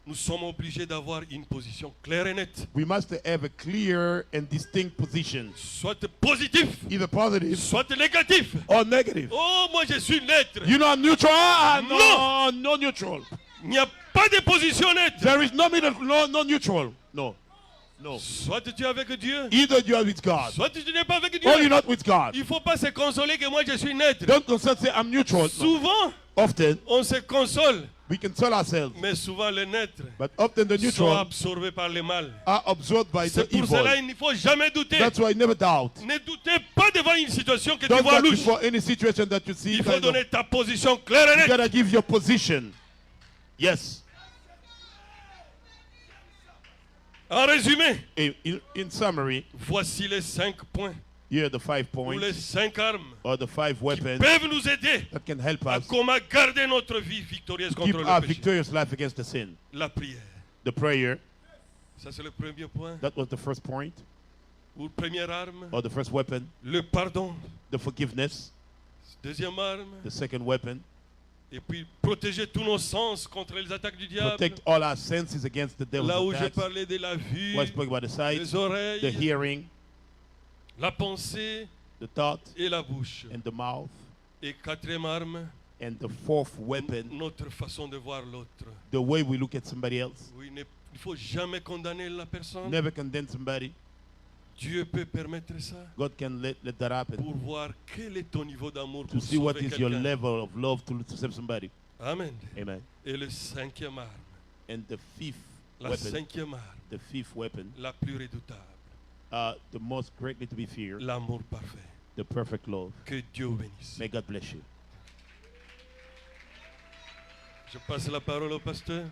nous sommes obligés d'avoir une position claire et nette. we must have a clear and distinct position, Soit positif, either positive soit négatif. or negative. Oh, moi je suis neutre. You know, I'm neutral. Ah, No. no neutral. Il n'y a pas de position nette. There is no middle, no neutral. No, no. Soit tu es avec Dieu, Either you are with God soit tu n'es pas avec or you're Dieu. not with God. Il ne faut pas se consoler que moi je suis neutre. Don't consult say I'm neutral. No. Souvent, Often on se console, we can tell ourselves, mais souvent les neutres but often the sont neutral absorbés par le mal. are absorbed by the C'est pour evil. cela qu'il ne faut jamais douter. That's why never doubt. Ne doutez pas devant une situation que tu Don't vois doubt louche. before any situation that you see. Il faut kind of- donner ta position claire et You nette. gotta give your position. Yes. En résumé, In summary, voici les 5 points here are the 5 ou les points 5 armes or the 5 qui weapons peuvent nous aider that can help à us comment garder notre vie victorieuse keep contre our le péché. victorious life against the sin. La prière. The prayer, Ça, c'est le premier point. that was the first point, Ou première arme. or the first weapon. Le pardon. The forgiveness, Deuxième arme. the second weapon. Et puis protéger tous nos sens contre les attaques du diable. Protect all our senses against the devil's Là où j'ai attacks. parlé de la vue, What I spoke about the sight, les oreilles, the hearing, la pensée the thought, et la bouche. and the mouth. Et quatrième arme, And the fourth weapon, notre façon de voir l'autre. the way we look at somebody else. Oui, il ne faut jamais condamner la personne. Never condemn somebody. Dieu peut permettre ça God can let that happen. pour voir quel est ton niveau d'amour To pour see what sauver is your quelqu'un. level of love to save somebody. Amen. Amen. Et le cinquième arme, And the fifth la weapon, cinquième arme, the fifth weapon, la plus redoutable, the most greatly to be feared, l'amour parfait. the perfect love. Que Dieu vous bénisse. May God bless you. Je passe la parole au pasteur.